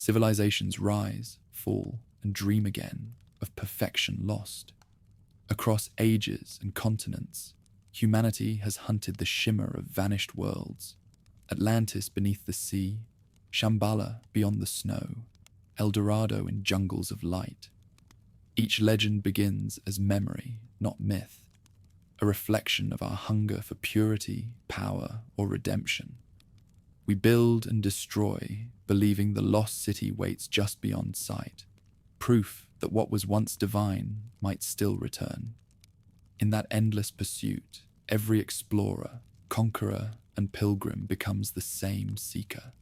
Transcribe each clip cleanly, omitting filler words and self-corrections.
Civilizations rise, fall, and dream again of perfection lost. Across ages and continents, humanity has hunted the shimmer of vanished worlds. Atlantis beneath the sea, Shambhala beyond the snow, El Dorado in jungles of light. Each legend begins as memory, not myth, a reflection of our hunger for purity, power, or redemption. We build and destroy, believing the lost city waits just beyond sight, proof that what was once divine might still return. In that endless pursuit, every explorer, conqueror, and pilgrim becomes the same seeker,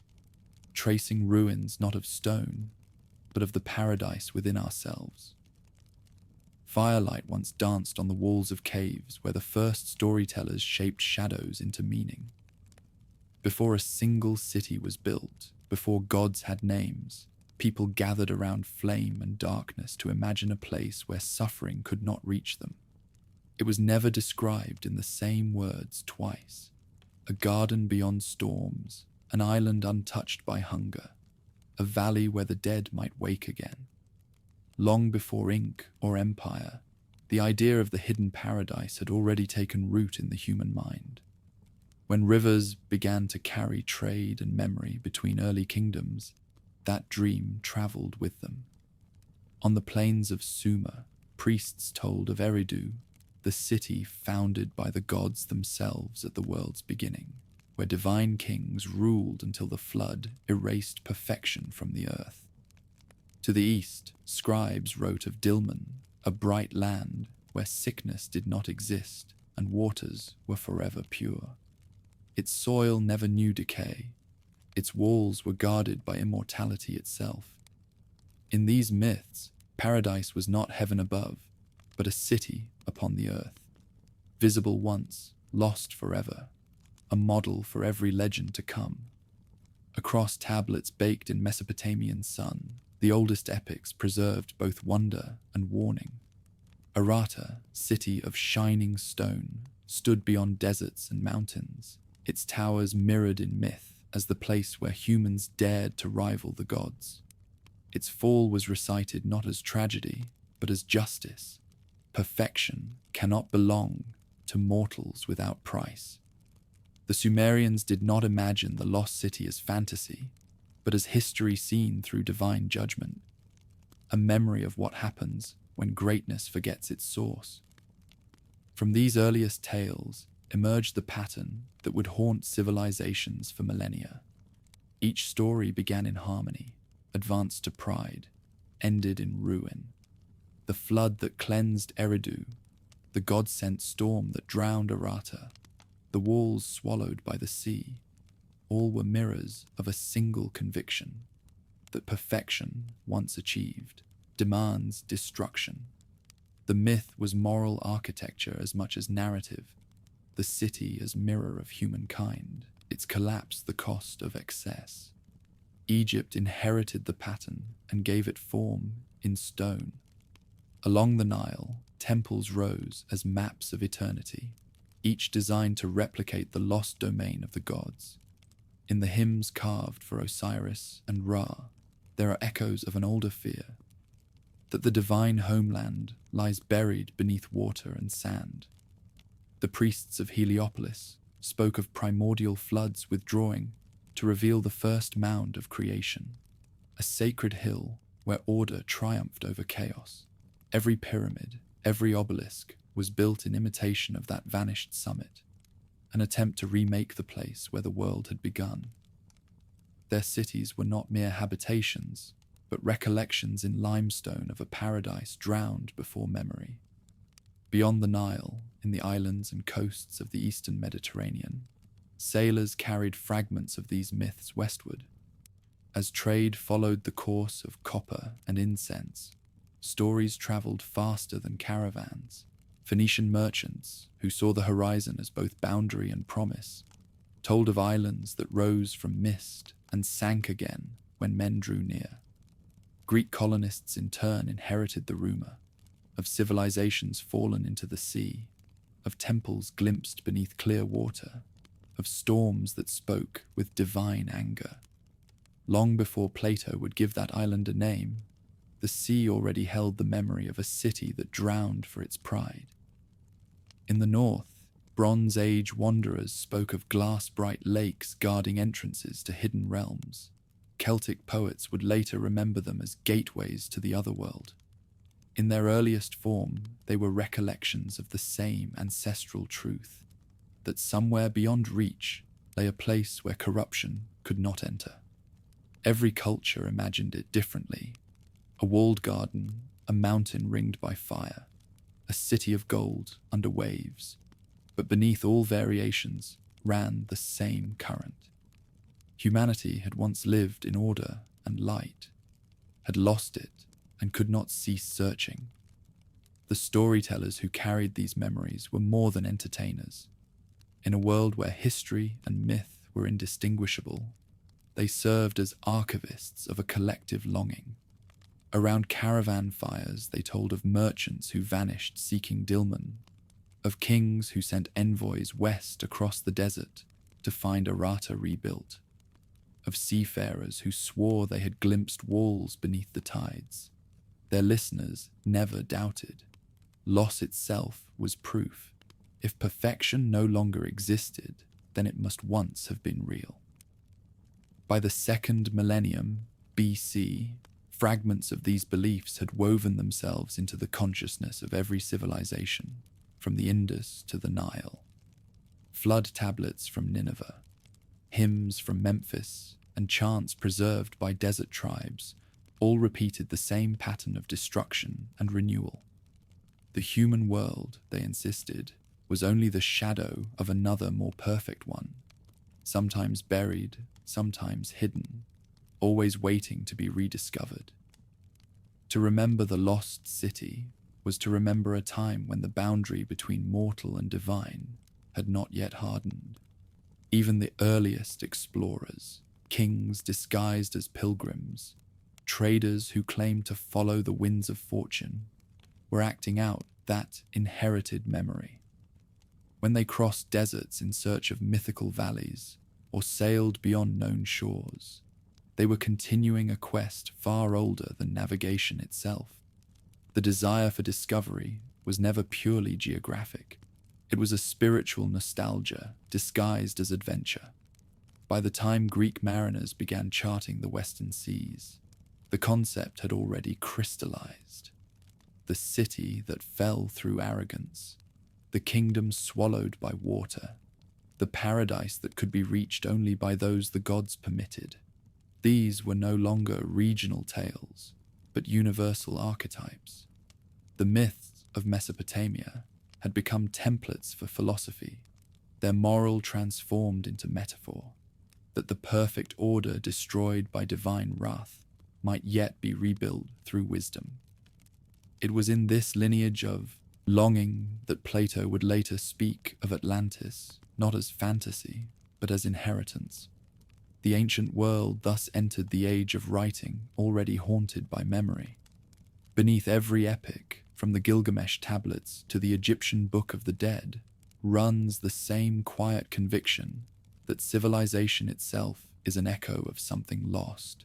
tracing ruins not of stone, but of the paradise within ourselves. Firelight once danced on the walls of caves where the first storytellers shaped shadows into meaning. Before a single city was built, before gods had names, people gathered around flame and darkness to imagine a place where suffering could not reach them. It was never described in the same words twice. A garden beyond storms, an island untouched by hunger, a valley where the dead might wake again. Long before ink or empire, the idea of the hidden paradise had already taken root in the human mind. When rivers began to carry trade and memory between early kingdoms, that dream traveled with them. On the plains of Sumer, priests told of Eridu, the city founded by the gods themselves at the world's beginning, where divine kings ruled until the flood erased perfection from the earth. To the east, scribes wrote of Dilmun, a bright land where sickness did not exist and waters were forever pure. Its soil never knew decay. Its walls were guarded by immortality itself. In these myths, paradise was not heaven above, but a city upon the earth, visible once, lost forever, a model for every legend to come. Across tablets baked in Mesopotamian sun, the oldest epics preserved both wonder and warning. Arata, city of shining stone, stood beyond deserts and mountains, its towers mirrored in myth as the place where humans dared to rival the gods. Its fall was recited not as tragedy, but as justice. Perfection cannot belong to mortals without price. The Sumerians did not imagine the lost city as fantasy, but as history seen through divine judgment, a memory of what happens when greatness forgets its source. From these earliest tales emerged the pattern that would haunt civilizations for millennia. Each story began in harmony, advanced to pride, ended in ruin. The flood that cleansed Eridu, the god-sent storm that drowned Arata, the walls swallowed by the sea, all were mirrors of a single conviction, that perfection, once achieved, demands destruction. The myth was moral architecture as much as narrative, the city as mirror of humankind, its collapse the cost of excess. Egypt inherited the pattern and gave it form in stone. Along the Nile, temples rose as maps of eternity, each designed to replicate the lost domain of the gods. In the hymns carved for Osiris and Ra, there are echoes of an older fear, that the divine homeland lies buried beneath water and sand. The priests of Heliopolis spoke of primordial floods withdrawing to reveal the first mound of creation, a sacred hill where order triumphed over chaos. Every pyramid, every obelisk was built in imitation of that vanished summit, an attempt to remake the place where the world had begun. Their cities were not mere habitations, but recollections in limestone of a paradise drowned before memory. Beyond the Nile, in the islands and coasts of the eastern Mediterranean, sailors carried fragments of these myths westward. As trade followed the course of copper and incense, stories traveled faster than caravans. Phoenician merchants, who saw the horizon as both boundary and promise, told of islands that rose from mist and sank again when men drew near. Greek colonists in turn inherited the rumor of civilizations fallen into the sea, of temples glimpsed beneath clear water, of storms that spoke with divine anger. Long before Plato would give that island a name, the sea already held the memory of a city that drowned for its pride. In the north, Bronze Age wanderers spoke of glass-bright lakes guarding entrances to hidden realms. Celtic poets would later remember them as gateways to the otherworld. In their earliest form, they were recollections of the same ancestral truth, that somewhere beyond reach lay a place where corruption could not enter. Every culture imagined it differently. A walled garden, a mountain ringed by fire, a city of gold under waves, but beneath all variations ran the same current. Humanity had once lived in order and light, had lost it and could not cease searching. The storytellers who carried these memories were more than entertainers. In a world where history and myth were indistinguishable, they served as archivists of a collective longing. Around caravan fires, they told of merchants who vanished seeking Dilmun, of kings who sent envoys west across the desert to find Arata rebuilt, of seafarers who swore they had glimpsed walls beneath the tides. Their listeners never doubted. Loss itself was proof. If perfection no longer existed, then it must once have been real. By the second millennium BC, fragments of these beliefs had woven themselves into the consciousness of every civilization, from the Indus to the Nile. Flood tablets from Nineveh, hymns from Memphis, and chants preserved by desert tribes all repeated the same pattern of destruction and renewal. The human world, they insisted, was only the shadow of another more perfect one, sometimes buried, sometimes hidden, always waiting to be rediscovered. To remember the lost city was to remember a time when the boundary between mortal and divine had not yet hardened. Even the earliest explorers, kings disguised as pilgrims, traders who claimed to follow the winds of fortune, were acting out that inherited memory. When they crossed deserts in search of mythical valleys or sailed beyond known shores, they were continuing a quest far older than navigation itself. The desire for discovery was never purely geographic. It was a spiritual nostalgia disguised as adventure. By the time Greek mariners began charting the western seas, the concept had already crystallized. The city that fell through arrogance, the kingdom swallowed by water, the paradise that could be reached only by those the gods permitted. These were no longer regional tales, but universal archetypes. The myths of Mesopotamia had become templates for philosophy, their moral transformed into metaphor, that the perfect order destroyed by divine wrath might yet be rebuilt through wisdom. It was in this lineage of longing that Plato would later speak of Atlantis, not as fantasy, but as inheritance. The ancient world thus entered the age of writing, already haunted by memory. Beneath every epic, from the Gilgamesh tablets to the Egyptian Book of the Dead, runs the same quiet conviction that civilization itself is an echo of something lost.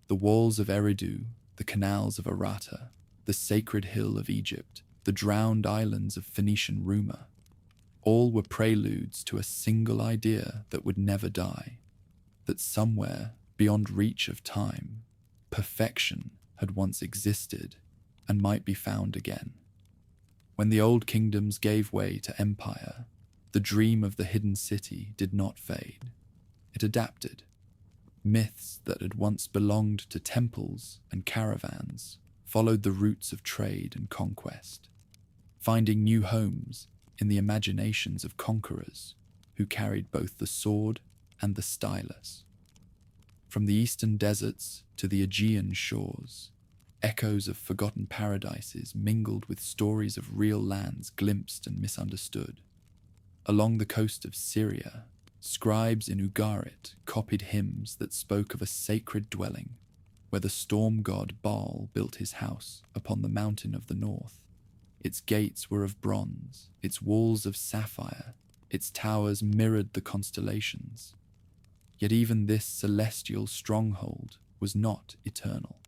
The walls of Eridu, the canals of Arata, the sacred hill of Egypt, the drowned islands of Phoenician rumor, all were preludes to a single idea that would never die, that somewhere beyond reach of time, perfection had once existed and might be found again. When the old kingdoms gave way to empire, the dream of the hidden city did not fade. It adapted. Myths that had once belonged to temples and caravans followed the routes of trade and conquest, finding new homes in the imaginations of conquerors who carried both the sword and the stylus. From the eastern deserts to the Aegean shores, echoes of forgotten paradises mingled with stories of real lands glimpsed and misunderstood. Along the coast of Syria, scribes in Ugarit copied hymns that spoke of a sacred dwelling where the storm god Baal built his house upon the mountain of the north. Its gates were of bronze, its walls of sapphire, its towers mirrored the constellations. Yet even this celestial stronghold was not eternal.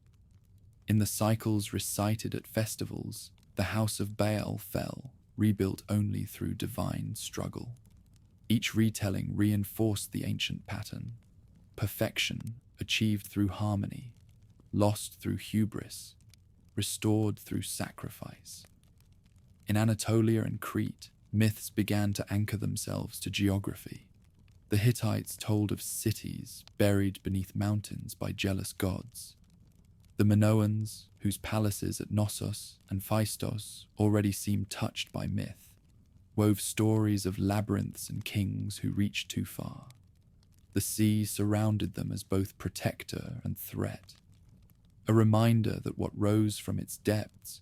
In the cycles recited at festivals, the house of Baal fell, rebuilt only through divine struggle. Each retelling reinforced the ancient pattern: perfection achieved through harmony, lost through hubris, restored through sacrifice. In Anatolia and Crete, myths began to anchor themselves to geography. The Hittites told of cities buried beneath mountains by jealous gods. The Minoans, whose palaces at Knossos and Phaistos already seemed touched by myth, wove stories of labyrinths and kings who reached too far. The sea surrounded them as both protector and threat, a reminder that what rose from its depths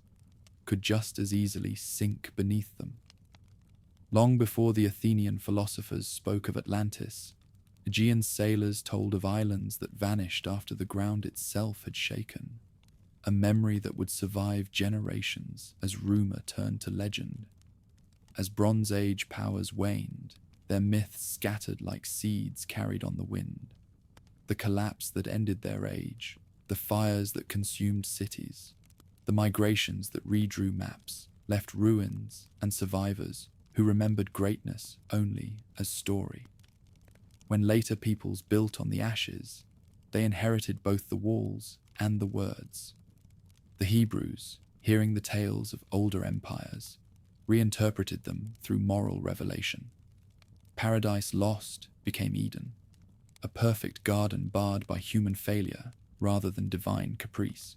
could just as easily sink beneath them. Long before the Athenian philosophers spoke of Atlantis, Aegean sailors told of islands that vanished after the ground itself had shaken, a memory that would survive generations as rumor turned to legend. As Bronze Age powers waned, their myths scattered like seeds carried on the wind. The collapse that ended their age, the fires that consumed cities, the migrations that redrew maps, left ruins and survivors who remembered greatness only as story. When later peoples built on the ashes, they inherited both the walls and the words. The Hebrews, hearing the tales of older empires, reinterpreted them through moral revelation. Paradise lost became Eden, a perfect garden barred by human failure rather than divine caprice.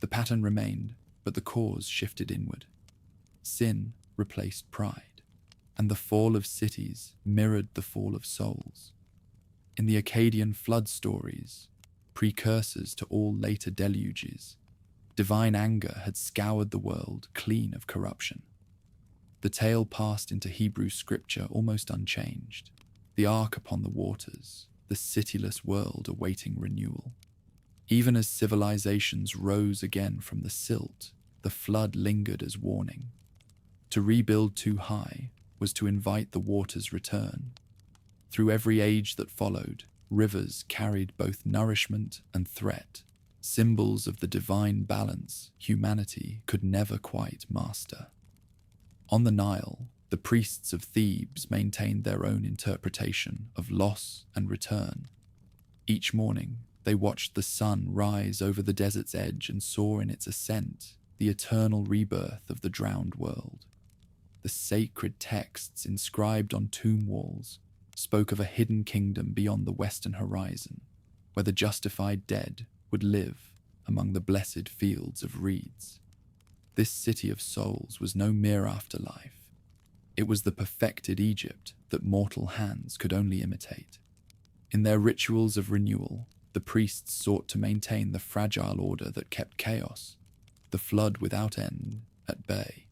The pattern remained, but the cause shifted inward. Sin replaced pride, and the fall of cities mirrored the fall of souls. In the Akkadian flood stories, precursors to all later deluges, divine anger had scoured the world clean of corruption. The tale passed into Hebrew scripture almost unchanged, the ark upon the waters, the cityless world awaiting renewal. Even as civilizations rose again from the silt, the flood lingered as warning. To rebuild too high was to invite the water's return. Through every age that followed, rivers carried both nourishment and threat, symbols of the divine balance humanity could never quite master. On the Nile, the priests of Thebes maintained their own interpretation of loss and return. Each morning, they watched the sun rise over the desert's edge and saw in its ascent the eternal rebirth of the drowned world. The sacred texts inscribed on tomb walls spoke of a hidden kingdom beyond the western horizon, where the justified dead would live among the blessed fields of reeds. This city of souls was no mere afterlife. It was the perfected Egypt that mortal hands could only imitate. In their rituals of renewal, the priests sought to maintain the fragile order that kept chaos, the flood without end, at bay.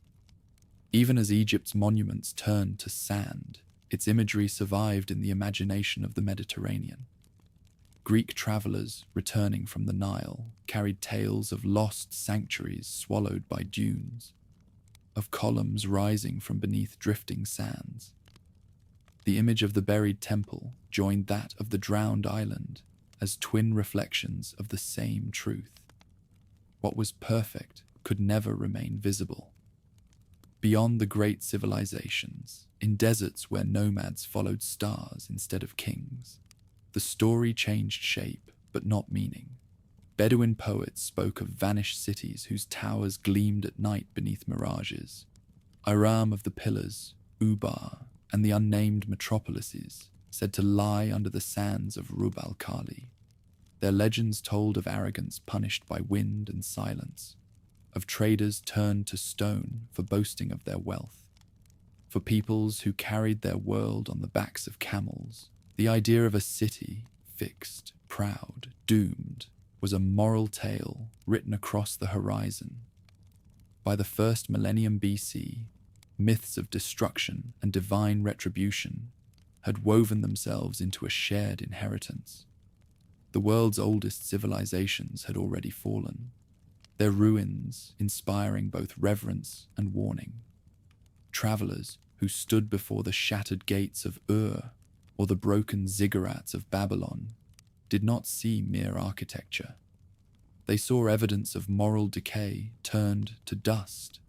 Even as Egypt's monuments turned to sand, its imagery survived in the imagination of the Mediterranean. Greek travelers returning from the Nile carried tales of lost sanctuaries swallowed by dunes, of columns rising from beneath drifting sands. The image of the buried temple joined that of the drowned island as twin reflections of the same truth. What was perfect could never remain visible. Beyond the great civilizations, in deserts where nomads followed stars instead of kings, the story changed shape, but not meaning. Bedouin poets spoke of vanished cities whose towers gleamed at night beneath mirages. Iram of the pillars, Ubar, and the unnamed metropolises, said to lie under the sands of Rub al-Khali. Their legends told of arrogance punished by wind and silence, of traders turned to stone for boasting of their wealth. For peoples who carried their world on the backs of camels, the idea of a city, fixed, proud, doomed, was a moral tale written across the horizon. By the first millennium BC, myths of destruction and divine retribution had woven themselves into a shared inheritance. The world's oldest civilizations had already fallen, their ruins inspiring both reverence and warning. Travelers who stood before the shattered gates of Ur or the broken ziggurats of Babylon did not see mere architecture. They saw evidence of moral decay turned to dust.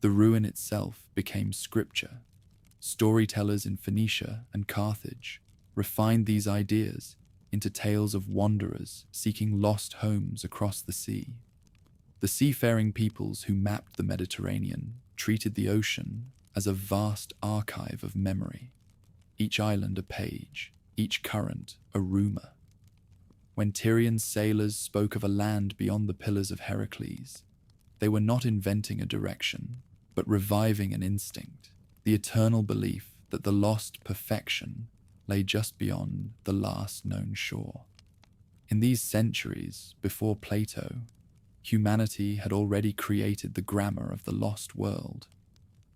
The ruin itself became scripture. Storytellers in Phoenicia and Carthage refined these ideas into tales of wanderers seeking lost homes across the sea. The seafaring peoples who mapped the Mediterranean treated the ocean as a vast archive of memory, each island a page, each current a rumor. When Tyrian sailors spoke of a land beyond the pillars of Heracles, they were not inventing a direction, but reviving an instinct, the eternal belief that the lost perfection lay just beyond the last known shore. In these centuries before Plato, humanity had already created the grammar of the lost world.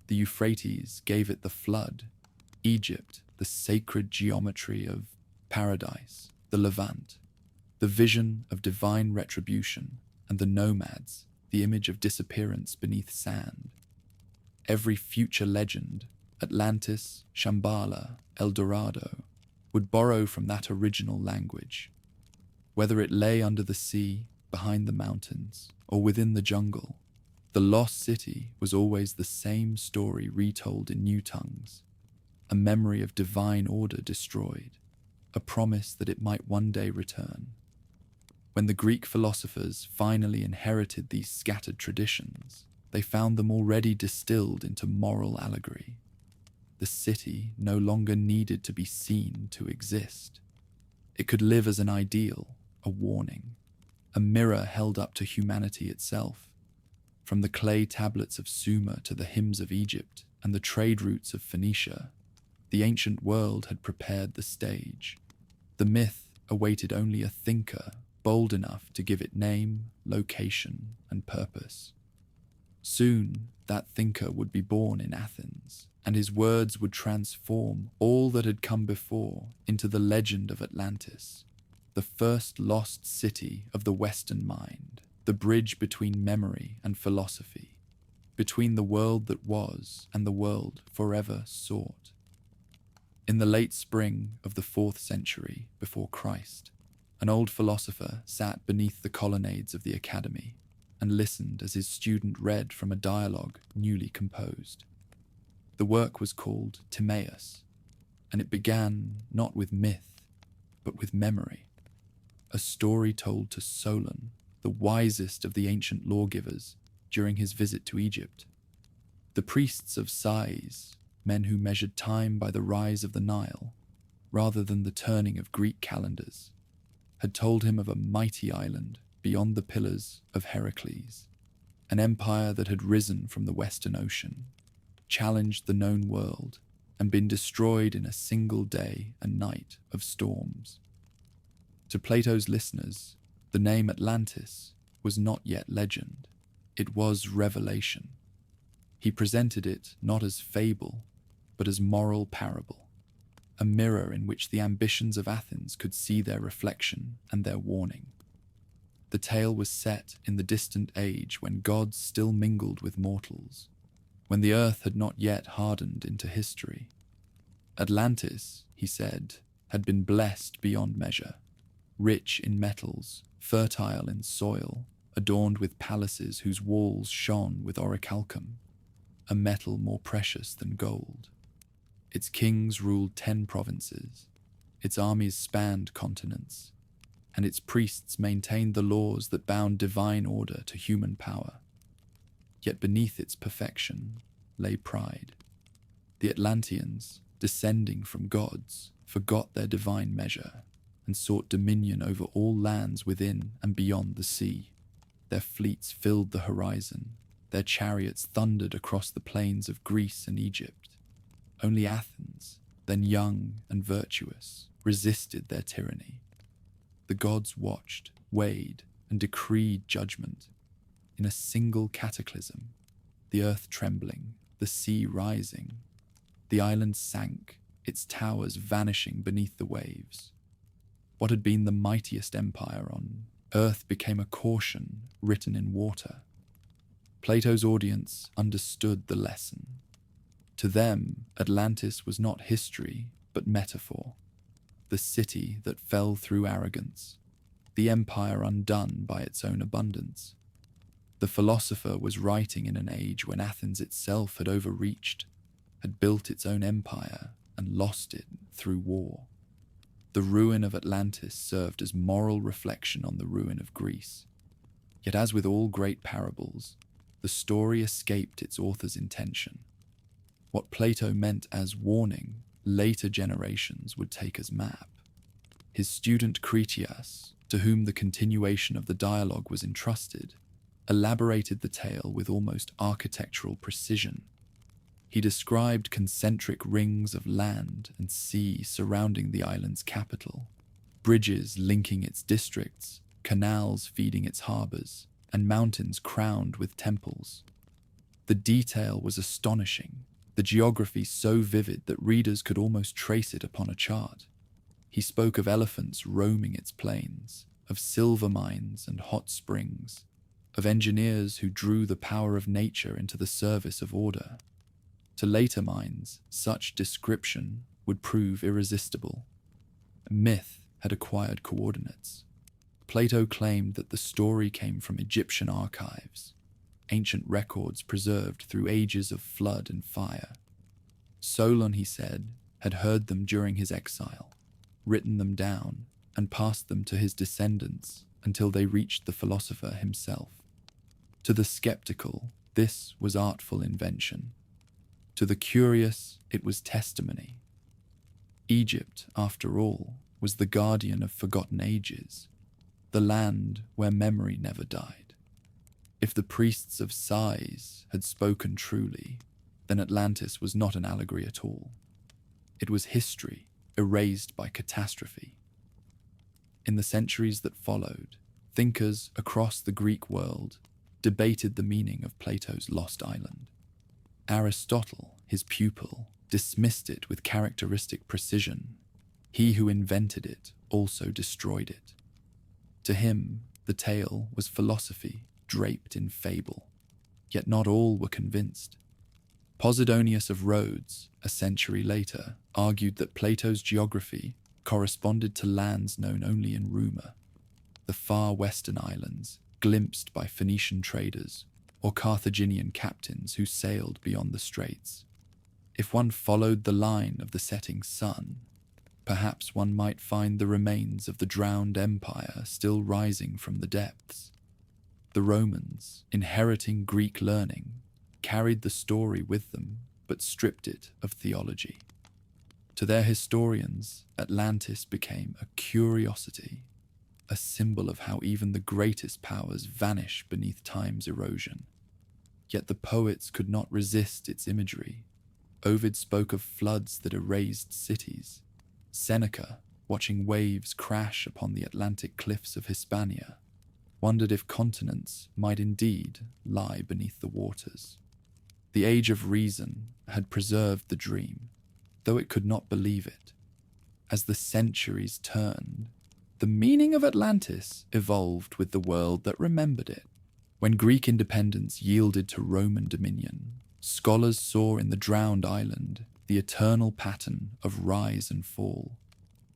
The Euphrates gave it the flood, Egypt the sacred geometry of paradise, the Levant, the vision of divine retribution, and the nomads, the image of disappearance beneath sand. Every future legend, Atlantis, Shambhala, El Dorado, would borrow from that original language. Whether it lay under the sea, behind the mountains, or within the jungle, the lost city was always the same story retold in new tongues, a memory of divine order destroyed, a promise that it might one day return. When the Greek philosophers finally inherited these scattered traditions, they found them already distilled into moral allegory. The city no longer needed to be seen to exist. It could live as an ideal, a warning, a mirror held up to humanity itself. From the clay tablets of Sumer to the hymns of Egypt and the trade routes of Phoenicia, the ancient world had prepared the stage. The myth awaited only a thinker bold enough to give it name, location, and purpose. Soon, that thinker would be born in Athens, and his words would transform all that had come before into the legend of Atlantis, the first lost city of the Western mind, the bridge between memory and philosophy, between the world that was and the world forever sought. In the late spring of the 4th century before Christ, an old philosopher sat beneath the colonnades of the academy and listened as his student read from a dialogue newly composed. The work was called Timaeus, and it began not with myth, but with memory, a story told to Solon, the wisest of the ancient lawgivers, during his visit to Egypt. The priests of Sais, men who measured time by the rise of the Nile, rather than the turning of Greek calendars, had told him of a mighty island beyond the pillars of Heracles, an empire that had risen from the Western Ocean, challenged the known world, and been destroyed in a single day and night of storms. To Plato's listeners, the name Atlantis was not yet legend, it was revelation. He presented it not as fable, but as moral parable, a mirror in which the ambitions of Athens could see their reflection and their warning. The tale was set in the distant age when gods still mingled with mortals, when the earth had not yet hardened into history. Atlantis, he said, had been blessed beyond measure, rich in metals, fertile in soil, adorned with palaces whose walls shone with orichalcum, a metal more precious than gold. Its kings ruled 10 provinces, its armies spanned continents, and its priests maintained the laws that bound divine order to human power. Yet beneath its perfection lay pride. The Atlanteans, descending from gods, forgot their divine measure and sought dominion over all lands within and beyond the sea. Their fleets filled the horizon, their chariots thundered across the plains of Greece and Egypt. Only Athens, then young and virtuous, resisted their tyranny. The gods watched, weighed, and decreed judgment. In a single cataclysm, the earth trembling, the sea rising, the island sank, its towers vanishing beneath the waves. What had been the mightiest empire on earth became a caution written in water. Plato's audience understood the lesson. To them, Atlantis was not history, but metaphor, the city that fell through arrogance, the empire undone by its own abundance. The philosopher was writing in an age when Athens itself had overreached, had built its own empire, and lost it through war. The ruin of Atlantis served as moral reflection on the ruin of Greece. Yet as with all great parables, the story escaped its author's intention. What Plato meant as warning, later generations would take as map. His student Critias, to whom the continuation of the dialogue was entrusted, elaborated the tale with almost architectural precision. He described concentric rings of land and sea surrounding the island's capital, bridges linking its districts, canals feeding its harbors, and mountains crowned with temples. The detail was astonishing, the geography so vivid that readers could almost trace it upon a chart. He spoke of elephants roaming its plains, of silver mines and hot springs, of engineers who drew the power of nature into the service of order. To later minds, such description would prove irresistible. Myth had acquired coordinates. Plato claimed that the story came from Egyptian archives, ancient records preserved through ages of flood and fire. Solon, he said, had heard them during his exile, written them down, and passed them to his descendants until they reached the philosopher himself. To the skeptical, this was artful invention. To the curious, it was testimony. Egypt, after all, was the guardian of forgotten ages, the land where memory never died. If the priests of Sais had spoken truly, then Atlantis was not an allegory at all. It was history, erased by catastrophe. In the centuries that followed, thinkers across the Greek world debated the meaning of Plato's lost island. Aristotle, his pupil, dismissed it with characteristic precision. He who invented it also destroyed it. To him, the tale was philosophy draped in fable. Yet not all were convinced. Posidonius of Rhodes, a century later, argued that Plato's geography corresponded to lands known only in rumor, the far western islands, glimpsed by Phoenician traders or Carthaginian captains who sailed beyond the straits. If one followed the line of the setting sun, perhaps one might find the remains of the drowned empire still rising from the depths. The Romans, inheriting Greek learning, carried the story with them, but stripped it of theology. To their historians, Atlantis became a curiosity, a symbol of how even the greatest powers vanish beneath time's erosion. Yet the poets could not resist its imagery. Ovid spoke of floods that erased cities. Seneca, watching waves crash upon the Atlantic cliffs of Hispania, wondered if continents might indeed lie beneath the waters. The age of reason had preserved the dream, though it could not believe it. As the centuries turned, the meaning of Atlantis evolved with the world that remembered it. When Greek independence yielded to Roman dominion, scholars saw in the drowned island the eternal pattern of rise and fall.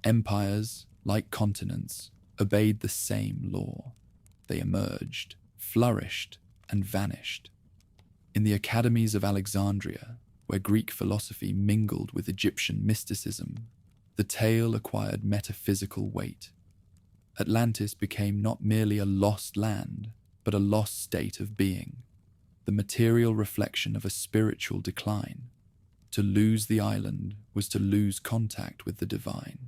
Empires, like continents, obeyed the same law. They emerged, flourished, and vanished. In the academies of Alexandria, where Greek philosophy mingled with Egyptian mysticism, the tale acquired metaphysical weight. Atlantis became not merely a lost land, but a lost state of being, the material reflection of a spiritual decline. To lose the island was to lose contact with the divine.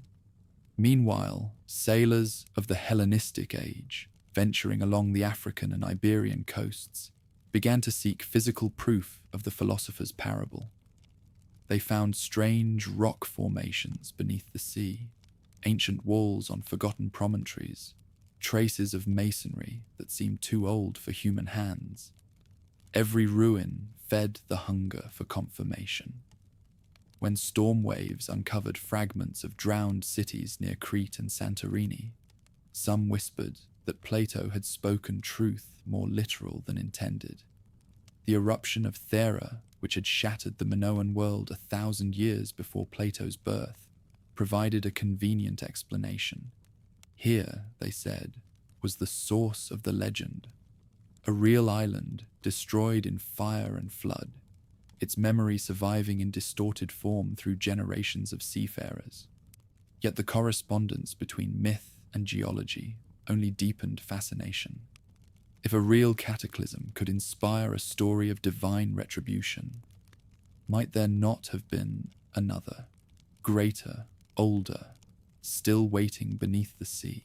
Meanwhile, sailors of the Hellenistic age, venturing along the African and Iberian coasts, began to seek physical proof of the philosopher's parable. They found strange rock formations beneath the sea, ancient walls on forgotten promontories, traces of masonry that seemed too old for human hands. Every ruin fed the hunger for confirmation. When storm waves uncovered fragments of drowned cities near Crete and Santorini, some whispered that Plato had spoken truth more literal than intended. The eruption of Thera, which had shattered the Minoan world 1,000 years before Plato's birth, provided a convenient explanation. Here, they said, was the source of the legend, a real island destroyed in fire and flood, its memory surviving in distorted form through generations of seafarers. Yet the correspondence between myth and geology only deepened fascination. If a real cataclysm could inspire a story of divine retribution, might there not have been another, greater, older, still waiting beneath the sea?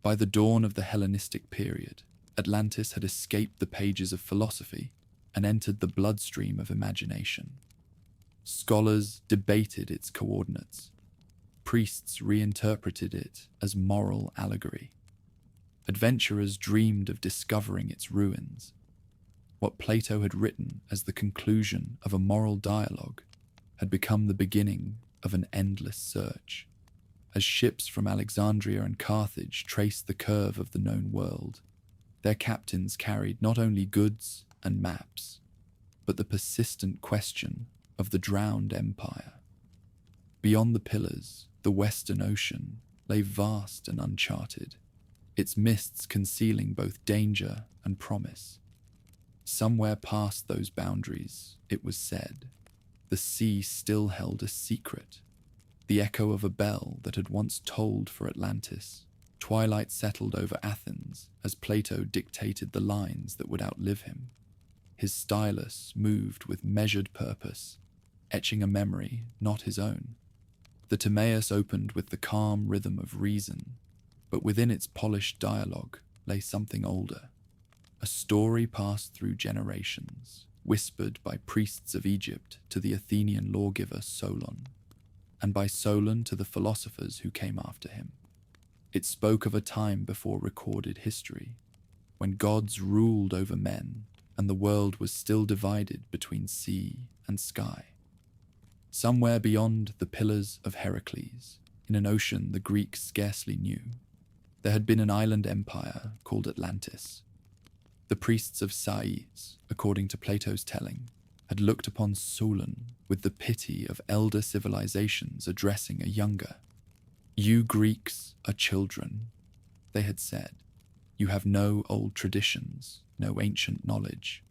By the dawn of the Hellenistic period, Atlantis had escaped the pages of philosophy and entered the bloodstream of imagination. Scholars debated its coordinates. Priests reinterpreted it as moral allegory. Adventurers dreamed of discovering its ruins. What Plato had written as the conclusion of a moral dialogue had become the beginning of an endless search. As ships from Alexandria and Carthage traced the curve of the known world, their captains carried not only goods and maps, but the persistent question of the drowned empire. Beyond the pillars, the Western Ocean lay vast and uncharted, its mists concealing both danger and promise. Somewhere past those boundaries, it was said, the sea still held a secret, the echo of a bell that had once tolled for Atlantis. Twilight settled over Athens as Plato dictated the lines that would outlive him. His stylus moved with measured purpose, etching a memory not his own. The Timaeus opened with the calm rhythm of reason, but within its polished dialogue lay something older, a story passed through generations, whispered by priests of Egypt to the Athenian lawgiver Solon, and by Solon to the philosophers who came after him. It spoke of a time before recorded history, when gods ruled over men and the world was still divided between sea and sky. Somewhere beyond the pillars of Heracles, in an ocean the Greeks scarcely knew, there had been an island empire called Atlantis. The priests of Sais, according to Plato's telling, had looked upon Solon with the pity of elder civilizations addressing a younger. "You Greeks are children," they had said. "You have no old traditions, no ancient knowledge."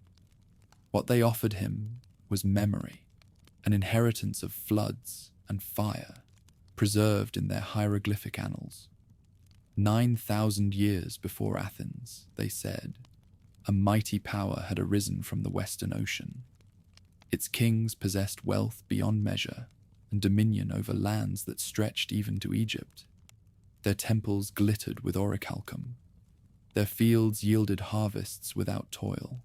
What they offered him was memory, an inheritance of floods and fire, preserved in their hieroglyphic annals. 9,000 years before Athens, they said, a mighty power had arisen from the Western Ocean. Its kings possessed wealth beyond measure and dominion over lands that stretched even to Egypt. Their temples glittered with orichalcum. Their fields yielded harvests without toil.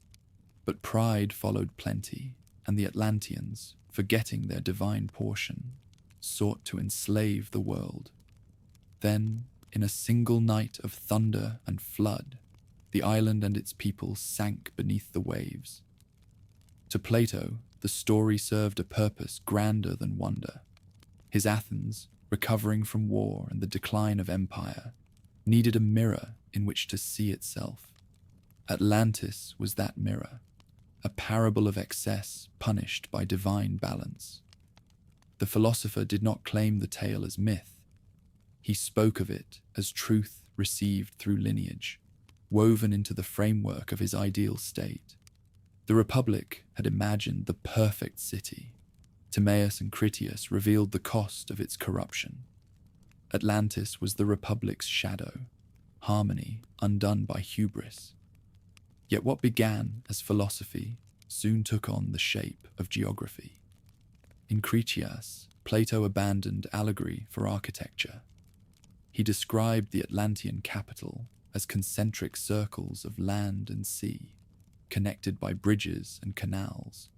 But pride followed plenty, and the Atlanteans, forgetting their divine portion, sought to enslave the world. Then, in a single night of thunder and flood, the island and its people sank beneath the waves. To Plato, the story served a purpose grander than wonder. His Athens, recovering from war and the decline of empire, needed a mirror in which to see itself. Atlantis was that mirror, a parable of excess punished by divine balance. The philosopher did not claim the tale as myth. He spoke of it as truth received through lineage, woven into the framework of his ideal state. The Republic had imagined the perfect city. Timaeus and Critias revealed the cost of its corruption. Atlantis was the Republic's shadow, harmony undone by hubris. Yet what began as philosophy soon took on the shape of geography. In Critias, Plato abandoned allegory for architecture. He described the Atlantean capital as concentric circles of land and sea, connected by bridges and canals,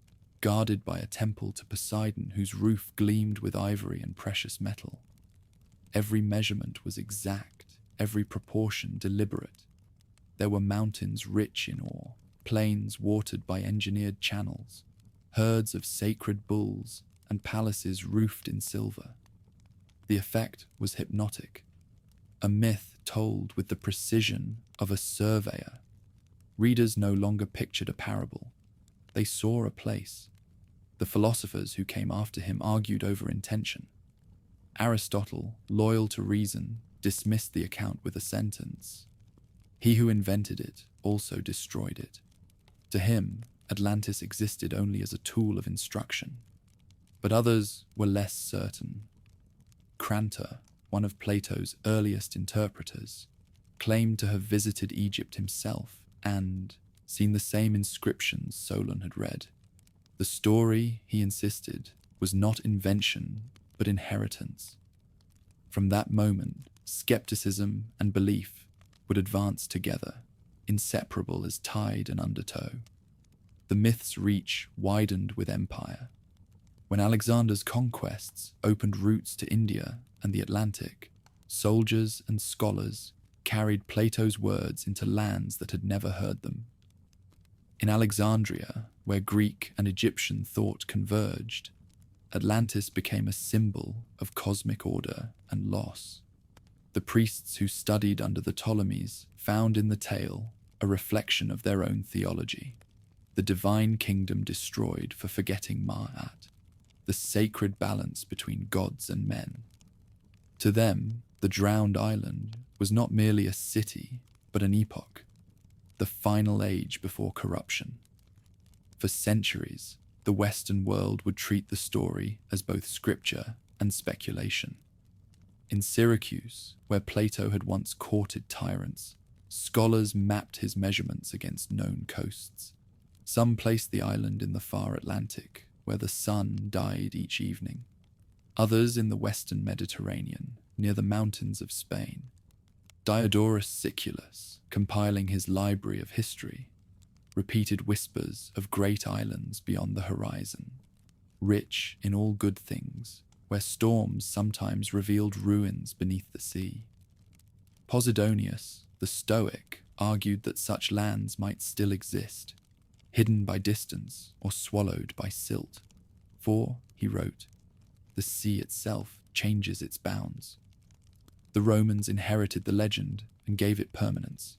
guarded by a temple to Poseidon whose roof gleamed with ivory and precious metal. Every measurement was exact, every proportion deliberate. There were mountains rich in ore, plains watered by engineered channels, herds of sacred bulls, and palaces roofed in silver. The effect was hypnotic, a myth told with the precision of a surveyor. Readers no longer pictured a parable. They saw a place. The philosophers who came after him argued over intention. Aristotle, loyal to reason, dismissed the account with a sentence: "He who invented it also destroyed it." To him, Atlantis existed only as a tool of instruction. But others were less certain. Crantor, one of Plato's earliest interpreters, claimed to have visited Egypt himself and seen the same inscriptions Solon had read. The story, he insisted, was not invention, but inheritance. From that moment, skepticism and belief would advance together, inseparable as tide and undertow. The myth's reach widened with empire. When Alexander's conquests opened routes to India and the Atlantic, soldiers and scholars carried Plato's words into lands that had never heard them. In Alexandria, where Greek and Egyptian thought converged, Atlantis became a symbol of cosmic order and loss. The priests who studied under the Ptolemies found in the tale a reflection of their own theology. The divine kingdom destroyed for forgetting Ma'at, the sacred balance between gods and men. To them, the drowned island was not merely a city, but an epoch, the final age before corruption. For centuries, the Western world would treat the story as both scripture and speculation. In Syracuse, where Plato had once courted tyrants, scholars mapped his measurements against known coasts. Some placed the island in the far Atlantic, where the sun died each evening. Others in the western Mediterranean, near the mountains of Spain. Diodorus Siculus, compiling his library of history, repeated whispers of great islands beyond the horizon, rich in all good things, where storms sometimes revealed ruins beneath the sea. Posidonius, the Stoic, argued that such lands might still exist, hidden by distance or swallowed by silt. For, he wrote, the sea itself changes its bounds. The Romans inherited the legend and gave it permanence.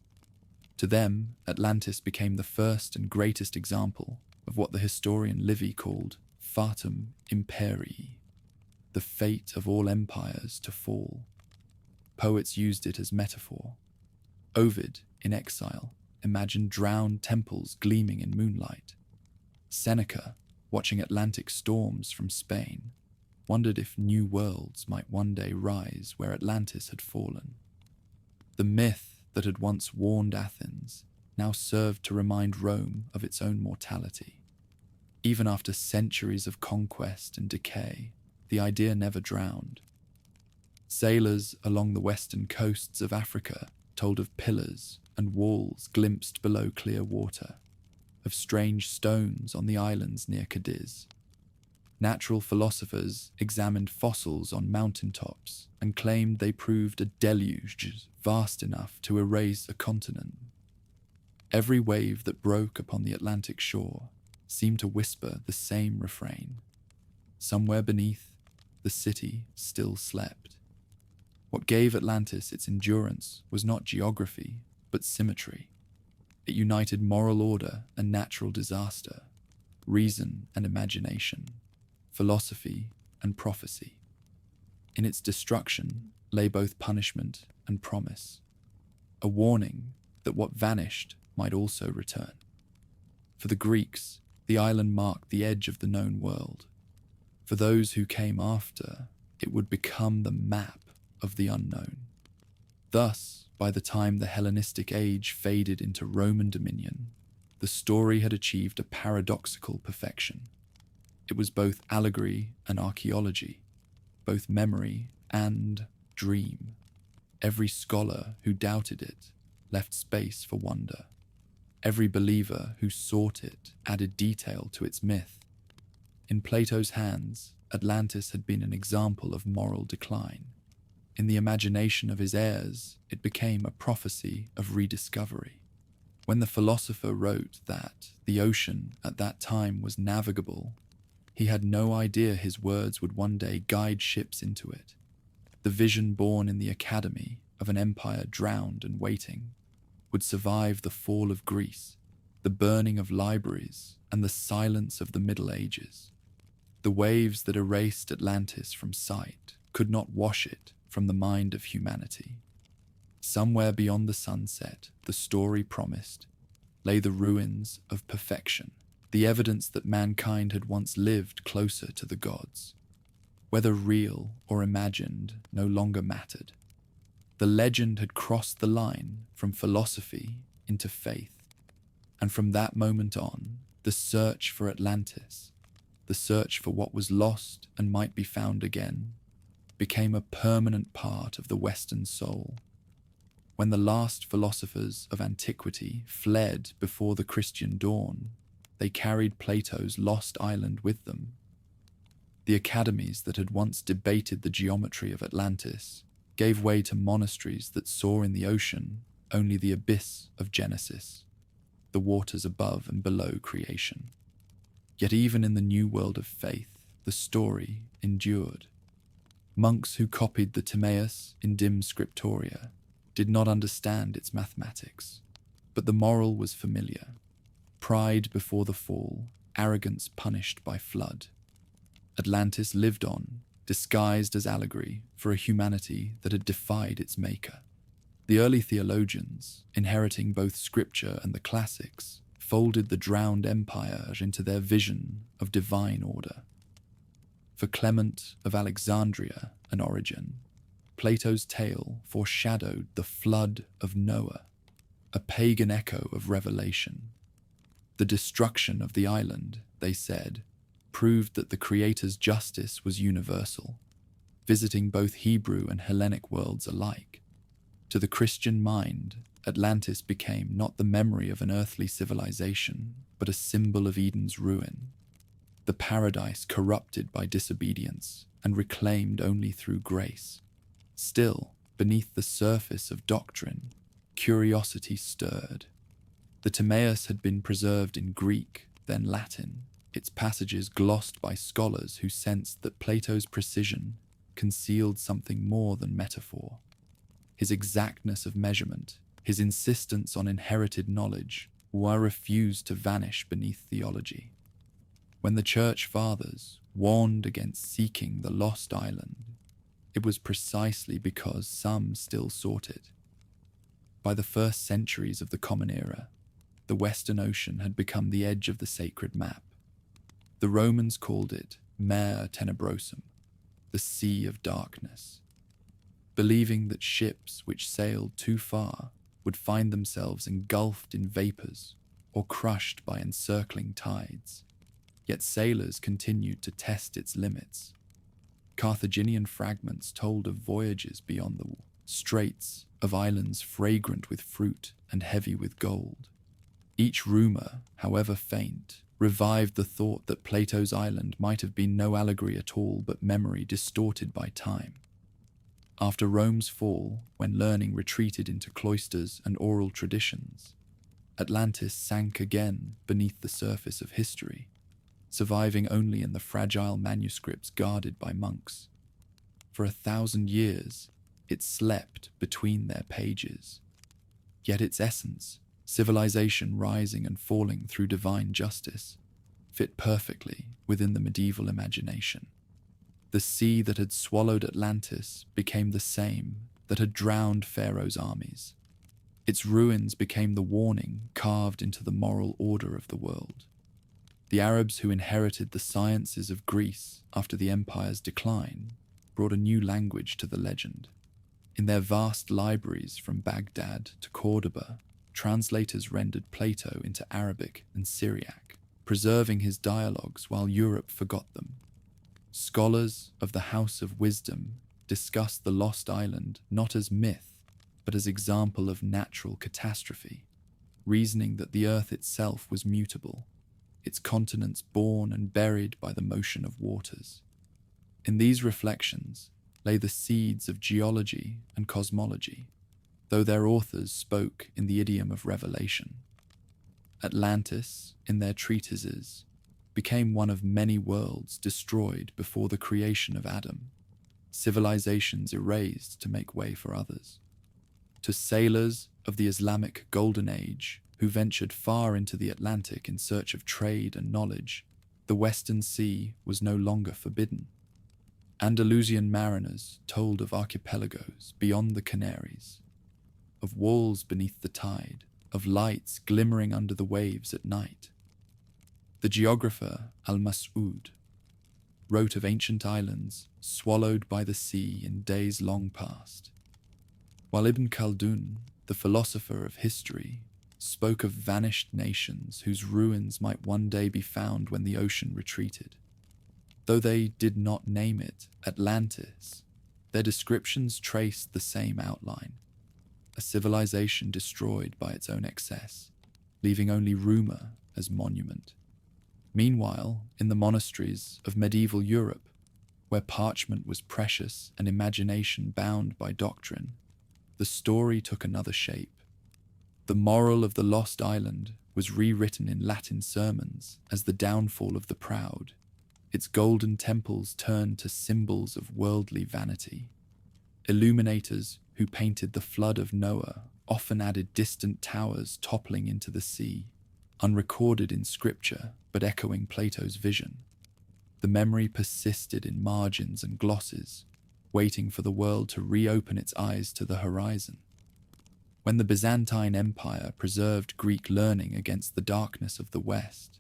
To them, Atlantis became the first and greatest example of what the historian Livy called fatum imperii, the fate of all empires to fall. Poets used it as metaphor. Ovid, in exile, imagined drowned temples gleaming in moonlight. Seneca, watching Atlantic storms from Spain, wondered if new worlds might one day rise where Atlantis had fallen. The myth that had once warned Athens now served to remind Rome of its own mortality. Even after centuries of conquest and decay, the idea never drowned. Sailors along the western coasts of Africa told of pillars and walls glimpsed below clear water, of strange stones on the islands near Cadiz. Natural philosophers examined fossils on mountaintops and claimed they proved a deluge vast enough to erase a continent. Every wave that broke upon the Atlantic shore seemed to whisper the same refrain. Somewhere beneath, the city still slept. What gave Atlantis its endurance was not geography, but symmetry. It united moral order and natural disaster, reason and imagination, philosophy and prophecy. In its destruction lay both punishment and promise, a warning that what vanished might also return. For the Greeks, the island marked the edge of the known world. For those who came after, it would become the map of the unknown. Thus, by the time the Hellenistic age faded into Roman dominion, the story had achieved a paradoxical perfection. It was both allegory and archaeology, both memory and dream. Every scholar who doubted it left space for wonder. Every believer who sought it added detail to its myth. In Plato's hands, Atlantis had been an example of moral decline. In the imagination of his heirs, it became a prophecy of rediscovery. When the philosopher wrote that the ocean at that time was navigable, he had no idea his words would one day guide ships into it. The vision born in the academy of an empire drowned and waiting would survive the fall of Greece, the burning of libraries, and the silence of the Middle Ages. The waves that erased Atlantis from sight could not wash it from the mind of humanity. Somewhere beyond the sunset, the story promised, lay the ruins of perfection, the evidence that mankind had once lived closer to the gods. Whether real or imagined no longer mattered. The legend had crossed the line from philosophy into faith, and from that moment on, the search for Atlantis, the search for what was lost and might be found again, became a permanent part of the Western soul. When the last philosophers of antiquity fled before the Christian dawn, they carried Plato's lost island with them. The academies that had once debated the geometry of Atlantis gave way to monasteries that saw in the ocean only the abyss of Genesis, the waters above and below creation. Yet even in the new world of faith, the story endured. Monks who copied the Timaeus in dim scriptoria did not understand its mathematics, but the moral was familiar. Pride before the fall, arrogance punished by flood. Atlantis lived on, disguised as allegory for a humanity that had defied its maker. The early theologians, inheriting both scripture and the classics, folded the drowned empire into their vision of divine order. For Clement of Alexandria and Origen, Plato's tale foreshadowed the flood of Noah, a pagan echo of Revelation. The destruction of the island, they said, proved that the Creator's justice was universal, visiting both Hebrew and Hellenic worlds alike. To the Christian mind, Atlantis became not the memory of an earthly civilization, but a symbol of Eden's ruin, the paradise corrupted by disobedience and reclaimed only through grace. Still, beneath the surface of doctrine, curiosity stirred. The Timaeus had been preserved in Greek, then Latin, its passages glossed by scholars who sensed that Plato's precision concealed something more than metaphor. His exactness of measurement, his insistence on inherited knowledge, were refused to vanish beneath theology. When the Church Fathers warned against seeking the lost island, it was precisely because some still sought it. By the first centuries of the Common Era, the Western Ocean had become the edge of the sacred map. The Romans called it Mare Tenebrosum, the Sea of Darkness, believing that ships which sailed too far would find themselves engulfed in vapors or crushed by encircling tides. Yet sailors continued to test its limits. Carthaginian fragments told of voyages beyond the straits, of islands fragrant with fruit and heavy with gold. Each rumor, however faint, revived the thought that Plato's island might have been no allegory at all but memory distorted by time. After Rome's fall, when learning retreated into cloisters and oral traditions, Atlantis sank again beneath the surface of history, surviving only in the fragile manuscripts guarded by monks. For 1,000 years, it slept between their pages. Yet its essence, civilization rising and falling through divine justice, fit perfectly within the medieval imagination. The sea that had swallowed Atlantis became the same that had drowned Pharaoh's armies. Its ruins became the warning carved into the moral order of the world. The Arabs who inherited the sciences of Greece after the empire's decline brought a new language to the legend. In their vast libraries from Baghdad to Cordoba, translators rendered Plato into Arabic and Syriac, preserving his dialogues while Europe forgot them. Scholars of the House of Wisdom discussed the lost island not as myth, but as example of natural catastrophe, reasoning that the earth itself was mutable, its continents born and buried by the motion of waters. In these reflections lay the seeds of geology and cosmology, though their authors spoke in the idiom of revelation. Atlantis, in their treatises, became one of many worlds destroyed before the creation of Adam, civilizations erased to make way for others. To sailors of the Islamic Golden Age who ventured far into the Atlantic in search of trade and knowledge, the Western Sea was no longer forbidden. Andalusian mariners told of archipelagos beyond the Canaries, of walls beneath the tide, of lights glimmering under the waves at night. The geographer Al-Mas'ud wrote of ancient islands swallowed by the sea in days long past, while Ibn Khaldun, the philosopher of history, spoke of vanished nations whose ruins might one day be found when the ocean retreated. Though they did not name it Atlantis, their descriptions traced the same outline: a civilization destroyed by its own excess, leaving only rumor as monument. Meanwhile, in the monasteries of medieval Europe, where parchment was precious and imagination bound by doctrine, the story took another shape. The moral of the lost island was rewritten in Latin sermons as the downfall of the proud. Its golden temples turned to symbols of worldly vanity. Illuminators who painted the flood of Noah often added distant towers toppling into the sea, unrecorded in scripture but echoing Plato's vision. The memory persisted in margins and glosses, waiting for the world to reopen its eyes to the horizon. When the Byzantine Empire preserved Greek learning against the darkness of the West,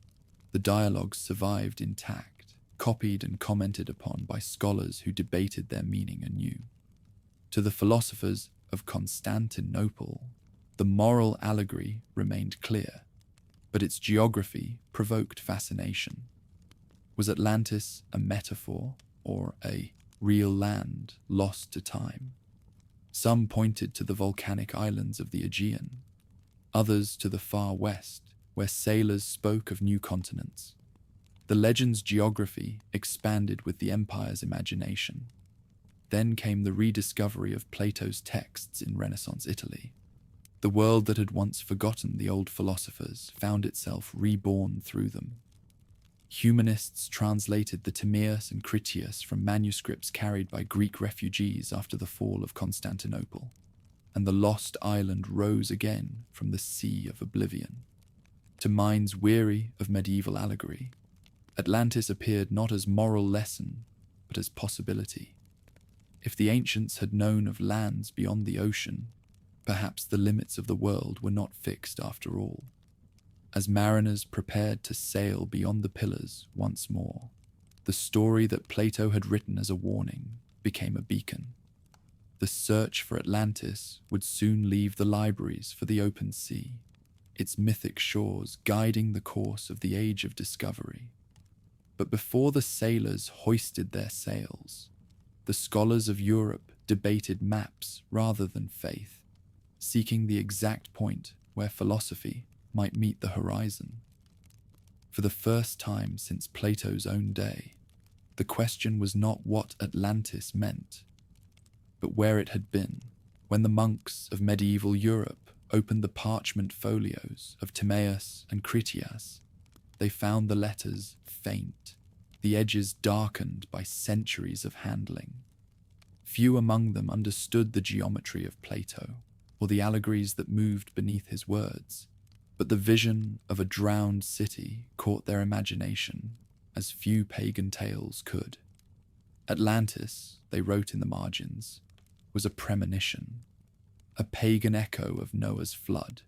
the dialogues survived intact, copied and commented upon by scholars who debated their meaning anew. To the philosophers of Constantinople, the moral allegory remained clear, but its geography provoked fascination. Was Atlantis a metaphor or a real land lost to time? Some pointed to the volcanic islands of the Aegean, others to the far west, where sailors spoke of new continents. The legend's geography expanded with the empire's imagination. Then came the rediscovery of Plato's texts in Renaissance Italy. The world that had once forgotten the old philosophers found itself reborn through them. Humanists translated the Timaeus and Critias from manuscripts carried by Greek refugees after the fall of Constantinople, and the lost island rose again from the sea of oblivion. To minds weary of medieval allegory, Atlantis appeared not as moral lesson, but as possibility. If the ancients had known of lands beyond the ocean, perhaps the limits of the world were not fixed after all. As mariners prepared to sail beyond the pillars once more, the story that Plato had written as a warning became a beacon. The search for Atlantis would soon leave the libraries for the open sea, its mythic shores guiding the course of the age of discovery. But before the sailors hoisted their sails, the scholars of Europe debated maps rather than faith, seeking the exact point where philosophy might meet the horizon. For the first time since Plato's own day, the question was not what Atlantis meant, but where it had been. When the monks of medieval Europe opened the parchment folios of Timaeus and Critias, they found the letters faint, the edges darkened by centuries of handling. Few among them understood the geometry of Plato, or the allegories that moved beneath his words, but the vision of a drowned city caught their imagination as few pagan tales could. Atlantis, they wrote in the margins, was a premonition, a pagan echo of Noah's flood,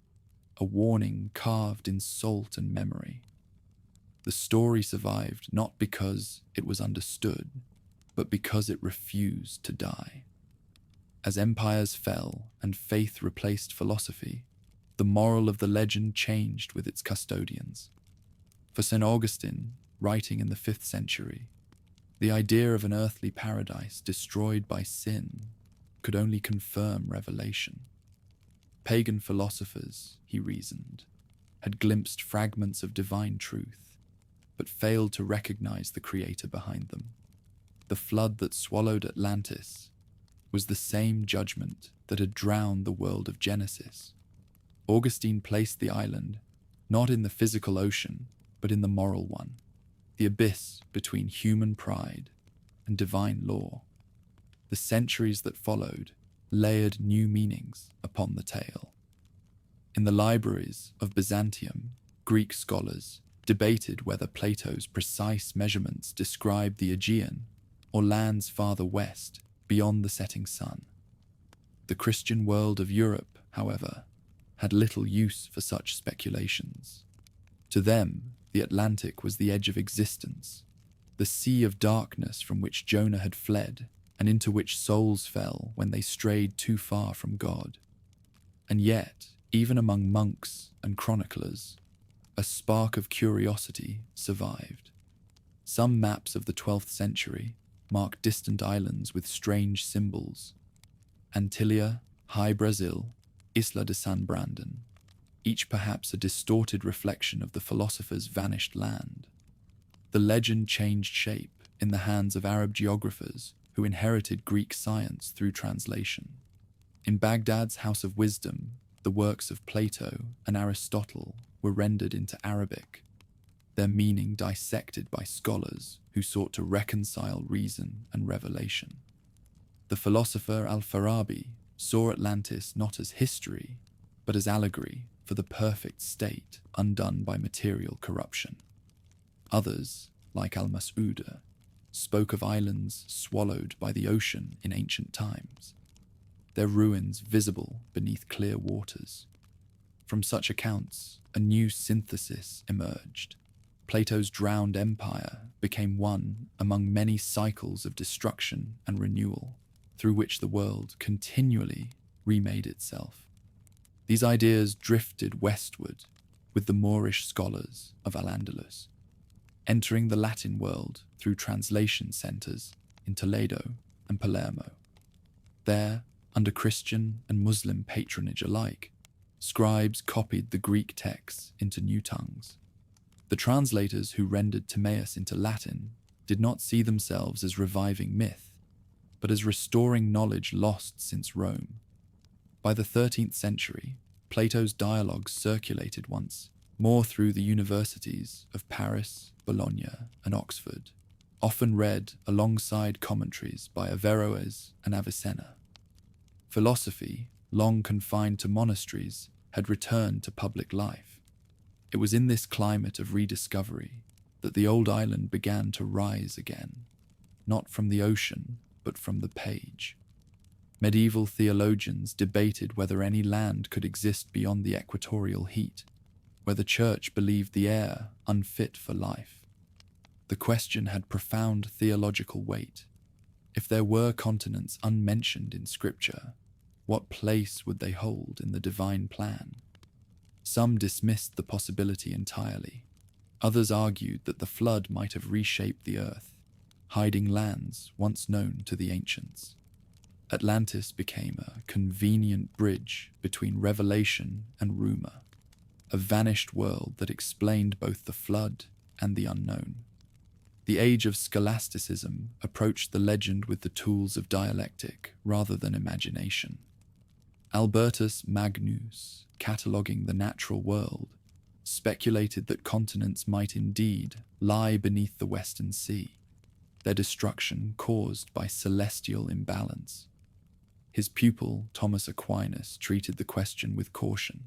a warning carved in salt and memory. The story survived not because it was understood, but because it refused to die. As empires fell and faith replaced philosophy, the moral of the legend changed with its custodians. For St. Augustine, writing in the 5th century, the idea of an earthly paradise destroyed by sin could only confirm revelation. Pagan philosophers, he reasoned, had glimpsed fragments of divine truth, but failed to recognize the creator behind them. The flood that swallowed Atlantis was the same judgment that had drowned the world of Genesis. Augustine placed the island not in the physical ocean, but in the moral one, the abyss between human pride and divine law. The centuries that followed layered new meanings upon the tale. In the libraries of Byzantium, Greek scholars debated whether Plato's precise measurements described the Aegean or lands farther west, beyond the setting sun. The Christian world of Europe, however, had little use for such speculations. To them, the Atlantic was the edge of existence, the sea of darkness from which Jonah had fled and into which souls fell when they strayed too far from God. And yet, even among monks and chroniclers, a spark of curiosity survived. Some maps of the 12th century mark distant islands with strange symbols: Antillia, High Brazil, Isla de San Brandon, each perhaps a distorted reflection of the philosopher's vanished land. The legend changed shape in the hands of Arab geographers who inherited Greek science through translation. In Baghdad's House of Wisdom, the works of Plato and Aristotle were rendered into Arabic, their meaning dissected by scholars who sought to reconcile reason and revelation. The philosopher Al-Farabi saw Atlantis not as history, but as allegory for the perfect state undone by material corruption. Others, like Al-Mas'ud, spoke of islands swallowed by the ocean in ancient times, their ruins visible beneath clear waters. From such accounts, a new synthesis emerged. Plato's drowned empire became one among many cycles of destruction and renewal, through which the world continually remade itself. These ideas drifted westward with the Moorish scholars of Al-Andalus, entering the Latin world through translation centers in Toledo and Palermo. There, under Christian and Muslim patronage alike, scribes copied the Greek texts into new tongues. The translators who rendered Timaeus into Latin did not see themselves as reviving myth, but as restoring knowledge lost since Rome. By the 13th century, Plato's dialogues circulated once more through the universities of Paris, Bologna, and Oxford, often read alongside commentaries by Averroes and Avicenna. Philosophy, long confined to monasteries, had returned to public life. It was in this climate of rediscovery that the old island began to rise again, not from the ocean, but from the page. Medieval theologians debated whether any land could exist beyond the equatorial heat, where the church believed the air unfit for life. The question had profound theological weight. If there were continents unmentioned in Scripture, what place would they hold in the divine plan? Some dismissed the possibility entirely. Others argued that the flood might have reshaped the earth, hiding lands once known to the ancients. Atlantis became a convenient bridge between revelation and rumor, a vanished world that explained both the flood and the unknown. The age of scholasticism approached the legend with the tools of dialectic rather than imagination. Albertus Magnus, cataloguing the natural world, speculated that continents might indeed lie beneath the Western Sea, their destruction caused by celestial imbalance. His pupil, Thomas Aquinas, treated the question with caution,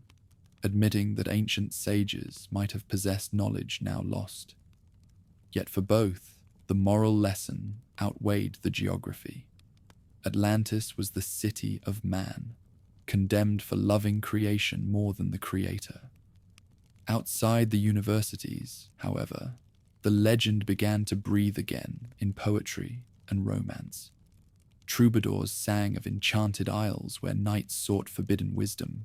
admitting that ancient sages might have possessed knowledge now lost. Yet for both, the moral lesson outweighed the geography. Atlantis was the city of man, condemned for loving creation more than the creator. Outside the universities, however, the legend began to breathe again in poetry and romance. Troubadours sang of enchanted isles where knights sought forbidden wisdom.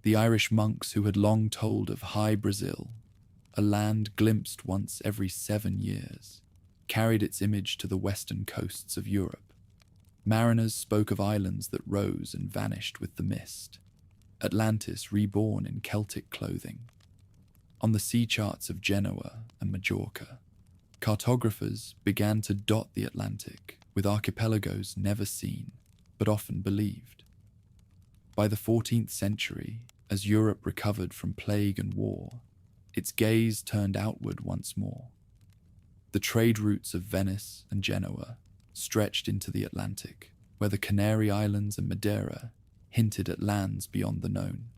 The Irish monks who had long told of High Brazil, a land glimpsed once every 7 years, carried its image to the western coasts of Europe. Mariners spoke of islands that rose and vanished with the mist, Atlantis reborn in Celtic clothing. On the sea charts of Genoa and Majorca, cartographers began to dot the Atlantic with archipelagos never seen, but often believed. By the 14th century, as Europe recovered from plague and war, its gaze turned outward once more. The trade routes of Venice and Genoa stretched into the Atlantic, where the Canary Islands and Madeira hinted at lands beyond the known.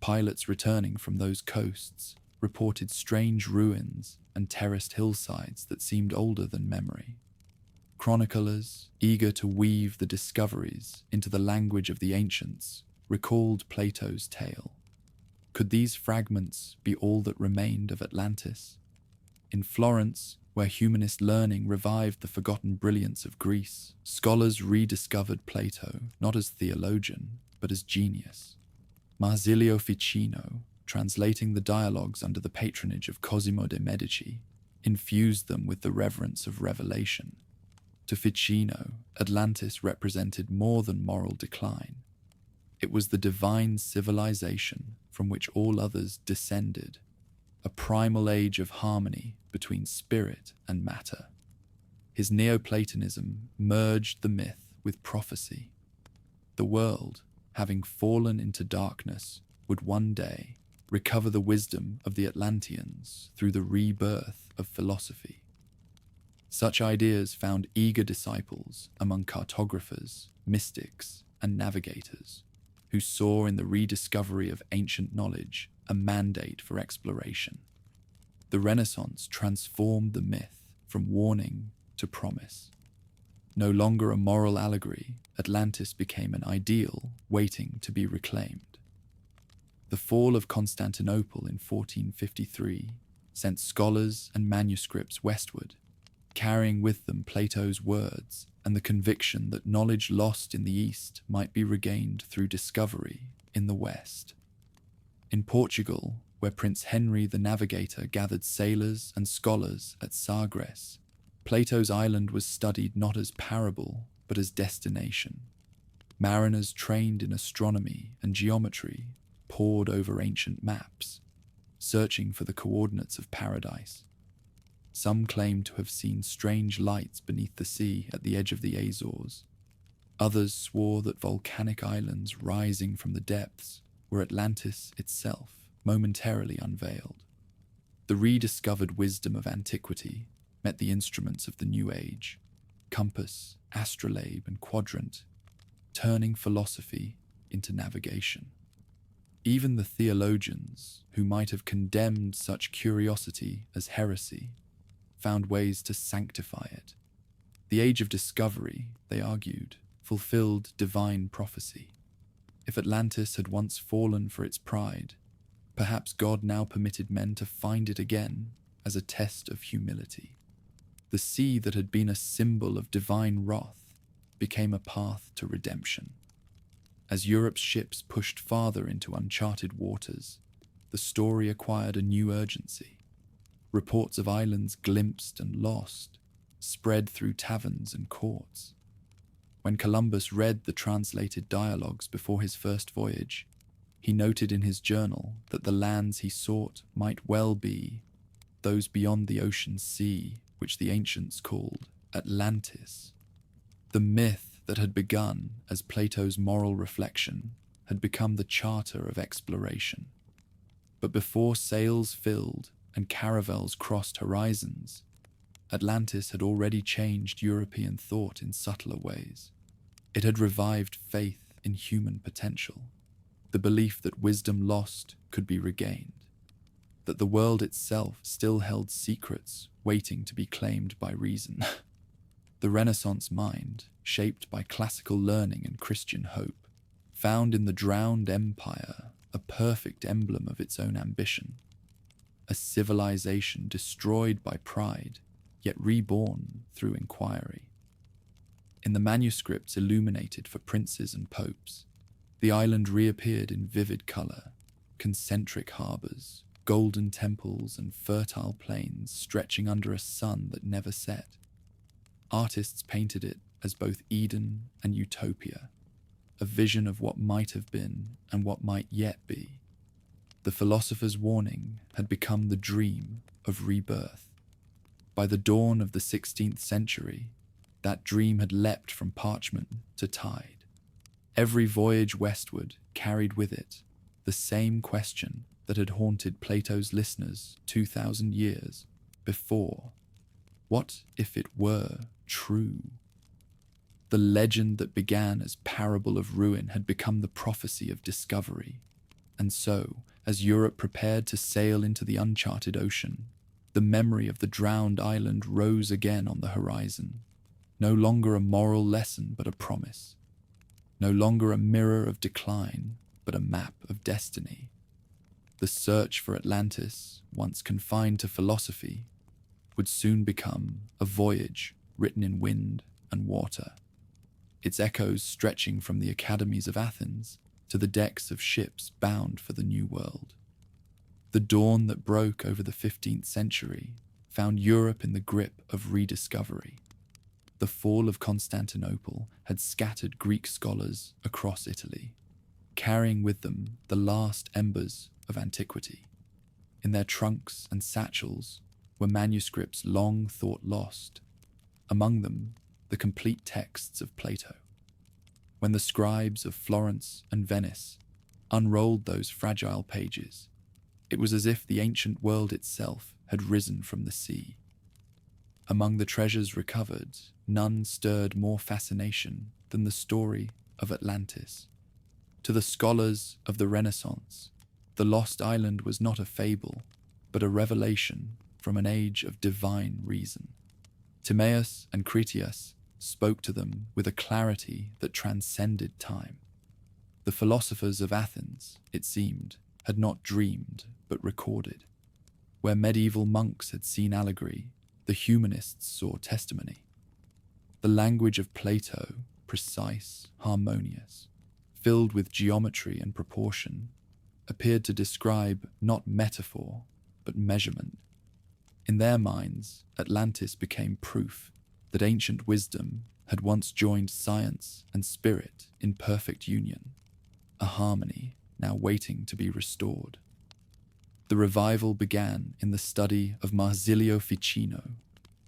Pilots returning from those coasts reported strange ruins and terraced hillsides that seemed older than memory. Chroniclers, eager to weave the discoveries into the language of the ancients, recalled Plato's tale. Could these fragments be all that remained of Atlantis? In Florence, where humanist learning revived the forgotten brilliance of Greece, scholars rediscovered Plato not as theologian, but as genius. Marsilio Ficino, translating the dialogues under the patronage of Cosimo de' Medici, infused them with the reverence of revelation. To Ficino, Atlantis represented more than moral decline. It was the divine civilization from which all others descended, a primal age of harmony between spirit and matter. His Neoplatonism merged the myth with prophecy. The world, having fallen into darkness, would one day recover the wisdom of the Atlanteans through the rebirth of philosophy. Such ideas found eager disciples among cartographers, mystics, and navigators, who saw in the rediscovery of ancient knowledge a mandate for exploration. The Renaissance transformed the myth from warning to promise. No longer a moral allegory, Atlantis became an ideal waiting to be reclaimed. The fall of Constantinople in 1453 sent scholars and manuscripts westward, carrying with them Plato's words and the conviction that knowledge lost in the East might be regained through discovery in the West. In Portugal, where Prince Henry the Navigator gathered sailors and scholars at Sagres, Plato's island was studied not as parable, but as destination. Mariners trained in astronomy and geometry pored over ancient maps, searching for the coordinates of paradise. Some claimed to have seen strange lights beneath the sea at the edge of the Azores. Others swore that volcanic islands rising from the depths were Atlantis itself, momentarily unveiled. The rediscovered wisdom of antiquity met the instruments of the New Age, compass, astrolabe, and quadrant, turning philosophy into navigation. Even the theologians, who might have condemned such curiosity as heresy, found ways to sanctify it. The age of discovery, they argued, fulfilled divine prophecy. If Atlantis had once fallen for its pride, perhaps God now permitted men to find it again as a test of humility. The sea that had been a symbol of divine wrath became a path to redemption. As Europe's ships pushed farther into uncharted waters, the story acquired a new urgency. Reports of islands glimpsed and lost spread through taverns and courts. When Columbus read the translated dialogues before his first voyage, he noted in his journal that the lands he sought might well be those beyond the ocean sea, which the ancients called Atlantis. The myth that had begun as Plato's moral reflection had become the charter of exploration. But before sails filled and caravels crossed horizons, Atlantis had already changed European thought in subtler ways. It had revived faith in human potential, the belief that wisdom lost could be regained, that the world itself still held secrets waiting to be claimed by reason. The Renaissance mind, shaped by classical learning and Christian hope, found in the drowned empire a perfect emblem of its own ambition. A civilization destroyed by pride, yet reborn through inquiry. In the manuscripts illuminated for princes and popes, the island reappeared in vivid color, concentric harbors, golden temples, and fertile plains stretching under a sun that never set. Artists painted it as both Eden and utopia, a vision of what might have been and what might yet be. The philosopher's warning had become the dream of rebirth. By the dawn of the 16th century, that dream had leapt from parchment to tide. Every voyage westward carried with it the same question that had haunted Plato's listeners 2,000 years before. What if it were true? The legend that began as parable of ruin had become the prophecy of discovery. And so, as Europe prepared to sail into the uncharted ocean, the memory of the drowned island rose again on the horizon. no longer a moral lesson but a promise, no longer a mirror of decline but a map of destiny. The search for Atlantis, once confined to philosophy, would soon become a voyage written in wind and water, its echoes stretching from the academies of Athens to the decks of ships bound for the New World. The dawn that broke over the 15th century found Europe in the grip of rediscovery. The fall of Constantinople had scattered Greek scholars across Italy, carrying with them the last embers of antiquity. In their trunks and satchels were manuscripts long thought lost, among them the complete texts of Plato. When the scribes of Florence and Venice unrolled those fragile pages, it was as if the ancient world itself had risen from the sea. Among the treasures recovered, none stirred more fascination than the story of Atlantis. To the scholars of the Renaissance, the lost island was not a fable, but a revelation from an age of divine reason. Timaeus and Critias spoke to them with a clarity that transcended time. The philosophers of Athens, it seemed, had not dreamed but recorded. Where medieval monks had seen allegory, the humanists saw testimony. The language of Plato, precise, harmonious, filled with geometry and proportion, appeared to describe not metaphor, but measurement. In their minds, Atlantis became proof that ancient wisdom had once joined science and spirit in perfect union, a harmony now waiting to be restored. The revival began in the study of Marsilio Ficino,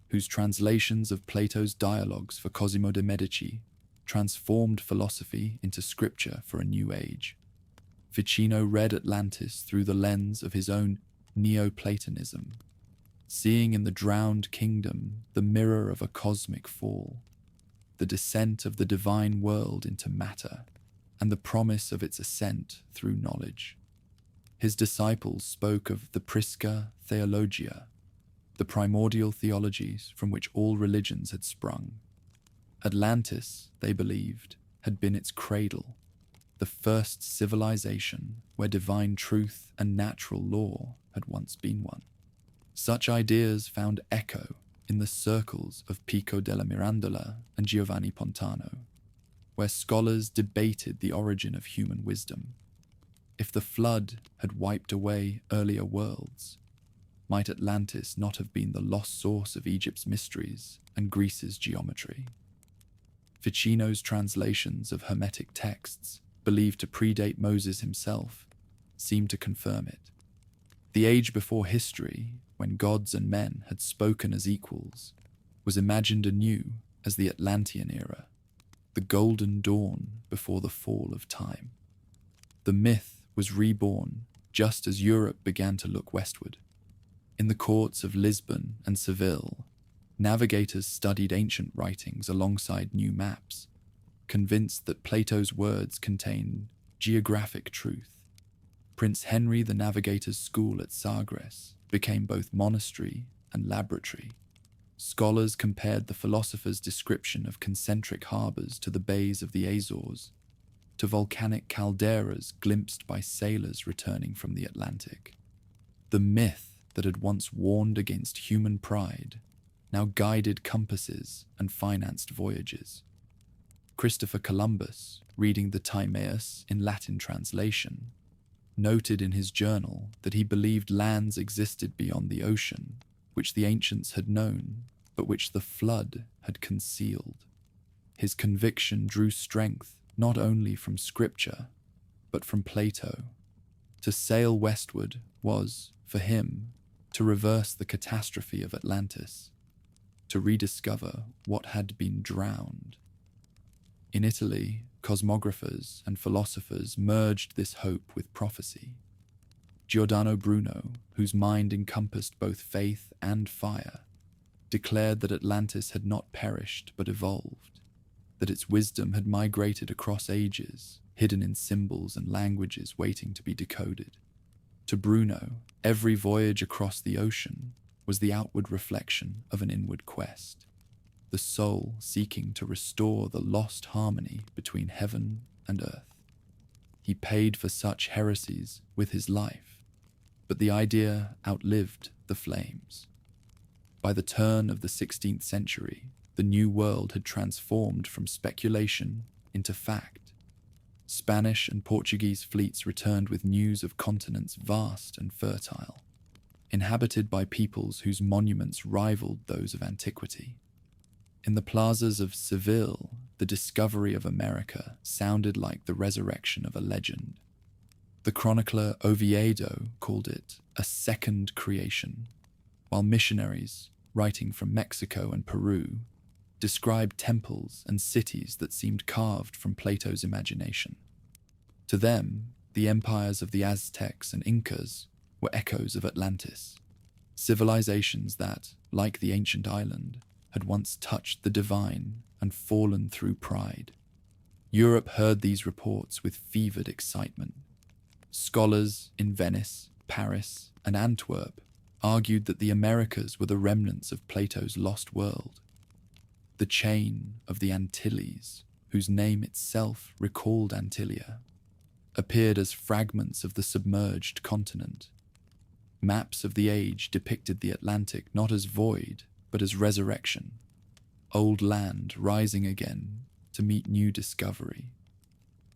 whose translations of Plato's dialogues for Cosimo de' Medici transformed philosophy into scripture for a new age. Ficino read Atlantis through the lens of his own Neoplatonism, seeing in the drowned kingdom the mirror of a cosmic fall, the descent of the divine world into matter, and the promise of its ascent through knowledge. His disciples spoke of the Prisca Theologia, the primordial theologies from which all religions had sprung. Atlantis, they believed, had been its cradle, the first civilization where divine truth and natural law had once been one. Such ideas found echo in the circles of Pico della Mirandola and Giovanni Pontano, where scholars debated the origin of human wisdom. If the flood had wiped away earlier worlds, might Atlantis not have been the lost source of Egypt's mysteries and Greece's geometry? Ficino's translations of Hermetic texts, believed to predate Moses himself, seemed to confirm it. The age before history, when gods and men had spoken as equals, was imagined anew as the Atlantean era, the golden dawn before the fall of time. The myth was reborn just as Europe began to look westward. In the courts of Lisbon and Seville, navigators studied ancient writings alongside new maps, convinced that Plato's words contained geographic truth. Prince Henry the Navigator's school at Sagres became both monastery and laboratory. Scholars compared the philosopher's description of concentric harbours to the bays of the Azores, to volcanic calderas glimpsed by sailors returning from the Atlantic. The myth that had once warned against human pride now guided compasses and financed voyages. Christopher Columbus, reading the Timaeus in Latin translation, noted in his journal that he believed lands existed beyond the ocean, which the ancients had known, but which the flood had concealed. His conviction drew strength not only from scripture, but from Plato. To sail westward was, for him, to reverse the catastrophe of Atlantis, to rediscover what had been drowned. In Italy, cosmographers and philosophers merged this hope with prophecy. Giordano Bruno, whose mind encompassed both faith and fire, declared that Atlantis had not perished but evolved, that its wisdom had migrated across ages, hidden in symbols and languages waiting to be decoded. To Bruno, every voyage across the ocean was the outward reflection of an inward quest. the soul seeking to restore the lost harmony between heaven and earth. He paid for such heresies with his life, but the idea outlived the flames. By the turn of the 16th century, the New World had transformed from speculation into fact. Spanish and Portuguese fleets returned with news of continents vast and fertile, inhabited by peoples whose monuments rivaled those of antiquity. In the plazas of Seville, the discovery of America sounded like the resurrection of a legend. The chronicler Oviedo called it a second creation, while missionaries, writing from Mexico and Peru, described temples and cities that seemed carved from Plato's imagination. To them, the empires of the Aztecs and Incas were echoes of Atlantis, civilizations that, like the ancient island, had once touched the divine and fallen through pride. Europe heard these reports with fevered excitement. Scholars in Venice, Paris, and Antwerp argued that the Americas were the remnants of Plato's lost world. The chain of the Antilles, whose name itself recalled Antilia, appeared as fragments of the submerged continent. Maps of the age depicted the Atlantic not as void, but as resurrection, old land rising again to meet new discovery.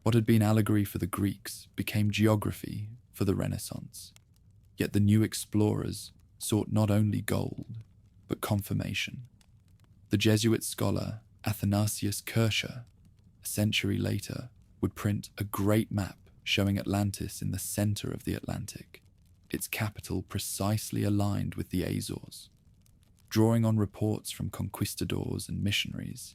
What had been allegory for the Greeks became geography for the Renaissance. Yet the new explorers sought not only gold, but confirmation. The Jesuit scholar Athanasius Kircher, a century later, would print a great map showing Atlantis in the center of the Atlantic, its capital precisely aligned with the Azores. Drawing on reports from conquistadors and missionaries,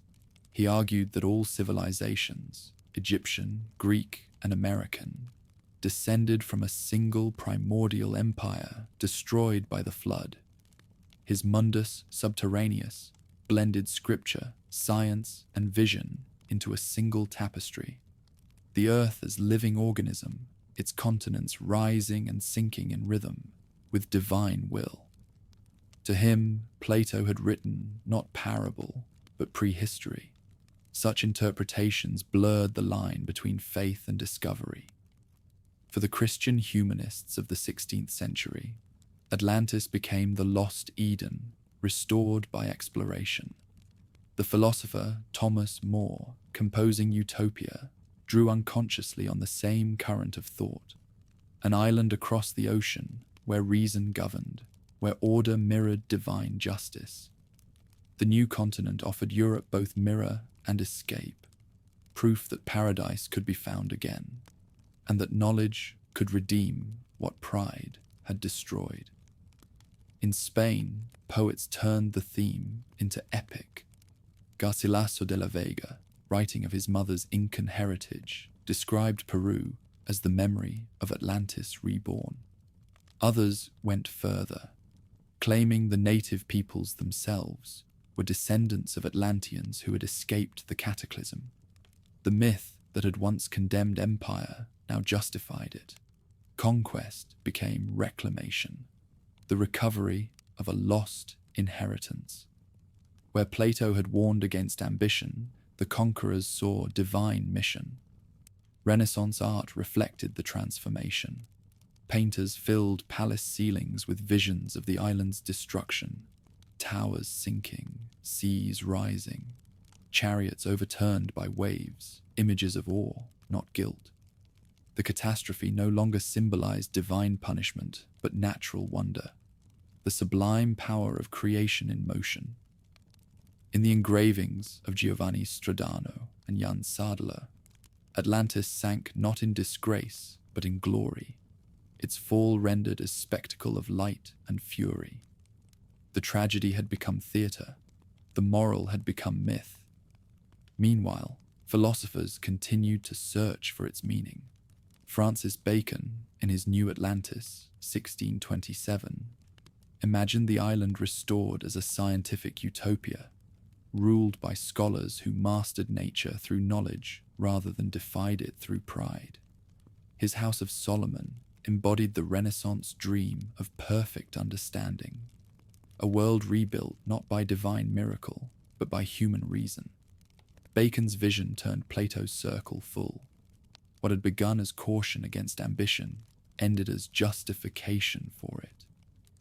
he argued that all civilizations, Egyptian, Greek, and American, descended from a single primordial empire destroyed by the flood. His Mundus Subterraneus blended scripture, science, and vision into a single tapestry. The earth as living organism, its continents rising and sinking in rhythm with divine will. To him, Plato had written not parable, but prehistory. Such interpretations blurred the line between faith and discovery. For the Christian humanists of the 16th century, Atlantis became the lost Eden, restored by exploration. The philosopher Thomas More, composing Utopia, drew unconsciously on the same current of thought. An island across the ocean where reason governed, where order mirrored divine justice. The new continent offered Europe both mirror and escape, proof that paradise could be found again, and that knowledge could redeem what pride had destroyed. In Spain, poets turned the theme into epic. Garcilaso de la Vega, writing of his mother's Incan heritage, described Peru as the memory of Atlantis reborn. Others went further, claiming the native peoples themselves were descendants of Atlanteans who had escaped the cataclysm. The myth that had once condemned empire now justified it. Conquest became reclamation, the recovery of a lost inheritance. Where Plato had warned against ambition, the conquerors saw divine mission. Renaissance art reflected the transformation. Painters filled palace ceilings with visions of the island's destruction, towers sinking, seas rising, chariots overturned by waves, images of awe, not guilt. The catastrophe no longer symbolized divine punishment, but natural wonder, the sublime power of creation in motion. In the engravings of Giovanni Stradano and Jan Sadler, Atlantis sank not in disgrace, but in glory, its fall rendered as spectacle of light and fury. The tragedy had become theatre, the moral had become myth. Meanwhile, philosophers continued to search for its meaning. Francis Bacon, in his New Atlantis, 1627, imagined the island restored as a scientific utopia, ruled by scholars who mastered nature through knowledge rather than defied it through pride. His House of Solomon embodied the Renaissance dream of perfect understanding, a world rebuilt not by divine miracle, but by human reason. Bacon's vision turned Plato's circle full. What had begun as caution against ambition ended as justification for it.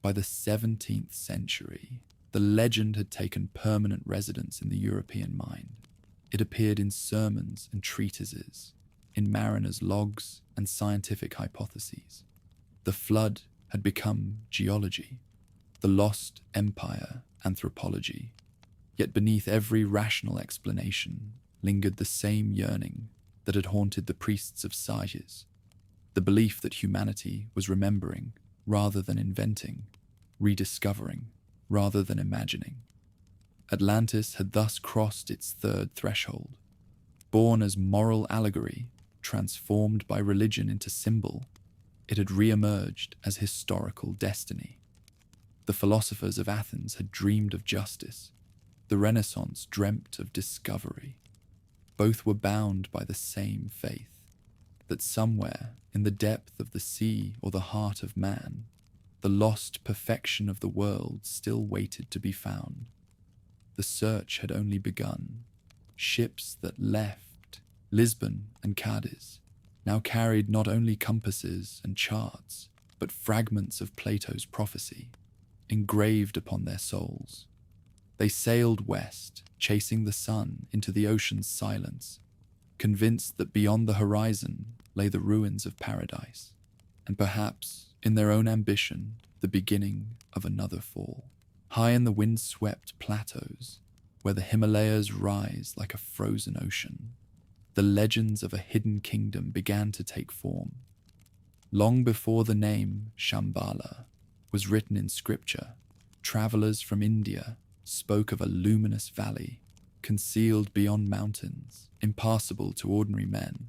By the 17th century, the legend had taken permanent residence in the European mind. It appeared in sermons and treatises, in mariners' logs and scientific hypotheses. The flood had become geology, the lost empire anthropology. Yet beneath every rational explanation lingered the same yearning that had haunted the priests of Sages, the belief that humanity was remembering rather than inventing, rediscovering rather than imagining. Atlantis had thus crossed its third threshold. Born as moral allegory, transformed by religion into symbol, it had re-emerged as historical destiny. The philosophers of Athens had dreamed of justice. The Renaissance dreamt of discovery. Both were bound by the same faith, that somewhere in the depth of the sea or the heart of man, the lost perfection of the world still waited to be found. The search had only begun. Ships that left Lisbon and Cadiz now carried not only compasses and charts, but fragments of Plato's prophecy, engraved upon their souls. They sailed west, chasing the sun into the ocean's silence, convinced that beyond the horizon lay the ruins of paradise, and perhaps, in their own ambition, the beginning of another fall. High in the wind-swept plateaus, where the Himalayas rise like a frozen ocean, the legends of a hidden kingdom began to take form. Long before the name Shambhala was written in scripture, travelers from India spoke of a luminous valley, concealed beyond mountains, impassable to ordinary men,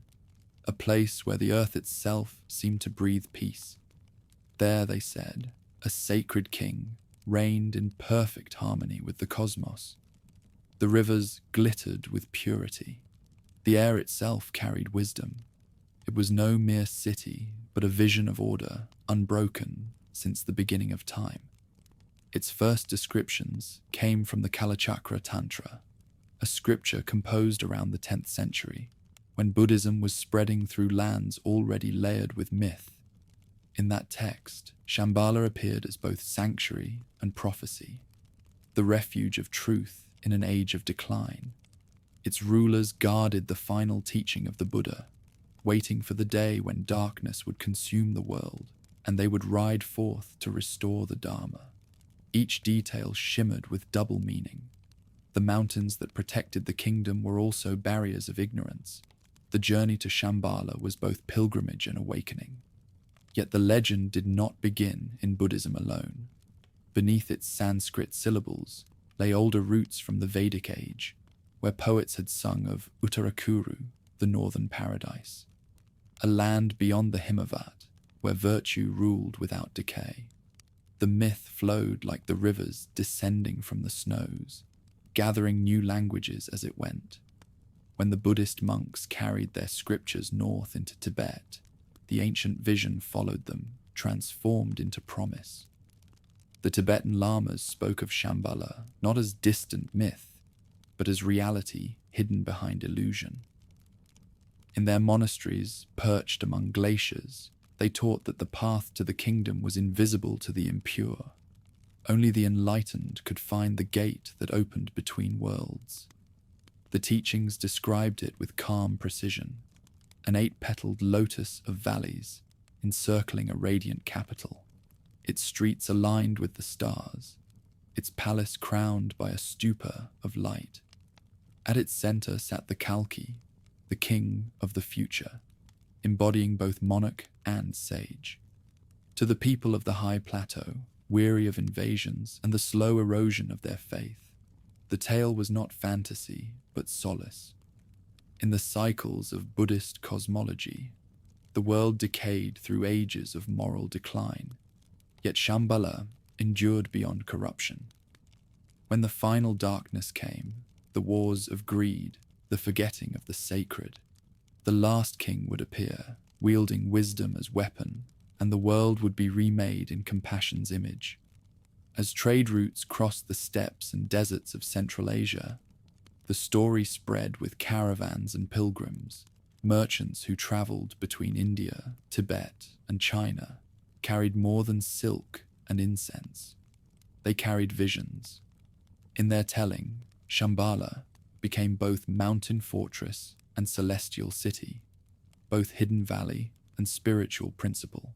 a place where the earth itself seemed to breathe peace. There, they said, a sacred king reigned in perfect harmony with the cosmos. The rivers glittered with purity. The air itself carried wisdom. It was no mere city, but a vision of order, unbroken since the beginning of time. Its first descriptions came from the Kalachakra Tantra, a scripture composed around the 10th century, when Buddhism was spreading through lands already layered with myth. In that text, Shambhala appeared as both sanctuary and prophecy, the refuge of truth in an age of decline. Its rulers guarded the final teaching of the Buddha, waiting for the day when darkness would consume the world, and they would ride forth to restore the Dharma. Each detail shimmered with double meaning. The mountains that protected the kingdom were also barriers of ignorance. The journey to Shambhala was both pilgrimage and awakening. Yet the legend did not begin in Buddhism alone. Beneath its Sanskrit syllables lay older roots from the Vedic age, where poets had sung of Uttarakuru, the northern paradise, a land beyond the Himavat, where virtue ruled without decay. The myth flowed like the rivers descending from the snows, gathering new languages as it went. When the Buddhist monks carried their scriptures north into Tibet, the ancient vision followed them, transformed into promise. The Tibetan lamas spoke of Shambhala not as distant myth, but as reality hidden behind illusion. In their monasteries, perched among glaciers, they taught that the path to the kingdom was invisible to the impure. Only the enlightened could find the gate that opened between worlds. The teachings described it with calm precision, an 8-petaled lotus of valleys encircling a radiant capital, its streets aligned with the stars, its palace crowned by a stupa of light. At its center sat the Kalki, the king of the future, embodying both monarch and sage. To the people of the high plateau, weary of invasions and the slow erosion of their faith, the tale was not fantasy, but solace. In the cycles of Buddhist cosmology, the world decayed through ages of moral decline, yet Shambhala endured beyond corruption. When the final darkness came, the wars of greed, the forgetting of the sacred, the last king would appear, wielding wisdom as weapon, and the world would be remade in compassion's image. As trade routes crossed the steppes and deserts of Central Asia, the story spread with caravans and pilgrims. Merchants who traveled between India, Tibet, and China carried more than silk and incense. They carried visions. In their telling, Shambhala became both mountain fortress and celestial city, both hidden valley and spiritual principle.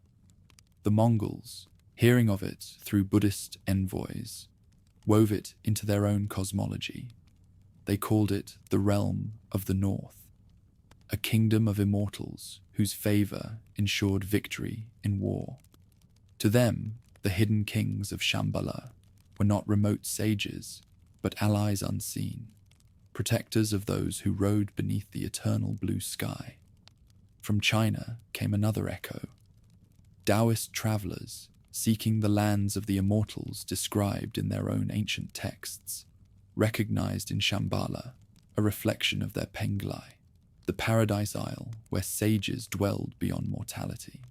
The Mongols, hearing of it through Buddhist envoys, wove it into their own cosmology. They called it the realm of the North, a kingdom of immortals whose favor ensured victory in war. To them, the hidden kings of Shambhala were not remote sages, but allies unseen, protectors of those who rode beneath the eternal blue sky. From China came another echo. Taoist travelers, seeking the lands of the immortals described in their own ancient texts, recognized in Shambhala a reflection of their Penglai, the paradise isle where sages dwelled beyond mortality.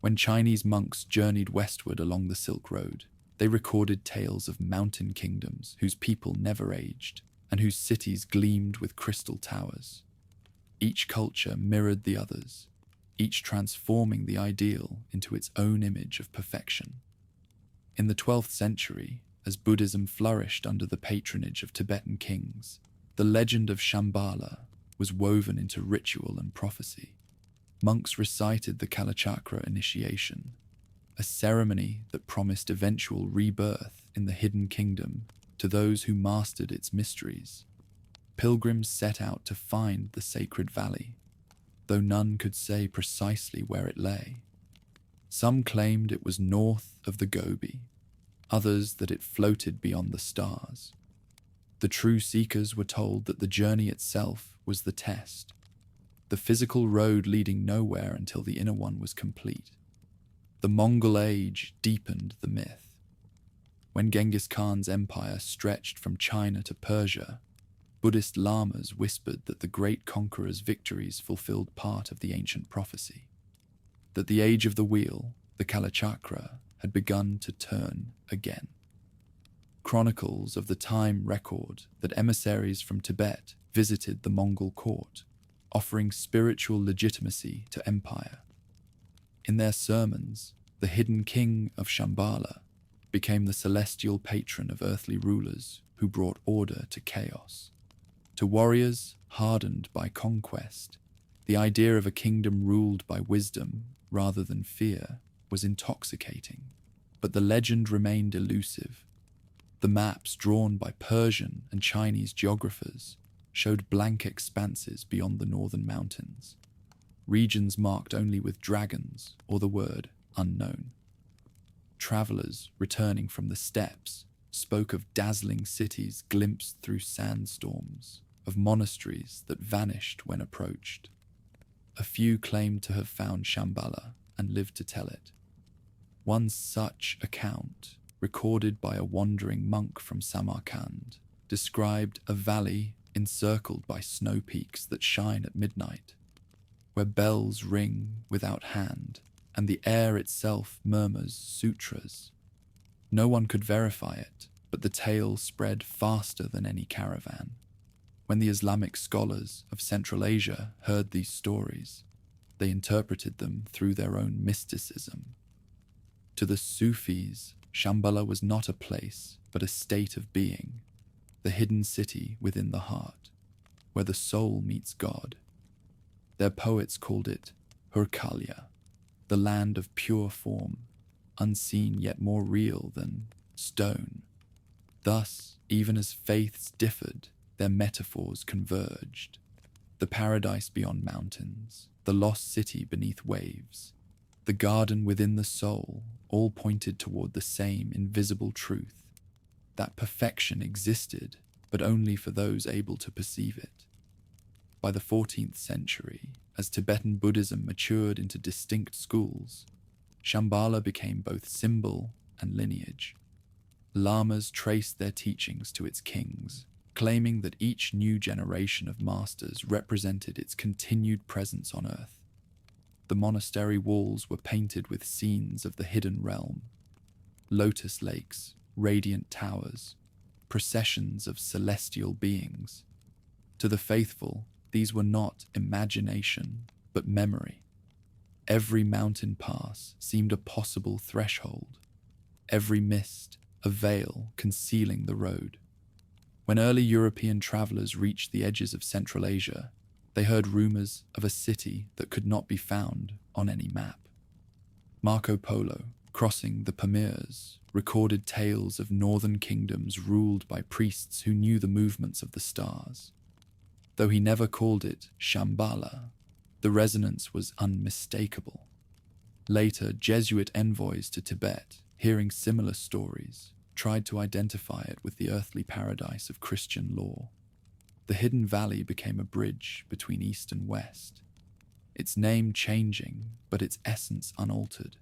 When Chinese monks journeyed westward along the Silk Road, they recorded tales of mountain kingdoms whose people never aged and whose cities gleamed with crystal towers. Each culture mirrored the others, each transforming the ideal into its own image of perfection. In the 12th century, as Buddhism flourished under the patronage of Tibetan kings, the legend of Shambhala was woven into ritual and prophecy. Monks recited the Kalachakra initiation, a ceremony that promised eventual rebirth in the hidden kingdom to those who mastered its mysteries. Pilgrims set out to find the sacred valley, though none could say precisely where it lay. Some claimed it was north of the Gobi, others that it floated beyond the stars. The true seekers were told that the journey itself was the test, the physical road leading nowhere until the inner one was complete. The Mongol age deepened the myth. When Genghis Khan's empire stretched from China to Persia, Buddhist lamas whispered that the great conqueror's victories fulfilled part of the ancient prophecy, that the age of the wheel, the Kalachakra, had begun to turn again. Chronicles of the time record that emissaries from Tibet visited the Mongol court, offering spiritual legitimacy to empire. In their sermons, the hidden king of Shambhala became the celestial patron of earthly rulers who brought order to chaos. To warriors hardened by conquest, the idea of a kingdom ruled by wisdom rather than fear was intoxicating, but the legend remained elusive. The maps drawn by Persian and Chinese geographers showed blank expanses beyond the northern mountains, regions marked only with dragons or the word unknown. Travelers returning from the steppes spoke of dazzling cities glimpsed through sandstorms, of monasteries that vanished when approached. A few claimed to have found Shambhala and lived to tell it. One such account, recorded by a wandering monk from Samarkand, described a valley encircled by snow peaks that shine at midnight, where bells ring without hand and the air itself murmurs sutras. No one could verify it, but the tale spread faster than any caravan. When the Islamic scholars of Central Asia heard these stories, they interpreted them through their own mysticism. To the Sufis, Shambhala was not a place, but a state of being, the hidden city within the heart, where the soul meets God. Their poets called it Hurkalya, the land of pure form, unseen yet more real than stone. Thus, even as faiths differed, their metaphors converged. The paradise beyond mountains, the lost city beneath waves, the garden within the soul, all pointed toward the same invisible truth, that perfection existed, but only for those able to perceive it. By the 14th century, as Tibetan Buddhism matured into distinct schools, Shambhala became both symbol and lineage. Lamas traced their teachings to its kings, claiming that each new generation of masters represented its continued presence on earth. The monastery walls were painted with scenes of the hidden realm, lotus lakes radiant towers, processions of celestial beings. To the faithful, these were not imagination, but memory. Every mountain pass seemed a possible threshold, every mist a veil concealing the road. When early European travelers reached the edges of Central Asia, they heard rumors of a city that could not be found on any map. Marco Polo, crossing the Pamirs, recorded tales of northern kingdoms ruled by priests who knew the movements of the stars. Though he never called it Shambhala, the resonance was unmistakable. Later, Jesuit envoys to Tibet, hearing similar stories, tried to identify it with the earthly paradise of Christian law. The hidden valley became a bridge between East and West, its name changing, but its essence unaltered.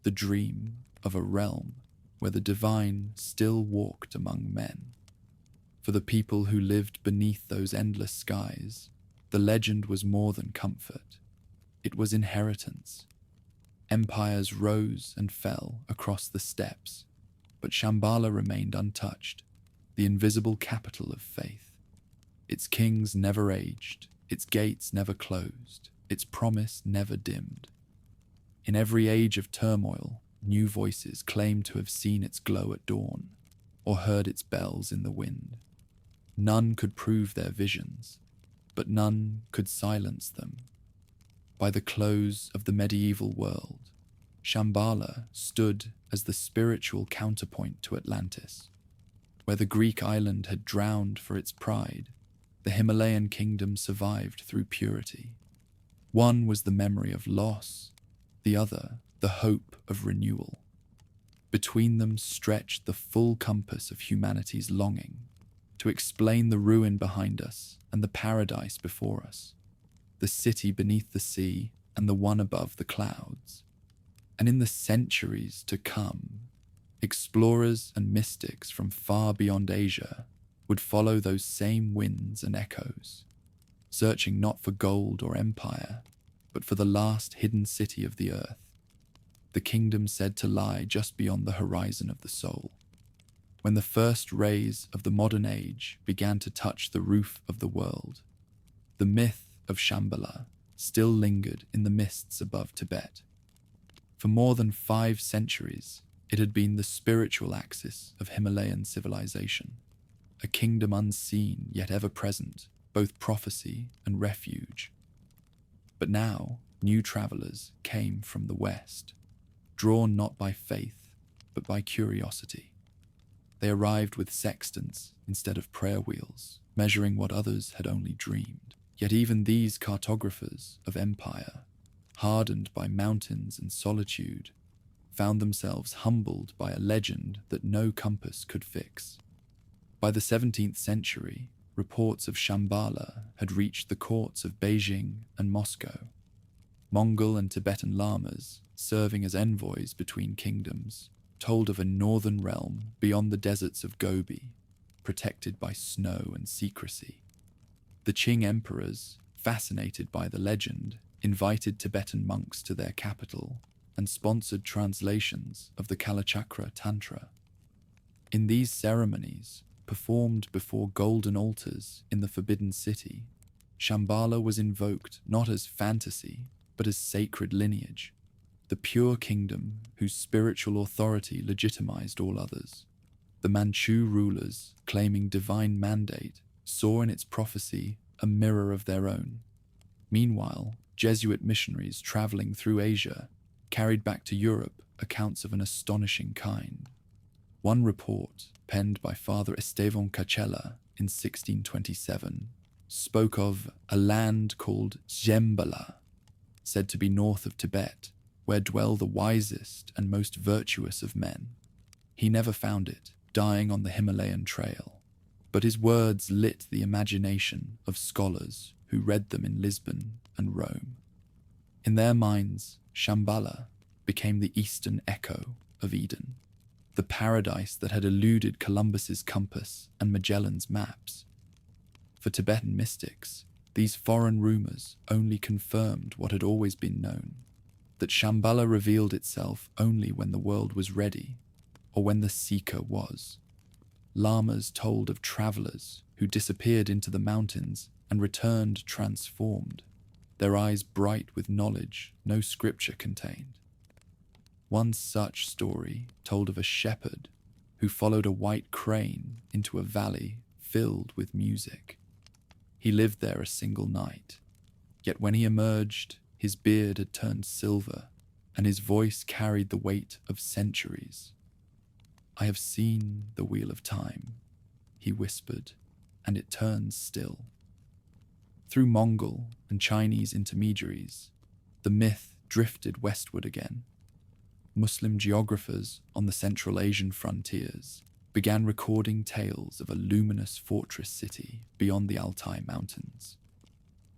The dream of a realm where the divine still walked among men. For the people who lived beneath those endless skies, the legend was more than comfort. It was inheritance. Empires rose and fell across the steppes, but Shambhala remained untouched, the invisible capital of faith. Its kings never aged, its gates never closed, its promise never dimmed. In every age of turmoil, new voices claimed to have seen its glow at dawn, or heard its bells in the wind. None could prove their visions, but none could silence them. By the close of the medieval world, Shambhala stood as the spiritual counterpoint to Atlantis. Where the Greek island had drowned for its pride, the Himalayan kingdom survived through purity. One was the memory of loss, the other the hope of renewal. Between them stretched the full compass of humanity's longing to explain the ruin behind us and the paradise before us, the city beneath the sea and the one above the clouds. And in the centuries to come, explorers and mystics from far beyond Asia would follow those same winds and echoes, searching not for gold or empire, but for the last hidden city of the earth, the kingdom said to lie just beyond the horizon of the soul. When the first rays of the modern age began to touch the roof of the world, the myth of Shambhala still lingered in the mists above Tibet. For more than 5 centuries, it had been the spiritual axis of Himalayan civilization, a kingdom unseen yet ever present, both prophecy and refuge. But now, new travelers came from the west, drawn not by faith, but by curiosity. They arrived with sextants instead of prayer wheels, measuring what others had only dreamed. Yet even these cartographers of empire, hardened by mountains and solitude, found themselves humbled by a legend that no compass could fix. By the 17th century, reports of Shambhala had reached the courts of Beijing and Moscow. Mongol and Tibetan lamas, serving as envoys between kingdoms, told of a northern realm beyond the deserts of Gobi, protected by snow and secrecy. The Qing emperors, fascinated by the legend, invited Tibetan monks to their capital and sponsored translations of the Kalachakra Tantra. In these ceremonies, performed before golden altars in the Forbidden City, Shambhala was invoked not as fantasy, but as sacred lineage, the pure kingdom whose spiritual authority legitimized all others. The Manchu rulers, claiming divine mandate, saw in its prophecy a mirror of their own. Meanwhile, Jesuit missionaries traveling through Asia carried back to Europe accounts of an astonishing kind. One report, penned by Father Estevan Cachella in 1627, spoke of a land called Shambhala, said to be north of Tibet, where dwell the wisest and most virtuous of men. He never found it, dying on the Himalayan trail, but his words lit the imagination of scholars who read them in Lisbon and Rome. In their minds, Shambhala became the eastern echo of Eden, the paradise that had eluded Columbus's compass and Magellan's maps. For Tibetan mystics, these foreign rumors only confirmed what had always been known, that Shambhala revealed itself only when the world was ready, or when the seeker was. Lamas told of travelers who disappeared into the mountains and returned transformed, their eyes bright with knowledge no scripture contained. One such story told of a shepherd who followed a white crane into a valley filled with music. He lived there a single night, yet when he emerged, his beard had turned silver, and his voice carried the weight of centuries. "I have seen the wheel of time," he whispered, "and it turns still." Through Mongol and Chinese intermediaries, the myth drifted westward again. Muslim geographers on the Central Asian frontiers began recording tales of a luminous fortress city beyond the Altai Mountains.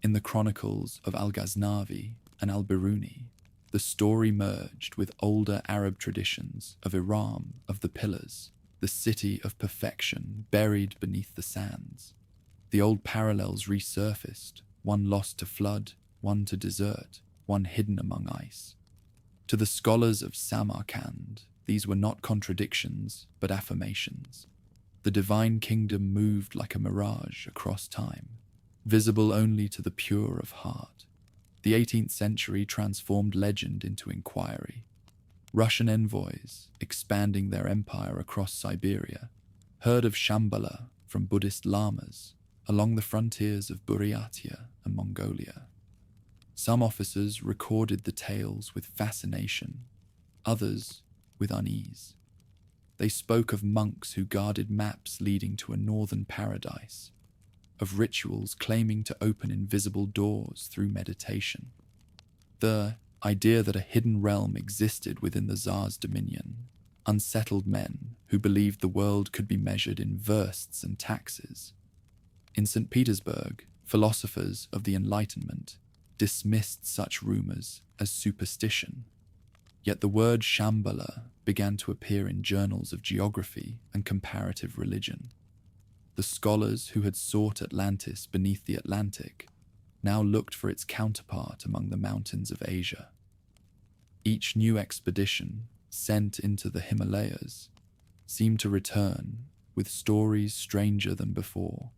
In the chronicles of Al-Ghaznavi and Al-Biruni, the story merged with older Arab traditions of Iram of the Pillars, the city of perfection buried beneath the sands. The old parallels resurfaced, one lost to flood, one to desert, one hidden among ice. To the scholars of Samarkand, these were not contradictions, but affirmations. The divine kingdom moved like a mirage across time, visible only to the pure of heart. The 18th century transformed legend into inquiry. Russian envoys, expanding their empire across Siberia, heard of Shambhala from Buddhist lamas along the frontiers of Buryatia and Mongolia. Some officers recorded the tales with fascination, others with unease. They spoke of monks who guarded maps leading to a northern paradise, of rituals claiming to open invisible doors through meditation. The idea that a hidden realm existed within the Tsar's dominion unsettled men who believed the world could be measured in versts and taxes. In St. Petersburg, philosophers of the Enlightenment dismissed such rumors as superstition. Yet the word Shambhala began to appear in journals of geography and comparative religion. The scholars who had sought Atlantis beneath the Atlantic now looked for its counterpart among the mountains of Asia. Each new expedition sent into the Himalayas seemed to return with stories stranger than before.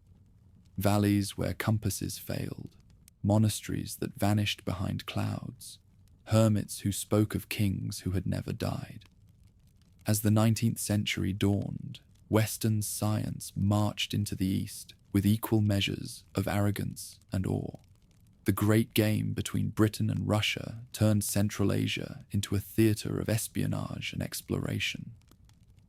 Valleys where compasses failed, monasteries that vanished behind clouds, hermits who spoke of kings who had never died. As the 19th century dawned, Western science marched into the East with equal measures of arrogance and awe. The great game between Britain and Russia turned Central Asia into a theater of espionage and exploration.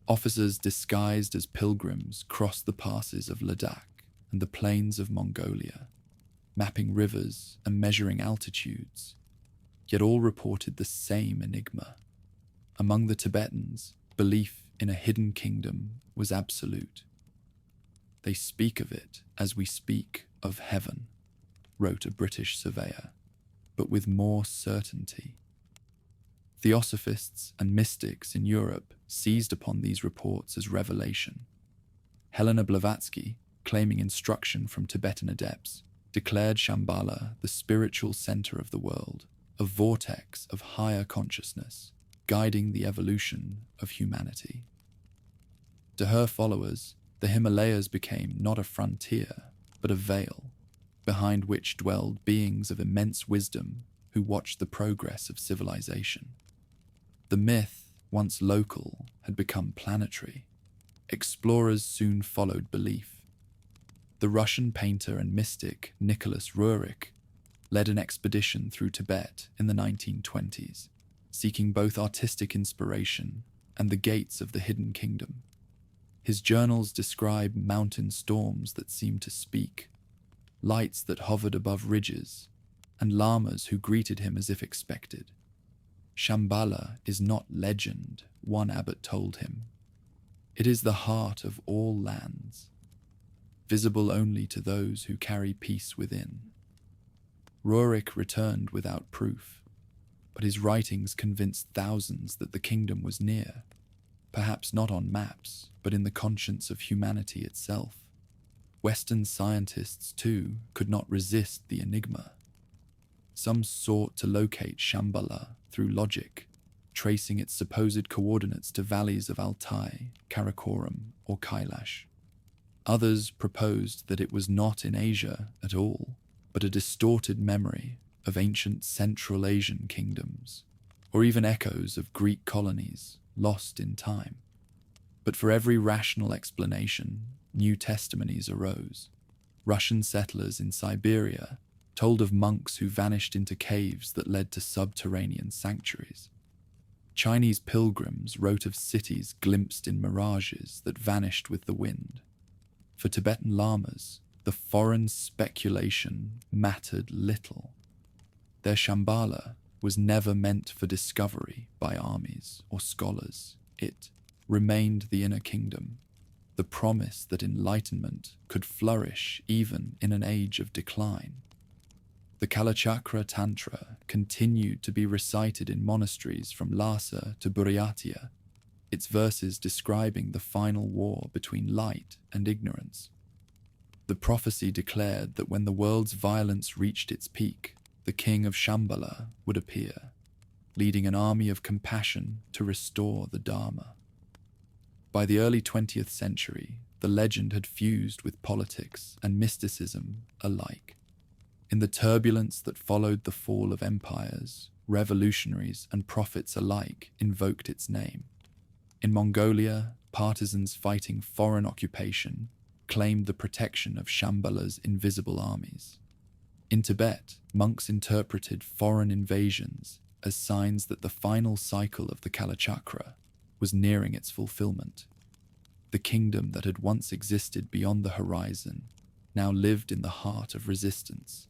Officers disguised as pilgrims crossed the passes of Ladakh and the plains of Mongolia, mapping rivers and measuring altitudes, yet all reported the same enigma. Among the Tibetans, belief in a hidden kingdom was absolute. "They speak of it as we speak of heaven," wrote a British surveyor, but with more certainty. Theosophists and mystics in Europe seized upon these reports as revelation. Helena Blavatsky, claiming instruction from Tibetan adepts, declared Shambhala the spiritual center of the world, a vortex of higher consciousness, guiding the evolution of humanity. To her followers, the Himalayas became not a frontier, but a veil, behind which dwelled beings of immense wisdom who watched the progress of civilization. The myth, once local, had become planetary. Explorers soon followed belief. The Russian painter and mystic Nicholas Roerich led an expedition through Tibet in the 1920s, seeking both artistic inspiration and the gates of the hidden kingdom. His journals describe mountain storms that seemed to speak, lights that hovered above ridges, and lamas who greeted him as if expected. Shambhala is not legend, one abbot told him. It is the heart of all lands, visible only to those who carry peace within. Roerich returned without proof, but his writings convinced thousands that the kingdom was near, perhaps not on maps, but in the conscience of humanity itself. Western scientists, too, could not resist the enigma. Some sought to locate Shambhala through logic, tracing its supposed coordinates to valleys of Altai, Karakoram, or Kailash. Others proposed that it was not in Asia at all, but a distorted memory of ancient Central Asian kingdoms, or even echoes of Greek colonies lost in time. But for every rational explanation, new testimonies arose. Russian settlers in Siberia told of monks who vanished into caves that led to subterranean sanctuaries. Chinese pilgrims wrote of cities glimpsed in mirages that vanished with the wind. For Tibetan lamas, the foreign speculation mattered little. Their Shambhala was never meant for discovery by armies or scholars. It remained the inner kingdom, the promise that enlightenment could flourish even in an age of decline. The Kalachakra Tantra continued to be recited in monasteries from Lhasa to Buryatia, its verses describing the final war between light and ignorance. The prophecy declared that when the world's violence reached its peak, the king of Shambhala would appear, leading an army of compassion to restore the Dharma. By the early 20th century, the legend had fused with politics and mysticism alike. In the turbulence that followed the fall of empires, revolutionaries and prophets alike invoked its name. In Mongolia, partisans fighting foreign occupation claimed the protection of Shambhala's invisible armies. In Tibet, monks interpreted foreign invasions as signs that the final cycle of the Kalachakra was nearing its fulfillment. The kingdom that had once existed beyond the horizon now lived in the heart of resistance,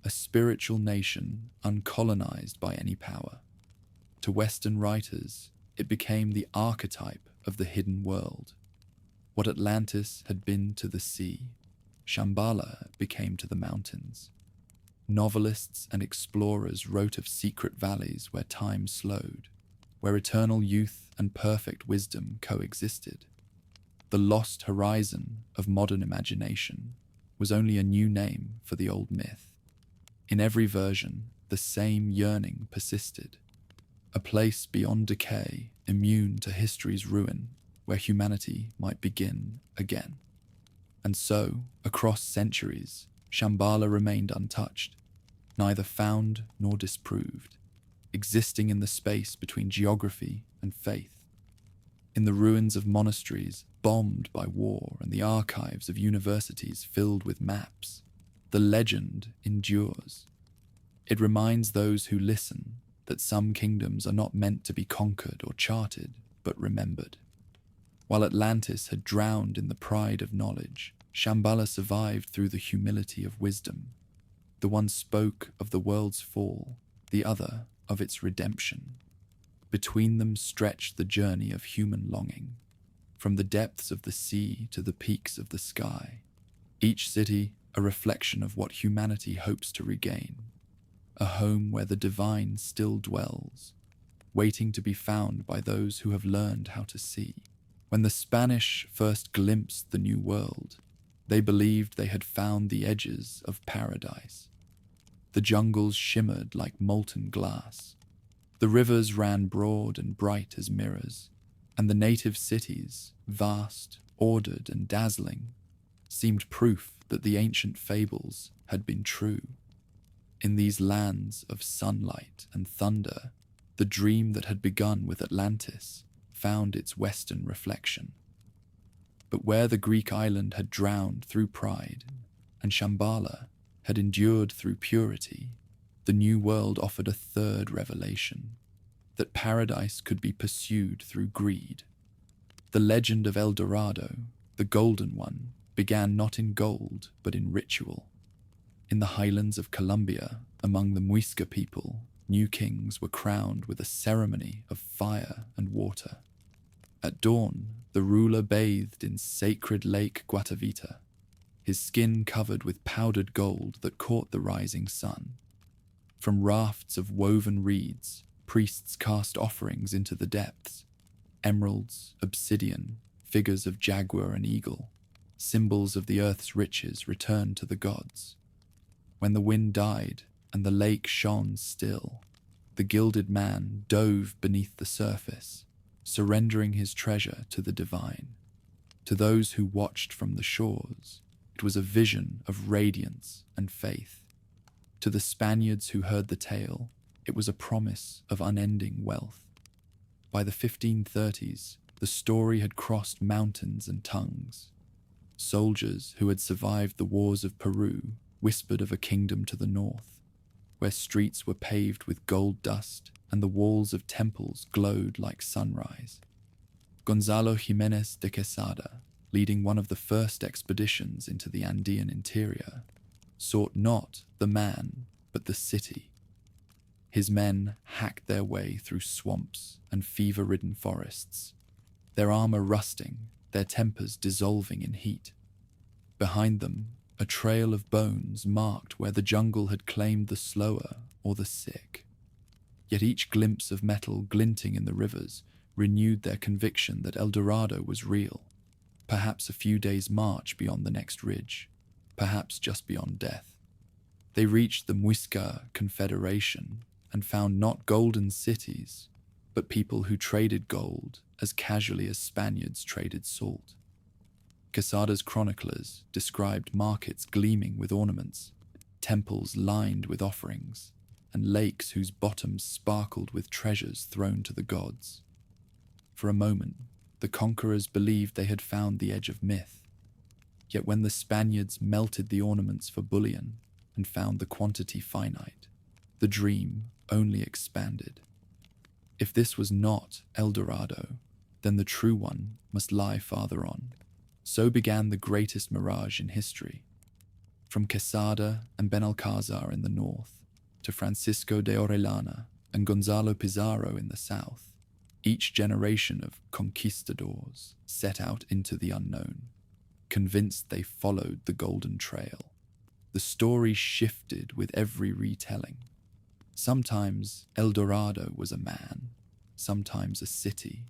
a spiritual nation uncolonized by any power. To Western writers, it became the archetype of the hidden world. What Atlantis had been to the sea, Shambhala became to the mountains. Novelists and explorers wrote of secret valleys where time slowed, where eternal youth and perfect wisdom coexisted. The lost horizon of modern imagination was only a new name for the old myth. In every version, the same yearning persisted, a place beyond decay, immune to history's ruin, where humanity might begin again. And so, across centuries, Shambhala remained untouched, neither found nor disproved, existing in the space between geography and faith. In the ruins of monasteries bombed by war and the archives of universities filled with maps, the legend endures. It reminds those who listen that some kingdoms are not meant to be conquered or charted, but remembered. While Atlantis had drowned in the pride of knowledge, Shambhala survived through the humility of wisdom. The one spoke of the world's fall, the other of its redemption. Between them stretched the journey of human longing, from the depths of the sea to the peaks of the sky, each city a reflection of what humanity hopes to regain, a home where the divine still dwells, waiting to be found by those who have learned how to see. When the Spanish first glimpsed the New World, they believed they had found the edges of paradise. The jungles shimmered like molten glass. The rivers ran broad and bright as mirrors, and the native cities, vast, ordered, and dazzling, seemed proof that the ancient fables had been true. In these lands of sunlight and thunder, the dream that had begun with Atlantis found its western reflection. But where the Greek island had drowned through pride, and Shambhala had endured through purity, the New World offered a third revelation, that paradise could be pursued through greed. The legend of El Dorado, the Golden One, began not in gold, but in ritual. In the highlands of Colombia, among the Muisca people, new kings were crowned with a ceremony of fire and water. At dawn, the ruler bathed in sacred Lake Guatavita, his skin covered with powdered gold that caught the rising sun. From rafts of woven reeds, priests cast offerings into the depths, emeralds, obsidian, figures of jaguar and eagle, symbols of the earth's riches returned to the gods. When the wind died and the lake shone still, the gilded man dove beneath the surface, surrendering his treasure to the divine. To those who watched from the shores, it was a vision of radiance and faith. To the Spaniards who heard the tale, it was a promise of unending wealth. By the 1530s, the story had crossed mountains and tongues. Soldiers who had survived the wars of Peru whispered of a kingdom to the north, where streets were paved with gold dust and the walls of temples glowed like sunrise. Gonzalo Jimenez de Quesada, leading one of the first expeditions into the Andean interior, sought not the man, but the city. His men hacked their way through swamps and fever-ridden forests, their armor rusting, their tempers dissolving in heat. Behind them, a trail of bones marked where the jungle had claimed the slower or the sick. Yet each glimpse of metal glinting in the rivers renewed their conviction that El Dorado was real, perhaps a few days' march beyond the next ridge, perhaps just beyond death. They reached the Muisca Confederation and found not golden cities, but people who traded gold as casually as Spaniards traded salt. Quesada's chroniclers described markets gleaming with ornaments, temples lined with offerings, and lakes whose bottoms sparkled with treasures thrown to the gods. For a moment, the conquerors believed they had found the edge of myth. Yet when the Spaniards melted the ornaments for bullion and found the quantity finite, the dream only expanded. If this was not El Dorado, then the true one must lie farther on. So began the greatest mirage in history. From Quesada and Benalcázar in the north, to Francisco de Orellana and Gonzalo Pizarro in the south, each generation of conquistadors set out into the unknown, convinced they followed the golden trail. The story shifted with every retelling. Sometimes El Dorado was a man, sometimes a city,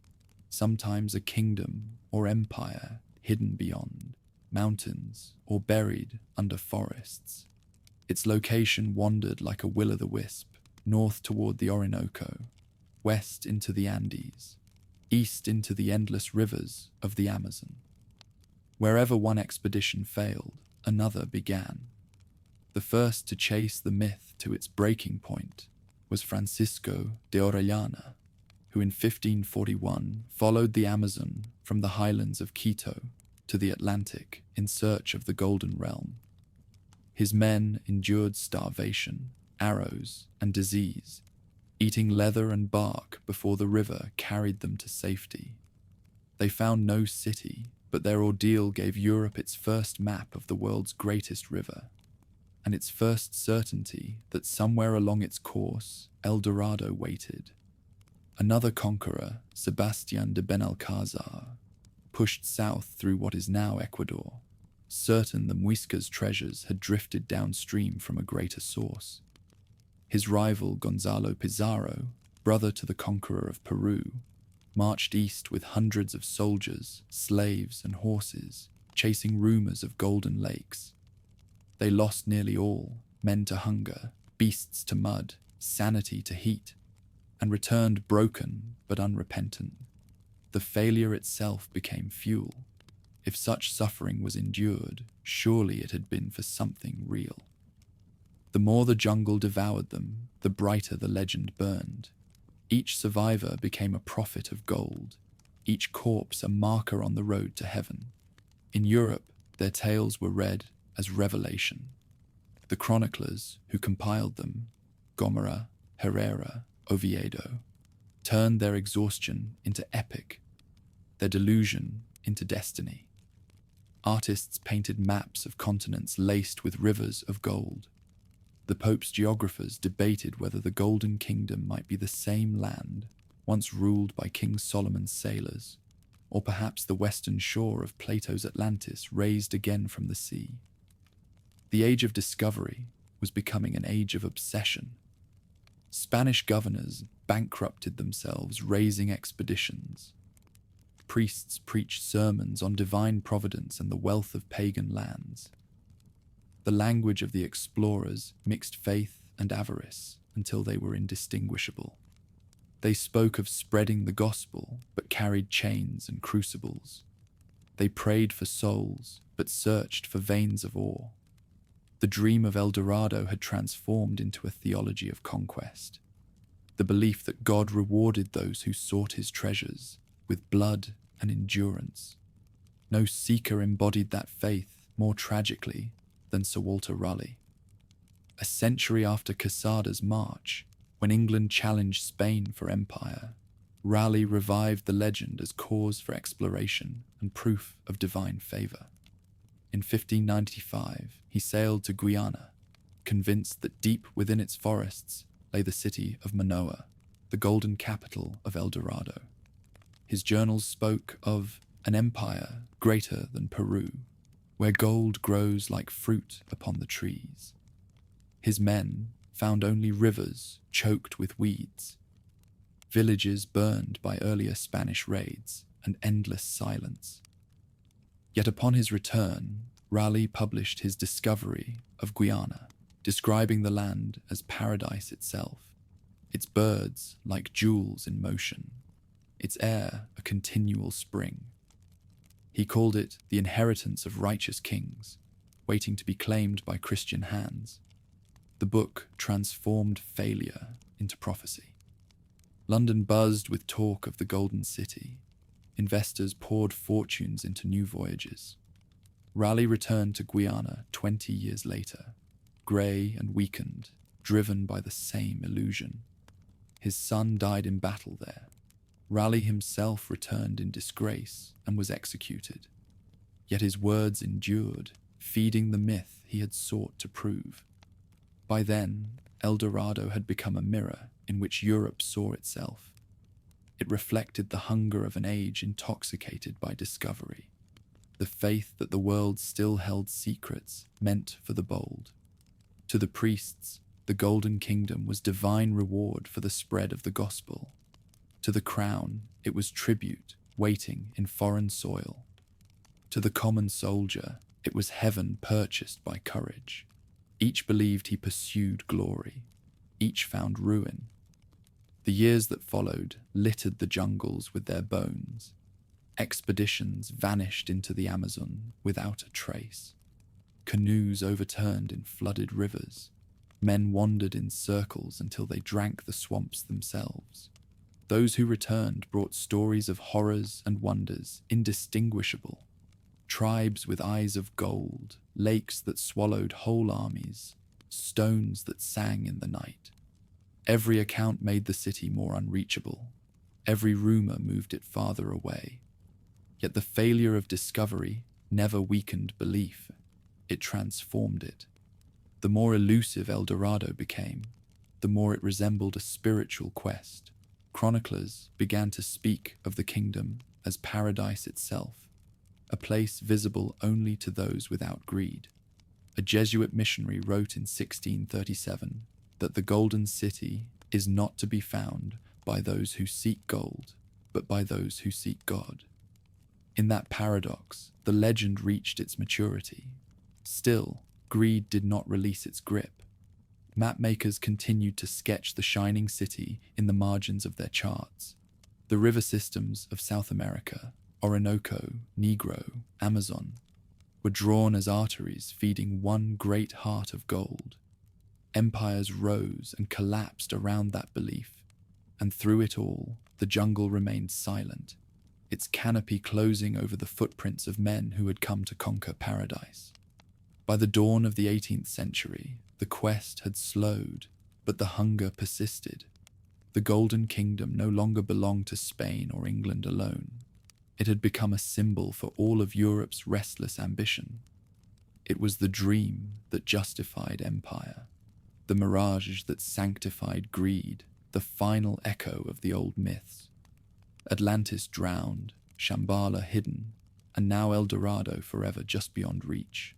sometimes a kingdom or empire hidden beyond mountains or buried under forests. Its location wandered like a will-o'-the-wisp, north toward the Orinoco, west into the Andes, east into the endless rivers of the Amazon. Wherever one expedition failed, another began. The first to chase the myth to its breaking point was Francisco de Orellana, who in 1541 followed the Amazon from the highlands of Quito to the Atlantic in search of the Golden Realm. His men endured starvation, arrows, and disease, eating leather and bark before the river carried them to safety. They found no city, but their ordeal gave Europe its first map of the world's greatest river, and its first certainty that somewhere along its course El Dorado waited. Another conqueror, Sebastián de Benalcázar, pushed south through what is now Ecuador, certain the Muisca's treasures had drifted downstream from a greater source. His rival Gonzalo Pizarro, brother to the conqueror of Peru, marched east with hundreds of soldiers, slaves, and horses, chasing rumors of golden lakes. They lost nearly all, men to hunger, beasts to mud, sanity to heat, and returned broken but unrepentant. The failure itself became fuel. If such suffering was endured, surely it had been for something real. The more the jungle devoured them, the brighter the legend burned. Each survivor became a prophet of gold, each corpse a marker on the road to heaven. In Europe, their tales were read as revelation. The chroniclers who compiled them, Gomara, Herrera, Oviedo, turned their exhaustion into epic, their delusion into destiny. Artists painted maps of continents laced with rivers of gold. The Pope's geographers debated whether the Golden Kingdom might be the same land once ruled by King Solomon's sailors, or perhaps the western shore of Plato's Atlantis raised again from the sea. The age of discovery was becoming an age of obsession. Spanish governors bankrupted themselves raising expeditions. Priests preached sermons on divine providence and the wealth of pagan lands. The language of the explorers mixed faith and avarice, until they were indistinguishable. They spoke of spreading the gospel, but carried chains and crucibles. They prayed for souls, but searched for veins of ore. The dream of El Dorado had transformed into a theology of conquest. The belief that God rewarded those who sought his treasures with blood and endurance. No seeker embodied that faith more tragically than Sir Walter Raleigh. A century after Quesada's march, when England challenged Spain for empire, Raleigh revived the legend as cause for exploration and proof of divine favour. In 1595, he sailed to Guyana, convinced that deep within its forests lay the city of Manoa, the golden capital of El Dorado. His journals spoke of an empire greater than Peru, where gold grows like fruit upon the trees. His men found only rivers choked with weeds, villages burned by earlier Spanish raids, and endless silence. Yet upon his return, Raleigh published his discovery of Guyana, describing the land as paradise itself, its birds like jewels in motion, its air a continual spring. He called it the inheritance of righteous kings, waiting to be claimed by Christian hands. The book transformed failure into prophecy. London buzzed with talk of the Golden City. Investors poured fortunes into new voyages. Raleigh returned to Guyana 20 years later, grey and weakened, driven by the same illusion. His son died in battle there. Raleigh himself returned in disgrace and was executed. Yet his words endured, feeding the myth he had sought to prove. By then, El Dorado had become a mirror in which Europe saw itself. It reflected the hunger of an age intoxicated by discovery, the faith that the world still held secrets meant for the bold. To the priests, the Golden Kingdom was divine reward for the spread of the gospel. To the crown, it was tribute waiting in foreign soil. To the common soldier, it was heaven purchased by courage. Each believed he pursued glory. Each found ruin. The years that followed littered the jungles with their bones. Expeditions vanished into the Amazon without a trace. Canoes overturned in flooded rivers. Men wandered in circles until they drank the swamps themselves. Those who returned brought stories of horrors and wonders indistinguishable. Tribes with eyes of gold, lakes that swallowed whole armies, stones that sang in the night. Every account made the city more unreachable. Every rumor moved it farther away. Yet the failure of discovery never weakened belief. It transformed it. The more elusive El Dorado became, the more it resembled a spiritual quest. Chroniclers began to speak of the kingdom as paradise itself, a place visible only to those without greed. A Jesuit missionary wrote in 1637 that the Golden City is not to be found by those who seek gold, but by those who seek God. In that paradox, the legend reached its maturity. Still, greed did not release its grip. Mapmakers continued to sketch the shining city in the margins of their charts. The river systems of South America, Orinoco, Negro, Amazon, were drawn as arteries feeding one great heart of gold. Empires rose and collapsed around that belief, and through it all, the jungle remained silent, its canopy closing over the footprints of men who had come to conquer paradise. By the dawn of the 18th century, the quest had slowed, but the hunger persisted. The Golden Kingdom no longer belonged to Spain or England alone. It had become a symbol for all of Europe's restless ambition. It was the dream that justified empire, the mirage that sanctified greed, the final echo of the old myths. Atlantis drowned, Shambhala hidden, and now El Dorado forever just beyond reach.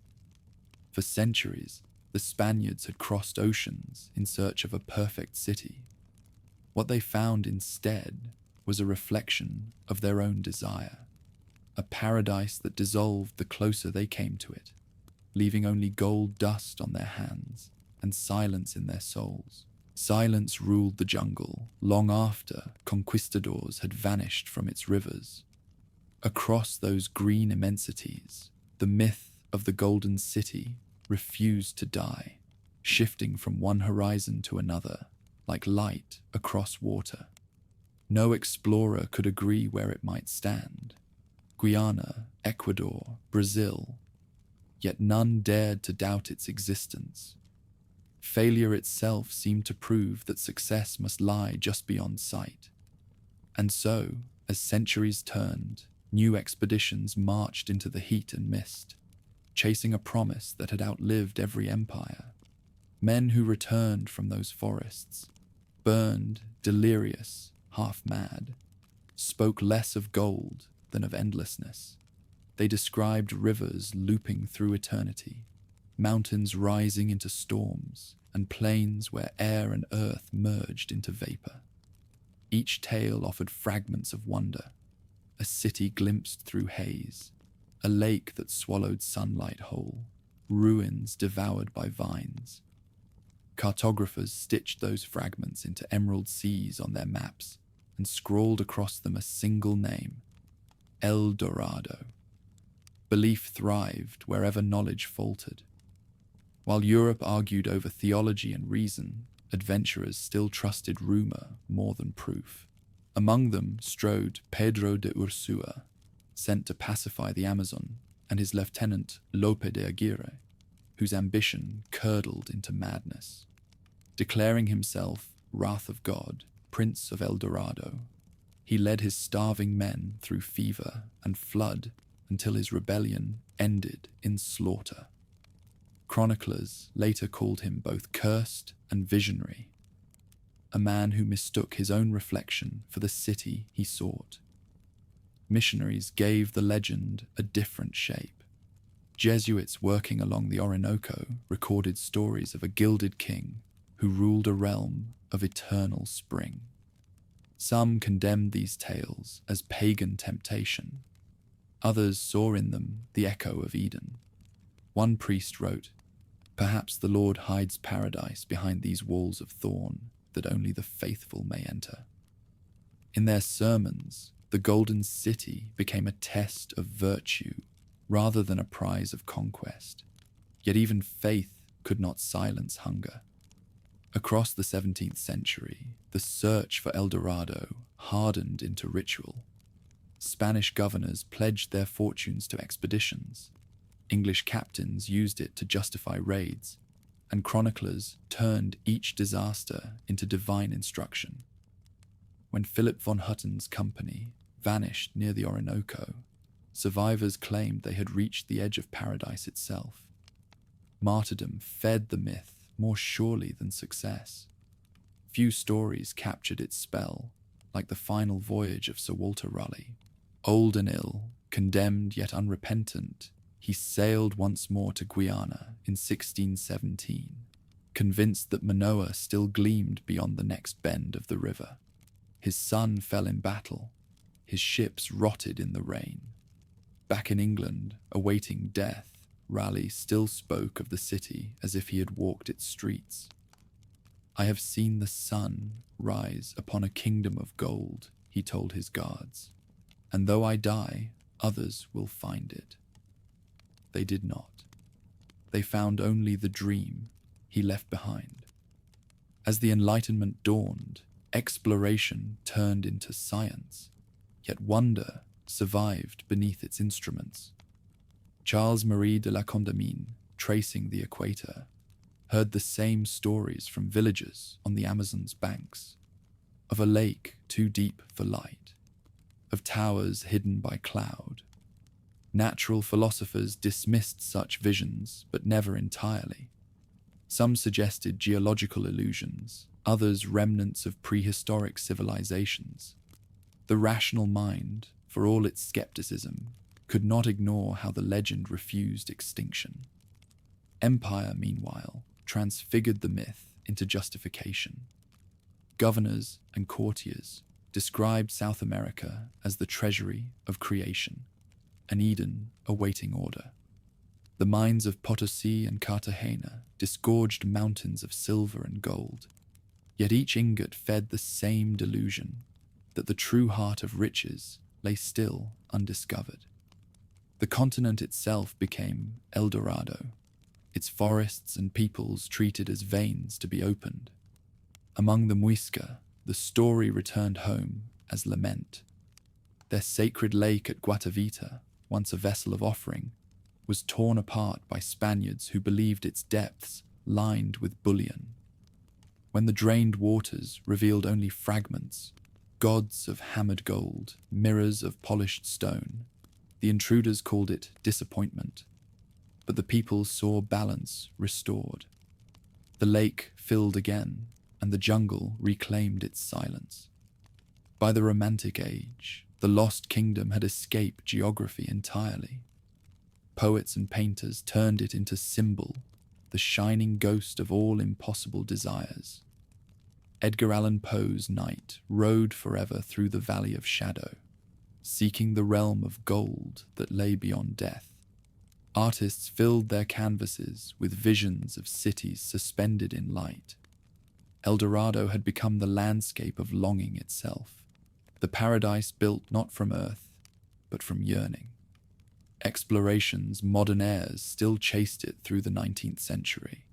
For centuries, the Spaniards had crossed oceans in search of a perfect city. What they found instead was a reflection of their own desire, a paradise that dissolved the closer they came to it, leaving only gold dust on their hands and silence in their souls. Silence ruled the jungle long after conquistadors had vanished from its rivers. Across those green immensities, the myth of the Golden City refused to die, shifting from one horizon to another, like light across water. No explorer could agree where it might stand. Guyana, Ecuador, Brazil. Yet none dared to doubt its existence. Failure itself seemed to prove that success must lie just beyond sight. And so, as centuries turned, new expeditions marched into the heat and mist, chasing a promise that had outlived every empire. Men who returned from those forests, burned, delirious, half-mad, spoke less of gold than of endlessness. They described rivers looping through eternity, mountains rising into storms, and plains where air and earth merged into vapor. Each tale offered fragments of wonder, a city glimpsed through haze, a lake that swallowed sunlight whole, ruins devoured by vines. Cartographers stitched those fragments into emerald seas on their maps and scrawled across them a single name: El Dorado. Belief thrived wherever knowledge faltered. While Europe argued over theology and reason, adventurers still trusted rumor more than proof. Among them strode Pedro de Ursua, sent to pacify the Amazon, and his lieutenant Lope de Aguirre, whose ambition curdled into madness. Declaring himself Wrath of God, Prince of El Dorado, he led his starving men through fever and flood until his rebellion ended in slaughter. Chroniclers later called him both cursed and visionary, a man who mistook his own reflection for the city he sought. Missionaries gave the legend a different shape. Jesuits working along the Orinoco recorded stories of a gilded king who ruled a realm of eternal spring. Some condemned these tales as pagan temptation. Others saw in them the echo of Eden. One priest wrote, "Perhaps the Lord hides paradise behind these walls of thorn that only the faithful may enter." In their sermons, the Golden City became a test of virtue rather than a prize of conquest. Yet even faith could not silence hunger. Across the 17th century, the search for El Dorado hardened into ritual. Spanish governors pledged their fortunes to expeditions. English captains used it to justify raids, and chroniclers turned each disaster into divine instruction. When Philip von Hutton's company vanished near the Orinoco, survivors claimed they had reached the edge of paradise itself. Martyrdom fed the myth more surely than success. Few stories captured its spell, like the final voyage of Sir Walter Raleigh. Old and ill, condemned yet unrepentant, he sailed once more to Guyana in 1617, convinced that Manoa still gleamed beyond the next bend of the river. His son fell in battle. His ships rotted in the rain. Back in England, awaiting death, Raleigh still spoke of the city as if he had walked its streets. "I have seen the sun rise upon a kingdom of gold," he told his guards, "and though I die, others will find it." They did not. They found only the dream he left behind. As the Enlightenment dawned, exploration turned into science, yet wonder survived beneath its instruments. Charles-Marie de la Condamine, tracing the equator, heard the same stories from villagers on the Amazon's banks, of a lake too deep for light, of towers hidden by cloud. Natural philosophers dismissed such visions, but never entirely. Some suggested geological illusions, others remnants of prehistoric civilizations. The rational mind, for all its skepticism, could not ignore how the legend refused extinction. Empire, meanwhile, transfigured the myth into justification. Governors and courtiers described South America as the treasury of creation, an Eden awaiting order. The mines of Potosi and Cartagena disgorged mountains of silver and gold. Yet each ingot fed the same delusion, that the true heart of riches lay still undiscovered. The continent itself became El Dorado, its forests and peoples treated as veins to be opened. Among the Muisca, the story returned home as lament. Their sacred lake at Guatavita, once a vessel of offering, was torn apart by Spaniards who believed its depths lined with bullion. When the drained waters revealed only fragments, gods of hammered gold, mirrors of polished stone, the intruders called it disappointment, but the people saw balance restored. The lake filled again, and the jungle reclaimed its silence. By the Romantic Age, the lost kingdom had escaped geography entirely. Poets and painters turned it into symbol, the shining ghost of all impossible desires. Edgar Allan Poe's knight rode forever through the valley of shadow, seeking the realm of gold that lay beyond death. Artists filled their canvases with visions of cities suspended in light. El Dorado had become the landscape of longing itself, the paradise built not from earth, but from yearning. Exploration's modern airs still chased it through the 19th century.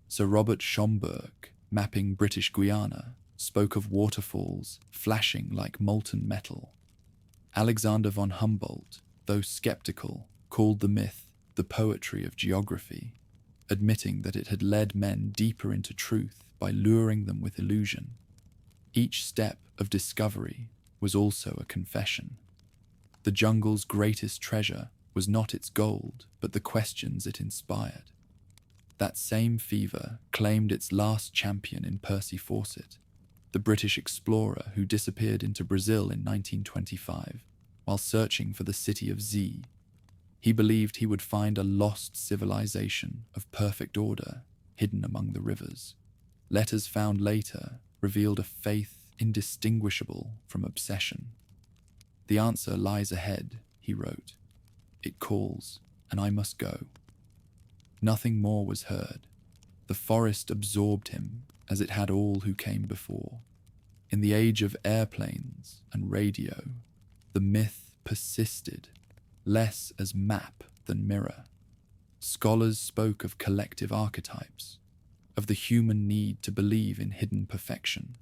Sir Robert Schomburgk, mapping British Guiana, spoke of waterfalls flashing like molten metal. Alexander von Humboldt, though skeptical, called the myth the poetry of geography, admitting that it had led men deeper into truth by luring them with illusion. Each step of discovery was also a confession. The jungle's greatest treasure was not its gold, but the questions it inspired. That same fever claimed its last champion in Percy Fawcett, the British explorer who disappeared into Brazil in 1925 while searching for the city of Z. He believed he would find a lost civilization of perfect order hidden among the rivers. Letters found later revealed a faith indistinguishable from obsession. "The answer lies ahead," he wrote. "It calls, and I must go." Nothing more was heard. The forest absorbed him as it had all who came before. In the age of airplanes and radio, the myth persisted, less as map than mirror. Scholars spoke of collective archetypes, of the human need to believe in hidden perfection.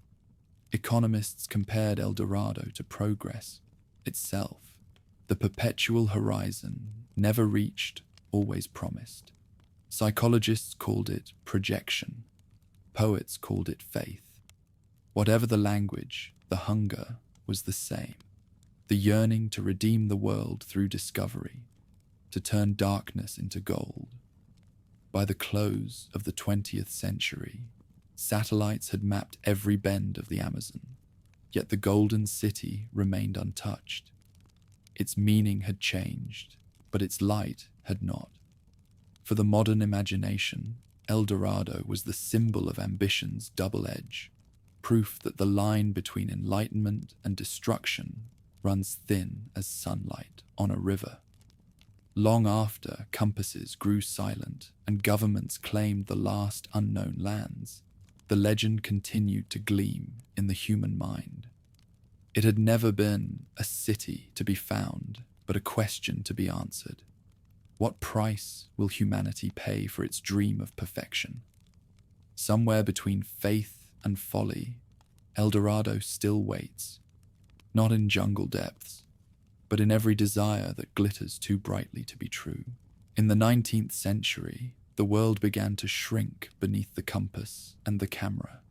Economists compared El Dorado to progress itself, the perpetual horizon, never reached, always promised. Psychologists called it projection. Poets called it faith. Whatever the language, the hunger was the same. The yearning to redeem the world through discovery, to turn darkness into gold. By the close of the 20th century, satellites had mapped every bend of the Amazon, yet the Golden City remained untouched. Its meaning had changed, but its light had not. For the modern imagination, El Dorado was the symbol of ambition's double edge, proof that the line between enlightenment and destruction runs thin as sunlight on a river. Long after compasses grew silent and governments claimed the last unknown lands, the legend continued to gleam in the human mind. It had never been a city to be found, but a question to be answered. What price will humanity pay for its dream of perfection? Somewhere between faith and folly, El Dorado still waits, not in jungle depths, but in every desire that glitters too brightly to be true. In the 19th century, the world began to shrink beneath the compass and the camera.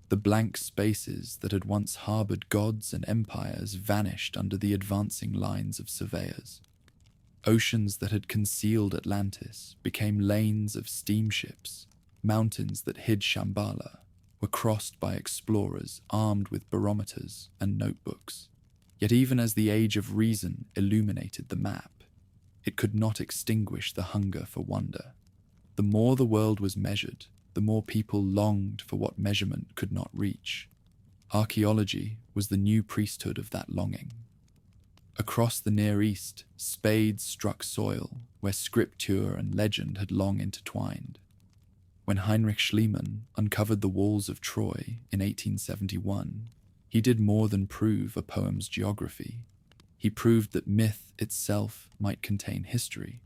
The blank spaces that had once harbored gods and empires vanished under the advancing lines of surveyors. Oceans that had concealed Atlantis became lanes of steamships. Mountains that hid Shambhala were crossed by explorers armed with barometers and notebooks. Yet even as the age of reason illuminated the map, it could not extinguish the hunger for wonder. The more the world was measured, the more people longed for what measurement could not reach. Archaeology was the new priesthood of that longing. Across the Near East, spades struck soil where scripture and legend had long intertwined. When Heinrich Schliemann uncovered the walls of Troy in 1871, he did more than prove a poem's geography. He proved that myth itself might contain history.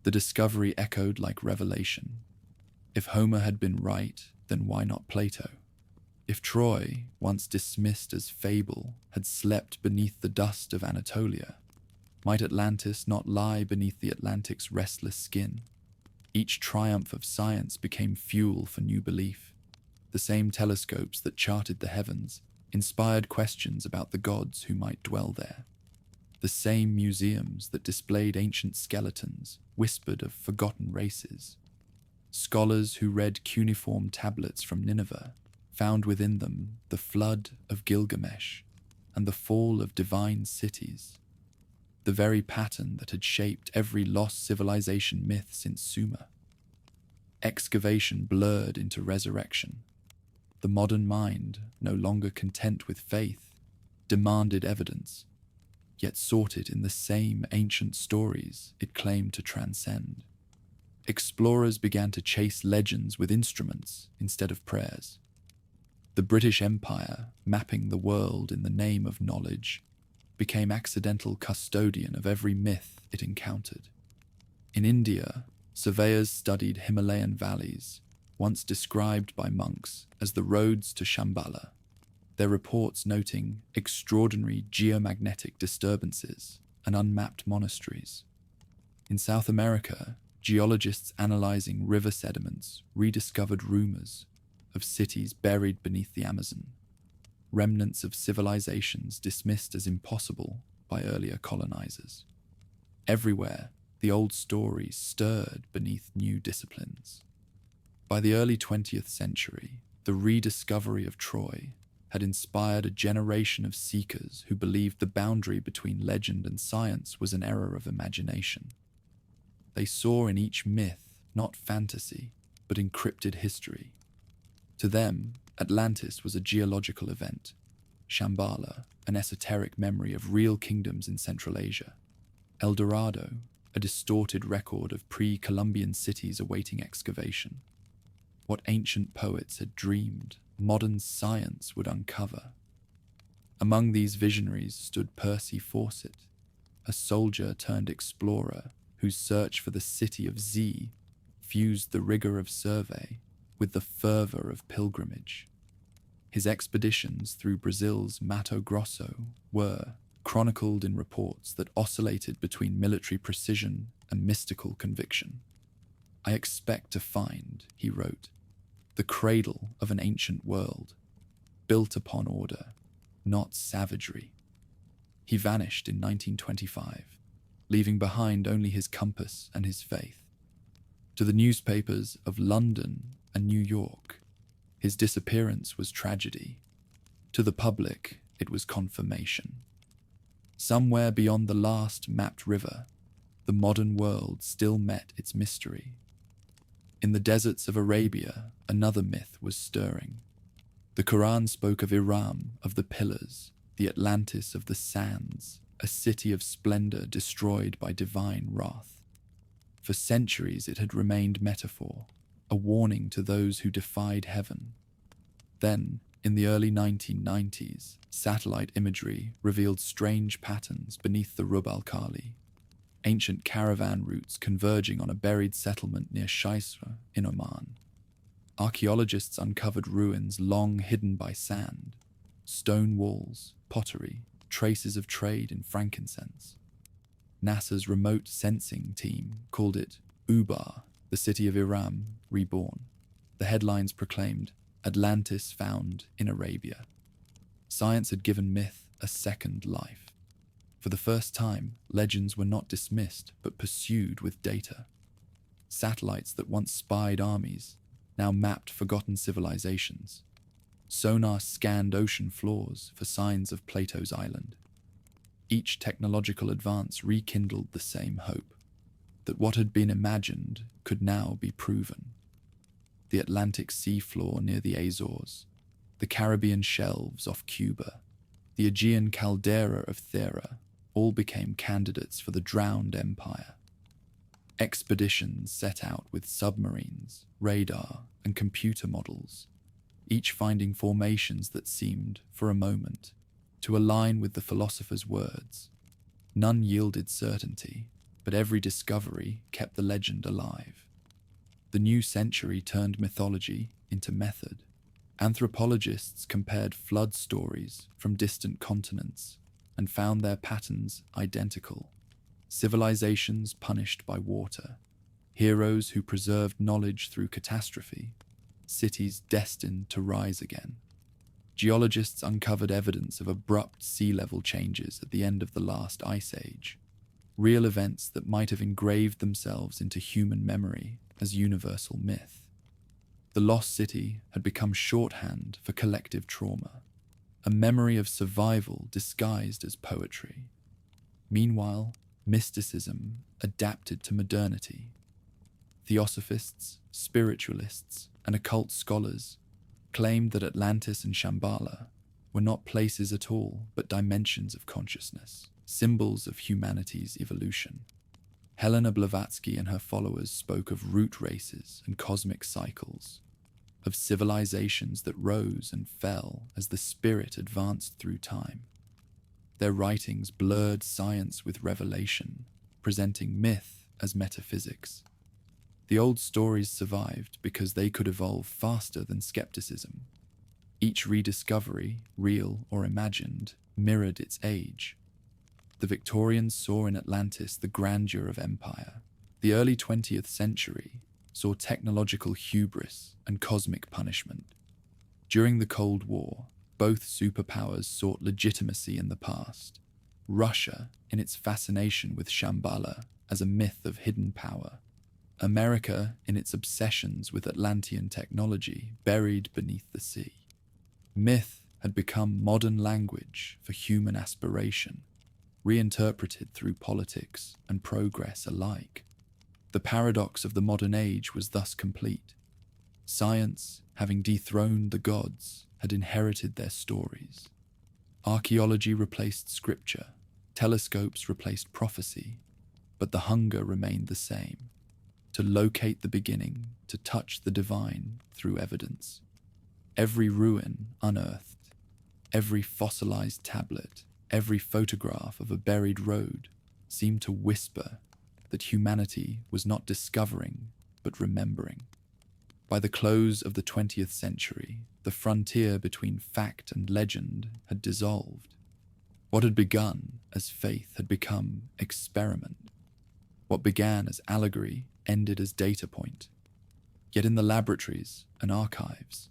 The discovery echoed like revelation. If Homer had been right, then why not Plato? If Troy, once dismissed as fable, had slept beneath the dust of Anatolia, might Atlantis not lie beneath the Atlantic's restless skin? Each triumph of science became fuel for new belief. The same telescopes that charted the heavens inspired questions about the gods who might dwell there. The same museums that displayed ancient skeletons whispered of forgotten races. Scholars who read cuneiform tablets from Nineveh found within them the flood of Gilgamesh and the fall of divine cities, the very pattern that had shaped every lost civilization myth since Sumer. Excavation blurred into resurrection. The modern mind, no longer content with faith, demanded evidence, yet sought it in the same ancient stories it claimed to transcend. Explorers began to chase legends with instruments instead of prayers. The British Empire, mapping the world in the name of knowledge, became accidental custodian of every myth it encountered. In India, surveyors studied Himalayan valleys, once described by monks as the roads to Shambhala, their reports noting extraordinary geomagnetic disturbances and unmapped monasteries. In South America, geologists analyzing river sediments rediscovered rumors of cities buried beneath the Amazon, remnants of civilizations dismissed as impossible by earlier colonizers. Everywhere, the old stories stirred beneath new disciplines. By the early 20th century, the rediscovery of Troy had inspired a generation of seekers who believed the boundary between legend and science was an error of imagination. They saw in each myth not fantasy, but encrypted history. To them, Atlantis was a geological event, Shambhala, an esoteric memory of real kingdoms in Central Asia, El Dorado, a distorted record of pre-Columbian cities awaiting excavation. What ancient poets had dreamed, modern science would uncover. Among these visionaries stood Percy Fawcett, a soldier turned explorer whose search for the city of Z fused the rigor of survey with the fervor of pilgrimage. His expeditions through Brazil's Mato Grosso were chronicled in reports that oscillated between military precision and mystical conviction. "I expect to find," he wrote, "the cradle of an ancient world, built upon order, not savagery." He vanished in 1925, leaving behind only his compass and his faith. To the newspapers of London and New York, his disappearance was tragedy. To the public, it was confirmation. Somewhere beyond the last mapped river, the modern world still met its mystery. In the deserts of Arabia, another myth was stirring. The Quran spoke of Iram, of the pillars, the Atlantis of the sands, a city of splendor destroyed by divine wrath. For centuries it had remained metaphor, a warning to those who defied heaven. Then, in the early 1990s, satellite imagery revealed strange patterns beneath the Rub al-Khali, ancient caravan routes converging on a buried settlement near Shaisra in Oman. Archaeologists uncovered ruins long hidden by sand, stone walls, pottery, traces of trade in frankincense. NASA's remote sensing team called it Ubar, the city of Iram, reborn. The headlines proclaimed, "Atlantis found in Arabia." Science had given myth a second life. For the first time, legends were not dismissed but pursued with data. Satellites that once spied armies now mapped forgotten civilizations. Sonar scanned ocean floors for signs of Plato's island. Each technological advance rekindled the same hope, that what had been imagined could now be proven. The Atlantic seafloor near the Azores, the Caribbean shelves off Cuba, the Aegean caldera of Thera all became candidates for the drowned empire. Expeditions set out with submarines, radar, and computer models, each finding formations that seemed, for a moment, to align with the philosopher's words. None yielded certainty, but every discovery kept the legend alive. The new century turned mythology into method. Anthropologists compared flood stories from distant continents and found their patterns identical. Civilizations punished by water, heroes who preserved knowledge through catastrophe, cities destined to rise again. Geologists uncovered evidence of abrupt sea level changes at the end of the last ice age, real events that might have engraved themselves into human memory as universal myth. The lost city had become shorthand for collective trauma, a memory of survival disguised as poetry. Meanwhile, mysticism adapted to modernity. Theosophists, spiritualists, and occult scholars claimed that Atlantis and Shambhala were not places at all, but dimensions of consciousness, symbols of humanity's evolution. Helena Blavatsky and her followers spoke of root races and cosmic cycles, of civilizations that rose and fell as the spirit advanced through time. Their writings blurred science with revelation, presenting myth as metaphysics. The old stories survived because they could evolve faster than skepticism. Each rediscovery, real or imagined, mirrored its age. The Victorians saw in Atlantis the grandeur of empire. The early 20th century saw technological hubris and cosmic punishment. During the Cold War, both superpowers sought legitimacy in the past. Russia, in its fascination with Shambhala as a myth of hidden power. America, in its obsessions with Atlantean technology buried beneath the sea. Myth had become modern language for human aspiration, reinterpreted through politics and progress alike. The paradox of the modern age was thus complete. Science, having dethroned the gods, had inherited their stories. Archaeology replaced scripture, telescopes replaced prophecy, but the hunger remained the same: to locate the beginning, to touch the divine through evidence. Every ruin unearthed, every fossilized tablet, every photograph of a buried road seemed to whisper that humanity was not discovering, but remembering. By the close of the 20th century, the frontier between fact and legend had dissolved. What had begun as faith had become experiment. What began as allegory ended as data point. Yet in the laboratories and archives,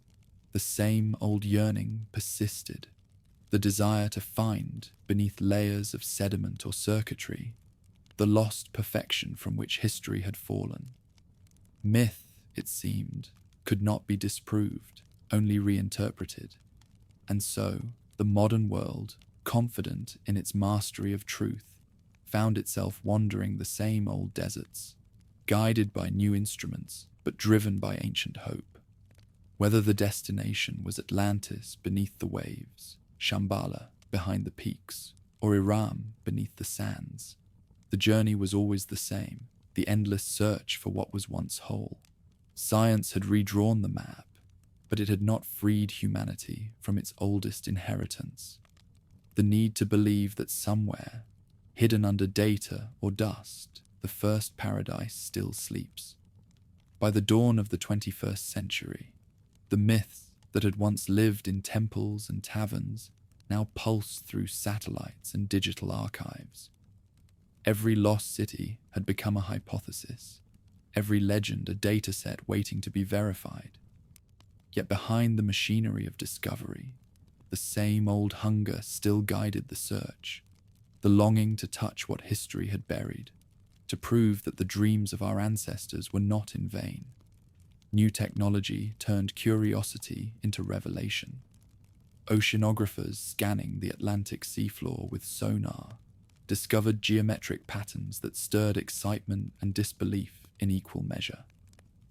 the same old yearning persisted, the desire to find, beneath layers of sediment or circuitry, the lost perfection from which history had fallen. Myth, it seemed, could not be disproved, only reinterpreted. And so, the modern world, confident in its mastery of truth, found itself wandering the same old deserts, guided by new instruments, but driven by ancient hope. Whether the destination was Atlantis beneath the waves, Shambhala behind the peaks, or Iram beneath the sands, the journey was always the same, the endless search for what was once whole. Science had redrawn the map, but it had not freed humanity from its oldest inheritance: the need to believe that somewhere, hidden under data or dust, the first paradise still sleeps. By the dawn of the 21st century, the myths that had once lived in temples and taverns now pulsed through satellites and digital archives. Every lost city had become a hypothesis, every legend a dataset waiting to be verified. Yet behind the machinery of discovery, the same old hunger still guided the search, the longing to touch what history had buried, to prove that the dreams of our ancestors were not in vain. New technology turned curiosity into revelation. Oceanographers scanning the Atlantic seafloor with sonar discovered geometric patterns that stirred excitement and disbelief in equal measure.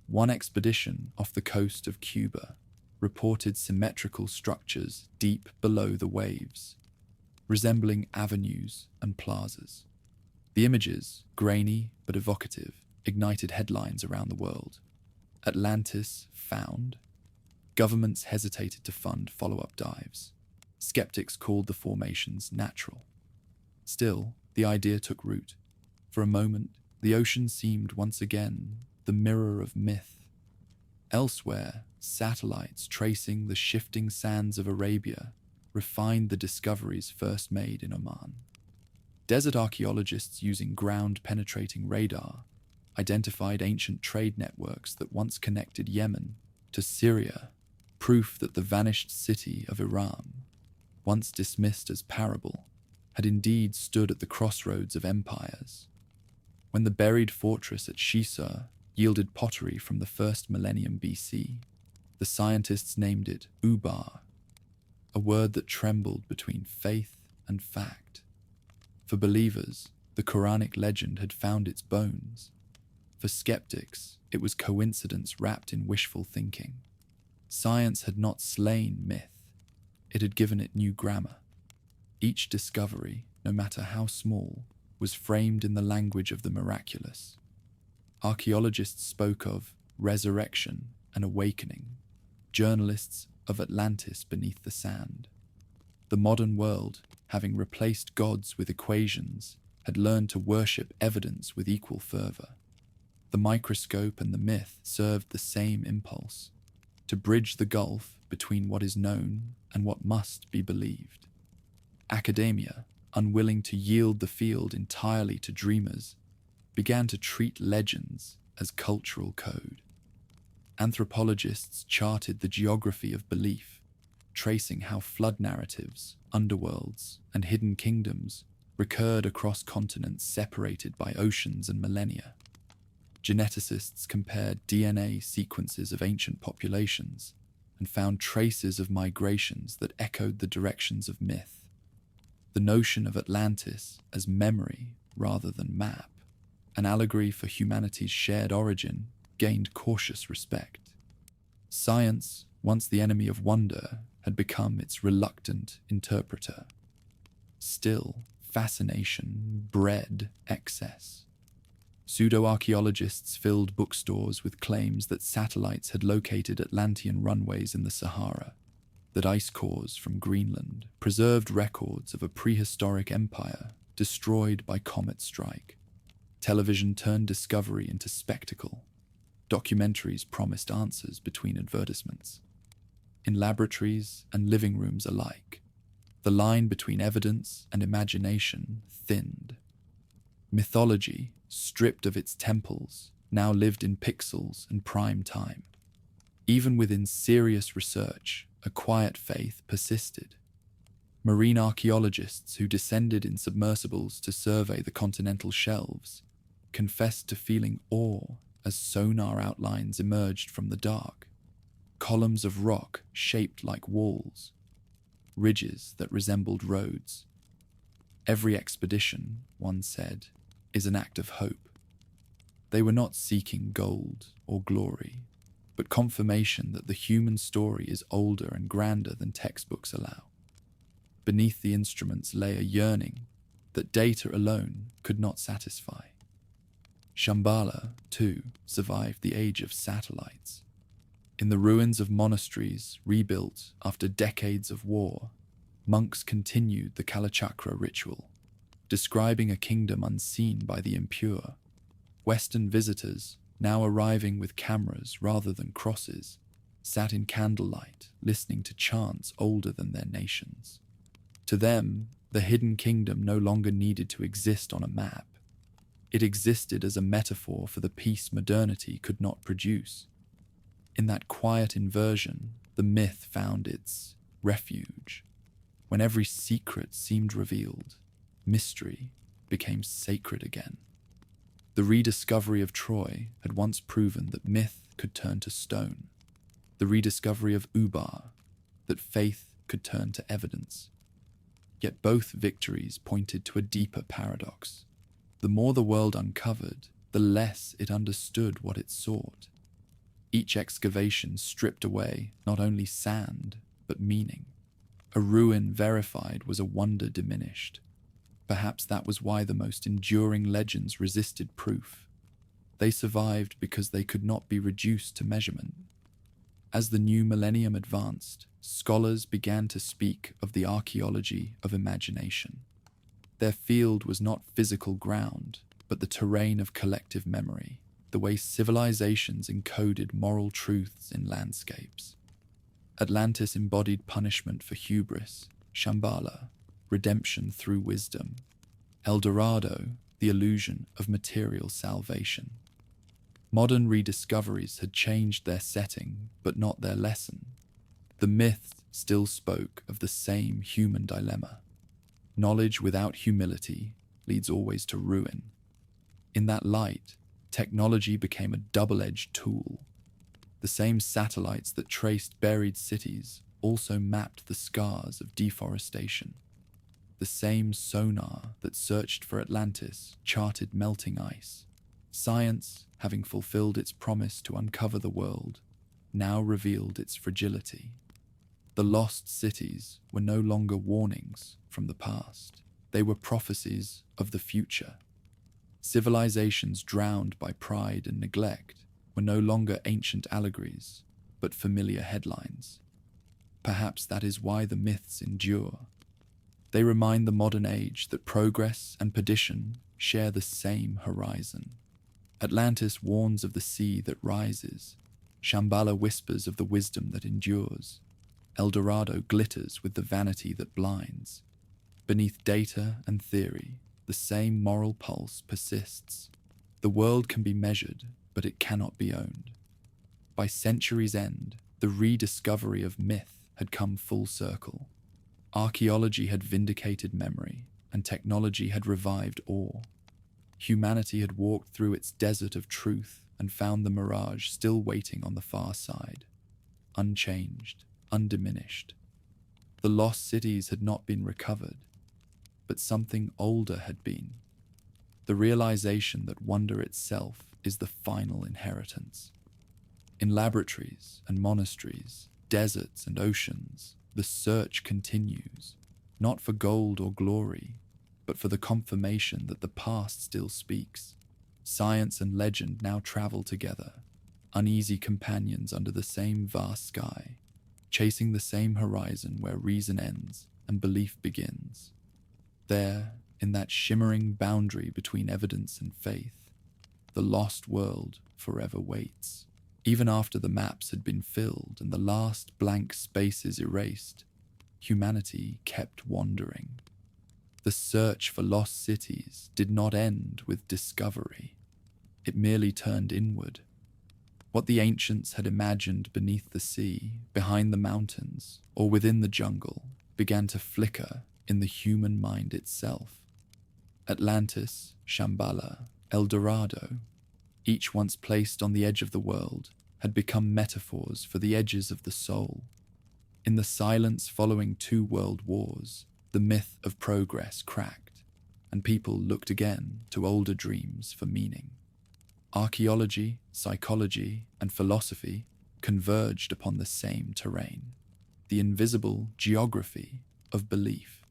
One expedition off the coast of Cuba reported symmetrical structures deep below the waves, resembling avenues and plazas. The images, grainy but evocative, ignited headlines around the world. Atlantis found. Governments hesitated to fund follow-up dives. Skeptics called the formations natural. Still, the idea took root. For a moment, the ocean seemed once again the mirror of myth. Elsewhere, satellites tracing the shifting sands of Arabia refined the discoveries first made in Oman. Desert archaeologists using ground-penetrating radar identified ancient trade networks that once connected Yemen to Syria, proof that the vanished city of Iran, once dismissed as parable, had indeed stood at the crossroads of empires. When the buried fortress at Shisar yielded pottery from the first millennium BC, the scientists named it Ubar, a word that trembled between faith and fact. For believers, the Quranic legend had found its bones. For skeptics, it was coincidence wrapped in wishful thinking. Science had not slain myth, it had given it new grammar. Each discovery, no matter how small, was framed in the language of the miraculous. Archaeologists spoke of resurrection and awakening, journalists of Atlantis beneath the sand. The modern world, having replaced gods with equations, had learned to worship evidence with equal fervor. The microscope and the myth served the same impulse, to bridge the gulf between what is known and what must be believed. Academia, unwilling to yield the field entirely to dreamers, began to treat legends as cultural code. Anthropologists charted the geography of belief, tracing how flood narratives, underworlds, and hidden kingdoms recurred across continents separated by oceans and millennia. Geneticists compared DNA sequences of ancient populations and found traces of migrations that echoed the directions of myth. The notion of Atlantis as memory rather than map, an allegory for humanity's shared origin, gained cautious respect. Science, once the enemy of wonder, had become its reluctant interpreter. Still, fascination bred excess. Pseudo-archaeologists filled bookstores with claims that satellites had located Atlantean runways in the Sahara, that ice cores from Greenland preserved records of a prehistoric empire destroyed by comet strike. Television turned discovery into spectacle. Documentaries promised answers between advertisements. In laboratories and living rooms alike, the line between evidence and imagination thinned. Mythology, stripped of its temples, now lived in pixels and prime time. Even within serious research, a quiet faith persisted. Marine archaeologists who descended in submersibles to survey the continental shelves confessed to feeling awe as sonar outlines emerged from the dark. Columns of rock shaped like walls, ridges that resembled roads. Every expedition, one said, is an act of hope. They were not seeking gold or glory, but confirmation that the human story is older and grander than textbooks allow. Beneath the instruments lay a yearning that data alone could not satisfy. Shambhala, too, survived the age of satellites. In the ruins of monasteries rebuilt after decades of war, monks continued the Kalachakra ritual, describing a kingdom unseen by the impure. Western visitors, now arriving with cameras rather than crosses, sat in candlelight listening to chants older than their nations. To them, the hidden kingdom no longer needed to exist on a map. It existed as a metaphor for the peace modernity could not produce. In that quiet inversion, the myth found its refuge. When every secret seemed revealed, mystery became sacred again. The rediscovery of Troy had once proven that myth could turn to stone. The rediscovery of Ubar, that faith could turn to evidence. Yet both victories pointed to a deeper paradox. The more the world uncovered, the less it understood what it sought. Each excavation stripped away not only sand, but meaning. A ruin verified was a wonder diminished. Perhaps that was why the most enduring legends resisted proof. They survived because they could not be reduced to measurement. As the new millennium advanced, scholars began to speak of the archaeology of imagination. Their field was not physical ground, but the terrain of collective memory, the way civilizations encoded moral truths in landscapes. Atlantis embodied punishment for hubris, Shambhala, redemption through wisdom, El Dorado, the illusion of material salvation. Modern rediscoveries had changed their setting, but not their lesson. The myth still spoke of the same human dilemma. Knowledge without humility leads always to ruin. In that light, technology became a double-edged tool. The same satellites that traced buried cities also mapped the scars of deforestation. The same sonar that searched for Atlantis charted melting ice. Science, having fulfilled its promise to uncover the world, now revealed its fragility. The lost cities were no longer warnings from the past. They were prophecies of the future. Civilizations drowned by pride and neglect were no longer ancient allegories, but familiar headlines. Perhaps that is why the myths endure. They remind the modern age that progress and perdition share the same horizon. Atlantis warns of the sea that rises. Shambhala whispers of the wisdom that endures. El Dorado glitters with the vanity that blinds. Beneath data and theory, the same moral pulse persists. The world can be measured, but it cannot be owned. By centuries' end, the rediscovery of myth had come full circle. Archaeology had vindicated memory, and technology had revived awe. Humanity had walked through its desert of truth and found the mirage still waiting on the far side, unchanged, undiminished. The lost cities had not been recovered, but something older had been. The realization that wonder itself is the final inheritance. In laboratories and monasteries, deserts and oceans, the search continues, not for gold or glory, but for the confirmation that the past still speaks. Science and legend now travel together, uneasy companions under the same vast sky, chasing the same horizon where reason ends and belief begins. There, in that shimmering boundary between evidence and faith, the lost world forever waits. Even after the maps had been filled and the last blank spaces erased, humanity kept wandering. The search for lost cities did not end with discovery. It merely turned inward. What the ancients had imagined beneath the sea, behind the mountains, or within the jungle, began to flicker in the human mind itself. Atlantis, Shambhala, El Dorado, each once placed on the edge of the world, had become metaphors for the edges of the soul. In the silence following 2 world wars, the myth of progress cracked, and people looked again to older dreams for meaning. Archaeology, psychology, and philosophy converged upon the same terrain, the invisible geography of belief.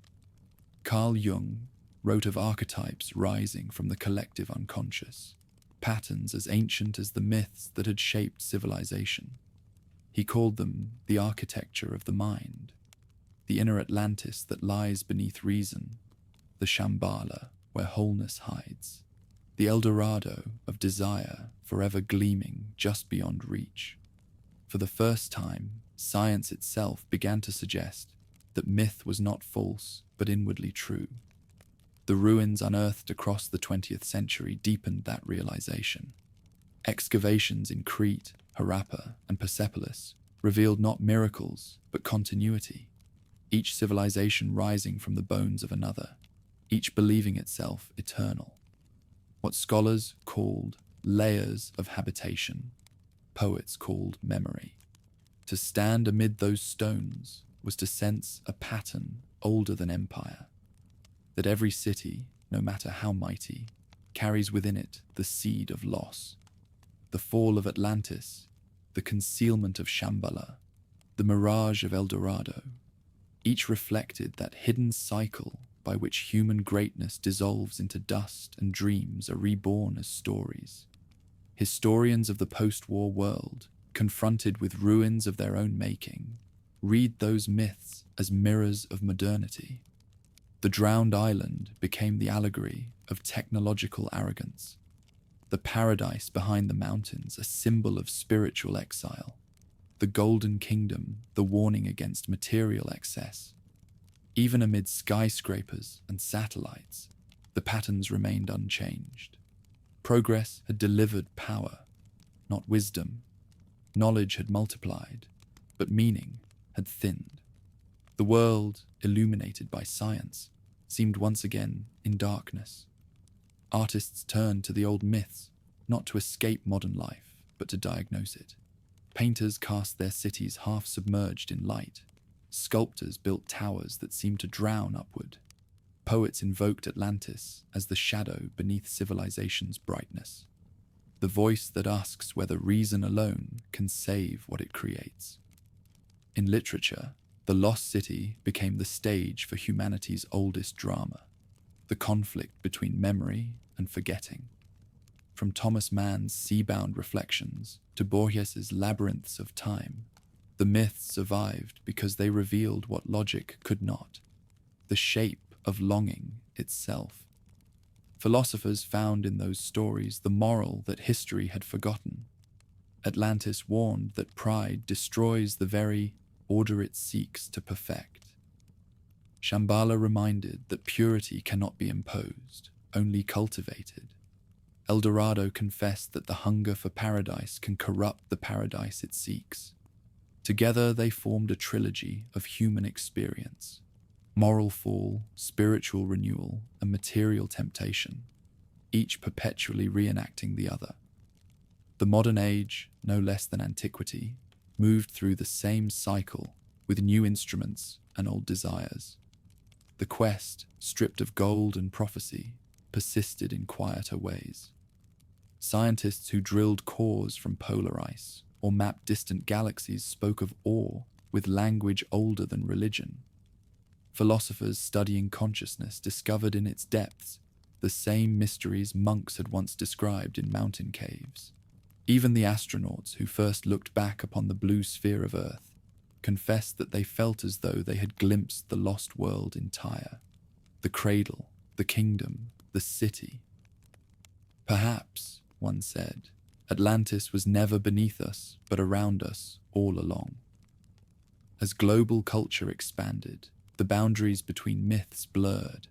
Carl Jung wrote of archetypes rising from the collective unconscious, patterns as ancient as the myths that had shaped civilization. He called them the architecture of the mind, the inner Atlantis that lies beneath reason, the Shambhala where wholeness hides, the El Dorado of desire forever gleaming just beyond reach. For the first time, science itself began to suggest that myth was not false but inwardly true. The ruins unearthed across the 20th century deepened that realization. Excavations in Crete, Harappa, and Persepolis revealed not miracles but continuity, each civilization rising from the bones of another, each believing itself eternal. What scholars called layers of habitation, poets called memory. To stand amid those stones was to sense a pattern older than empire, that every city, no matter how mighty, carries within it the seed of loss. The fall of Atlantis, the concealment of Shambhala, the mirage of El Dorado, each reflected that hidden cycle by which human greatness dissolves into dust and dreams are reborn as stories. Historians of the post-war world, confronted with ruins of their own making, read those myths as mirrors of modernity. The drowned island became the allegory of technological arrogance, the paradise behind the mountains a symbol of spiritual exile, the golden kingdom the warning against material excess. Even amid skyscrapers and satellites, the patterns remained unchanged. Progress had delivered power, not wisdom. Knowledge had multiplied, but meaning had thinned. The world, illuminated by science, seemed once again in darkness. Artists turned to the old myths, not to escape modern life, but to diagnose it. Painters cast their cities half submerged in light. Sculptors built towers that seemed to drown upward. Poets invoked Atlantis as the shadow beneath civilization's brightness. The voice that asks whether reason alone can save what it creates. In literature, the lost city became the stage for humanity's oldest drama, the conflict between memory and forgetting. From Thomas Mann's sea-bound reflections to Borges's labyrinths of time, the myths survived because they revealed what logic could not, the shape of longing itself. Philosophers found in those stories the moral that history had forgotten. Atlantis warned that pride destroys the very order it seeks to perfect. Shambhala reminded that purity cannot be imposed, only cultivated. Dorado confessed that the hunger for paradise can corrupt the paradise it seeks. Together they formed a trilogy of human experience: moral fall, spiritual renewal, and material temptation, each perpetually reenacting the other. The modern age, no less than antiquity, moved through the same cycle with new instruments and old desires. The quest, stripped of gold and prophecy, persisted in quieter ways. Scientists who drilled cores from polar ice or mapped distant galaxies spoke of awe with language older than religion. Philosophers studying consciousness discovered in its depths the same mysteries monks had once described in mountain caves. Even the astronauts who first looked back upon the blue sphere of Earth confessed that they felt as though they had glimpsed the lost world entire, the cradle, the kingdom, the city. Perhaps, one said, Atlantis was never beneath us, but around us all along. As global culture expanded, the boundaries between myths blurred.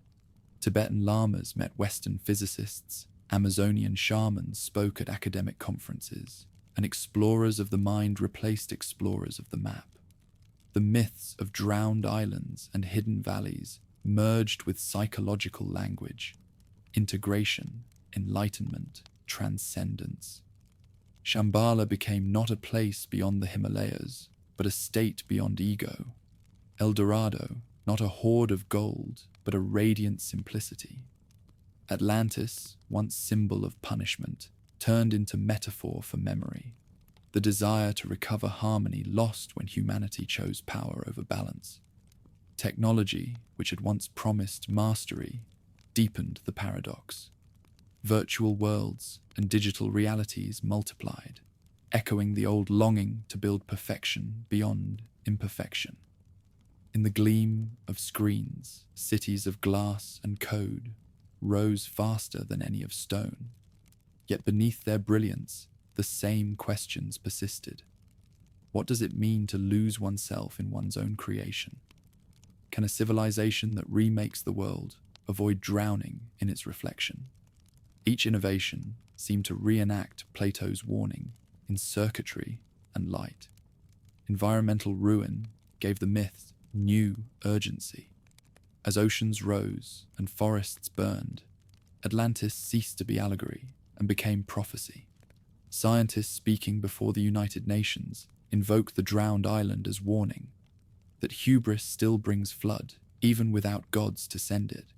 Tibetan lamas met Western physicists, Amazonian shamans spoke at academic conferences, and explorers of the mind replaced explorers of the map. The myths of drowned islands and hidden valleys merged with psychological language, integration, enlightenment, transcendence. Shambhala became not a place beyond the Himalayas, but a state beyond ego. Dorado, not a hoard of gold, but a radiant simplicity. Atlantis, once symbol of punishment, turned into metaphor for memory, the desire to recover harmony lost when humanity chose power over balance. Technology, which had once promised mastery, deepened the paradox. Virtual worlds and digital realities multiplied, echoing the old longing to build perfection beyond imperfection. In the gleam of screens, cities of glass and code rose faster than any of stone. Yet beneath their brilliance, the same questions persisted. What does it mean to lose oneself in one's own creation? Can a civilization that remakes the world avoid drowning in its reflection? Each innovation seemed to reenact Plato's warning in circuitry and light. Environmental ruin gave the myth new urgency. As oceans rose and forests burned, Atlantis ceased to be allegory and became prophecy. Scientists speaking before the United Nations invoke the drowned island as warning that hubris still brings flood, even without gods to send it.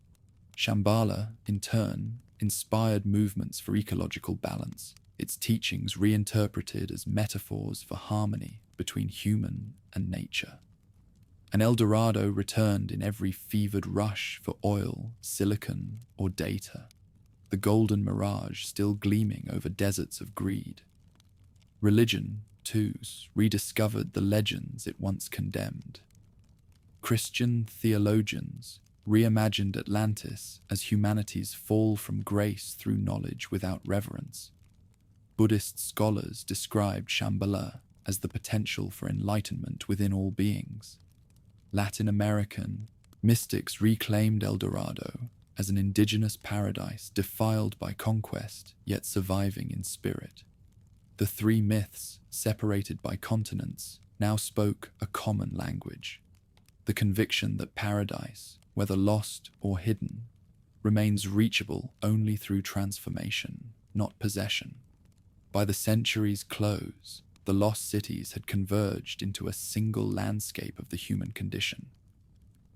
Shambhala, in turn, inspired movements for ecological balance, its teachings reinterpreted as metaphors for harmony between human and nature. And Dorado returned in every fevered rush for oil, silicon, or data. the golden mirage still gleaming over deserts of greed. Religion, too, rediscovered the legends it once condemned. Christian theologians reimagined Atlantis as humanity's fall from grace through knowledge without reverence. Buddhist scholars described Shambhala as the potential for enlightenment within all beings. Latin American mystics reclaimed El Dorado as an indigenous paradise defiled by conquest yet surviving in spirit. The three myths, separated by continents, now spoke a common language: the conviction that paradise, whether lost or hidden, remains reachable only through transformation, not possession. By the century's close, the lost cities had converged into a single landscape of the human condition.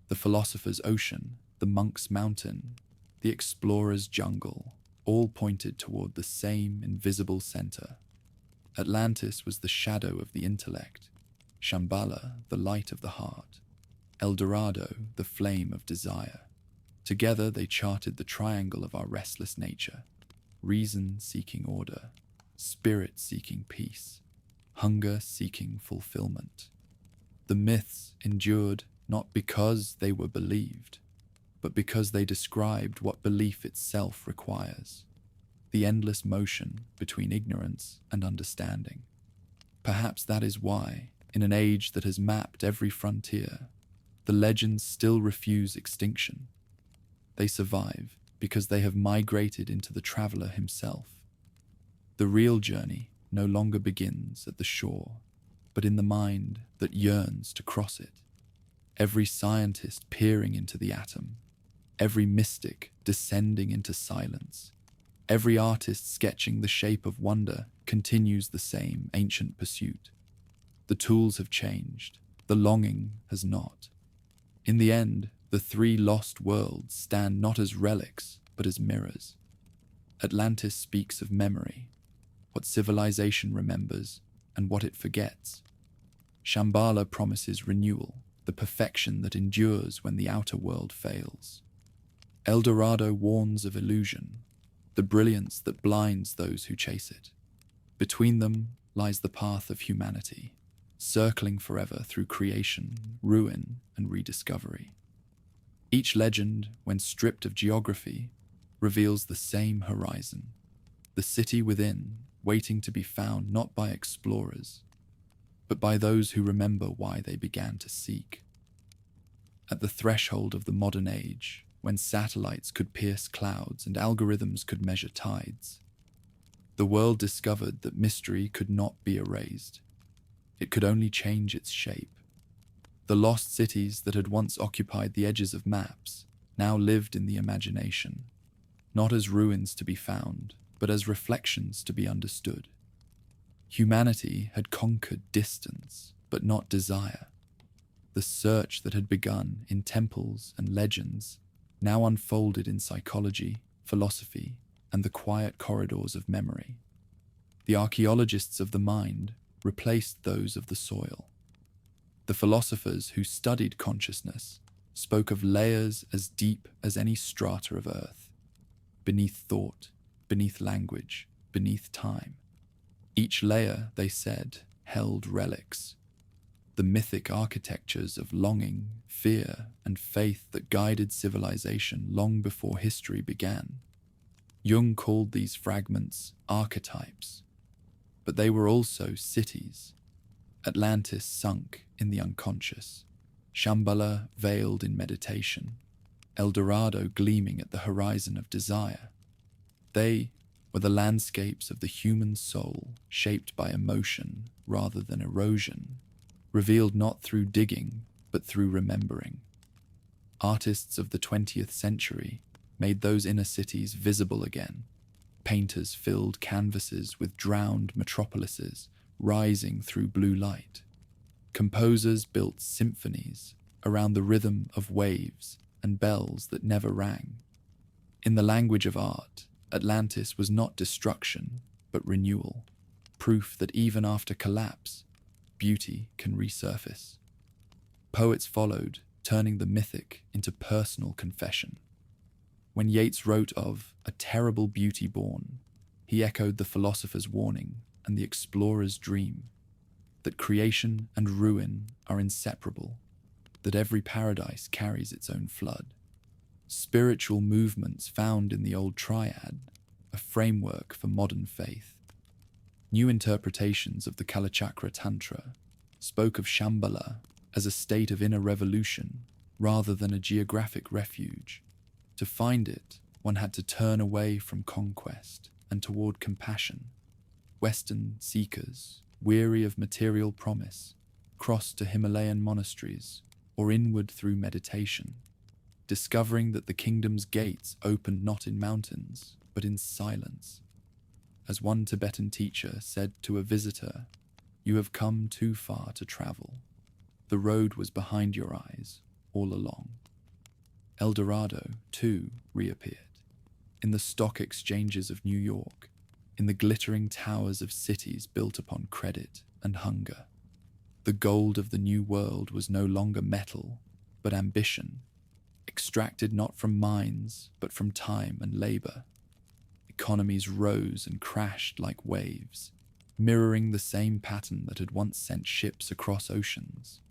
The philosopher's ocean, the monk's mountain, the explorer's jungle, all pointed toward the same invisible center. Atlantis was the shadow of the intellect, Shambhala the light of the heart, El Dorado the flame of desire. Together they charted the triangle of our restless nature: reason seeking order, spirit seeking peace, hunger seeking fulfillment. The myths endured not because they were believed, but because they described what belief itself requires: the endless motion between ignorance and understanding. Perhaps that is why, in an age that has mapped every frontier, the legends still refuse extinction. They survive because they have migrated into the traveler himself. The real journey no longer begins at the shore, but in the mind that yearns to cross it. Every scientist peering into the atom, every mystic descending into silence, every artist sketching the shape of wonder continues the same ancient pursuit. The tools have changed, the longing has not. In the end, the three lost worlds stand not as relics, but as mirrors. Atlantis speaks of memory, what civilization remembers and what it forgets. Shambhala promises renewal, the perfection that endures when the outer world fails. El Dorado warns of illusion, the brilliance that blinds those who chase it. Between them lies the path of humanity, circling forever through creation, ruin, and rediscovery. Each legend, when stripped of geography, reveals the same horizon: the city within, waiting to be found not by explorers, but by those who remember why they began to seek. At the threshold of the modern age, when satellites could pierce clouds and algorithms could measure tides, the world discovered that mystery could not be erased. It could only change its shape. The lost cities that had once occupied the edges of maps now lived in the imagination, not as ruins to be found, but as reflections to be understood. Humanity had conquered distance, but not desire. The search that had begun in temples and legends now unfolded in psychology, philosophy, and the quiet corridors of memory. The archaeologists of the mind replaced those of the soil. The philosophers who studied consciousness spoke of layers as deep as any strata of earth, beneath thought, beneath language, beneath time. Each layer, they said, held relics, the mythic architectures of longing, fear, and faith that guided civilization long before history began. Jung called these fragments archetypes, but they were also cities. Atlantis sunk in the unconscious, Shambhala veiled in meditation, El Dorado gleaming at the horizon of desire. They were the landscapes of the human soul, shaped by emotion rather than erosion, revealed not through digging, but through remembering. Artists of the 20th century made those inner cities visible again. Painters filled canvases with drowned metropolises rising through blue light. Composers built symphonies around the rhythm of waves and bells that never rang. In the language of art, Atlantis was not destruction, but renewal, proof that even after collapse, beauty can resurface. Poets followed, turning the mythic into personal confession. When Yeats wrote of a terrible beauty born, he echoed the philosopher's warning and the explorer's dream that creation and ruin are inseparable, that every paradise carries its own flood. Spiritual movements found in the old triad, a framework for modern faith. New interpretations of the Kalachakra Tantra spoke of Shambhala as a state of inner revolution rather than a geographic refuge. To find it, one had to turn away from conquest and toward compassion. Western seekers, weary of material promise, crossed to Himalayan monasteries or inward through meditation, discovering that the kingdom's gates opened not in mountains, but in silence. As one Tibetan teacher said to a visitor, "You have come too far to travel. The road was behind your eyes all along." El Dorado, too, reappeared. In the stock exchanges of New York, in the glittering towers of cities built upon credit and hunger. The gold of the New World was no longer metal, but ambition, extracted not from mines, but from time and labor. Economies rose and crashed like waves, mirroring the same pattern that had once sent ships across oceans.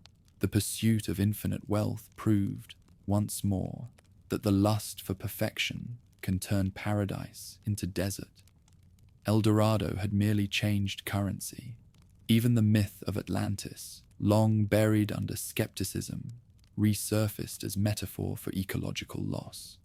The pursuit of infinite wealth proved, once more, that the lust for perfection can turn paradise into desert. El Dorado had merely changed currency. Even the myth of Atlantis, long buried under skepticism, resurfaced as metaphor for ecological loss.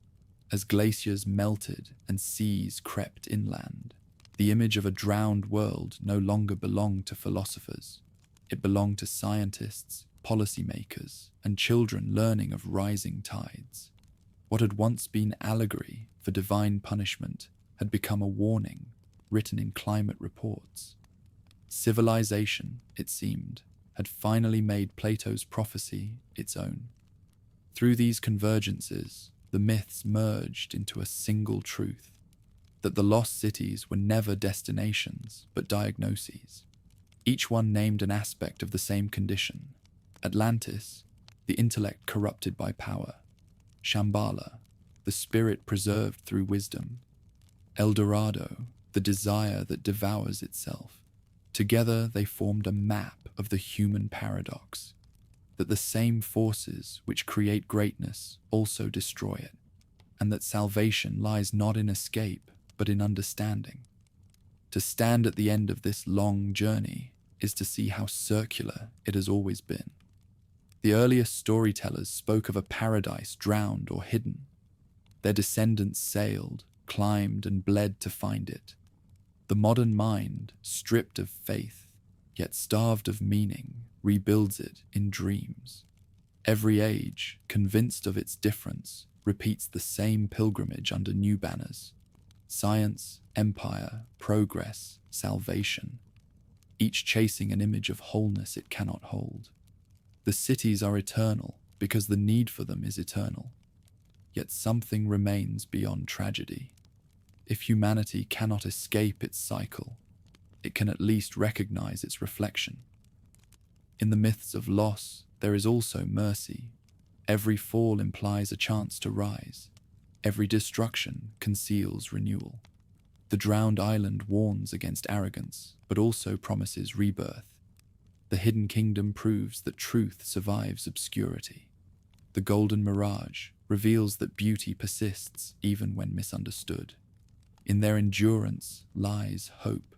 As glaciers melted and seas crept inland, the image of a drowned world no longer belonged to philosophers. It belonged to scientists, policymakers, and children learning of rising tides. What had once been allegory for divine punishment had become a warning written in climate reports. Civilization, it seemed, had finally made Plato's prophecy its own. Through these convergences, the myths merged into a single truth, that the lost cities were never destinations but diagnoses. Each one named an aspect of the same condition. Atlantis, the intellect corrupted by power. Shambhala, the spirit preserved through wisdom. El Dorado, the desire that devours itself. Together they formed a map of the human paradox, that the same forces which create greatness also destroy it, and that salvation lies not in escape, but in understanding. To stand at the end of this long journey is to see how circular it has always been. The earliest storytellers spoke of a paradise drowned or hidden. Their descendants sailed, climbed, and bled to find it. The modern mind, stripped of faith, yet starved of meaning, rebuilds it in dreams. Every age, convinced of its difference, repeats the same pilgrimage under new banners. Science, empire, progress, salvation, each chasing an image of wholeness it cannot hold. The cities are eternal because the need for them is eternal. Yet something remains beyond tragedy. If humanity cannot escape its cycle, it can at least recognize its reflection. In the myths of loss, there is also mercy. Every fall implies a chance to rise. Every destruction conceals renewal. The drowned island warns against arrogance, but also promises rebirth. The hidden kingdom proves that truth survives obscurity. The golden mirage reveals that beauty persists even when misunderstood. In their endurance lies hope,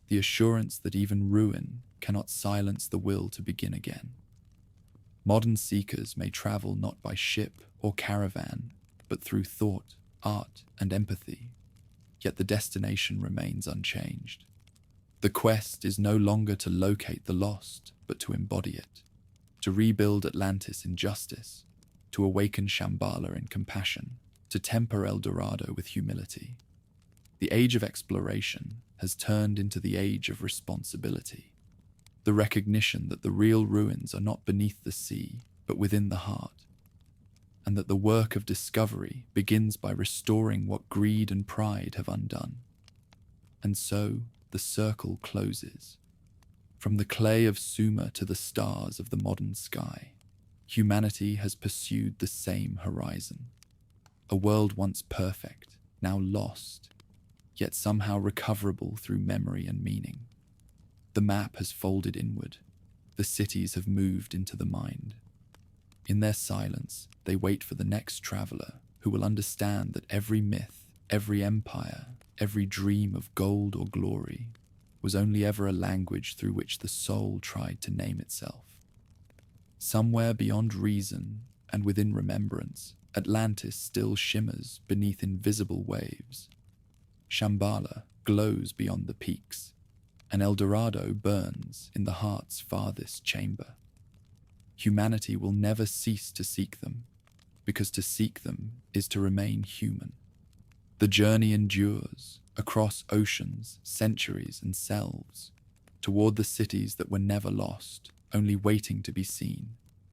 the assurance that even ruin cannot silence the will to begin again. Modern seekers may travel not by ship or caravan, but through thought, art, and empathy, yet the destination remains unchanged. The quest is no longer to locate the lost, but to embody it, to rebuild Atlantis in justice, to awaken Shambhala in compassion, to temper El Dorado with humility. The age of exploration has turned into the age of responsibility, the recognition that the real ruins are not beneath the sea, but within the heart, and that the work of discovery begins by restoring what greed and pride have undone. And so the circle closes. From the clay of Sumer to the stars of the modern sky, humanity has pursued the same horizon. A world once perfect, now lost, yet somehow recoverable through memory and meaning. The map has folded inward. The cities have moved into the mind. In their silence, they wait for the next traveler who will understand that every myth, every empire, every dream of gold or glory was only ever a language through which the soul tried to name itself. Somewhere beyond reason and within remembrance, Atlantis still shimmers beneath invisible waves. Shambhala glows beyond the peaks, and El Dorado burns in the heart's farthest chamber. Humanity will never cease to seek them, because to seek them is to remain human. The journey endures across oceans, centuries, and selves, toward the cities that were never lost, only waiting to be seen.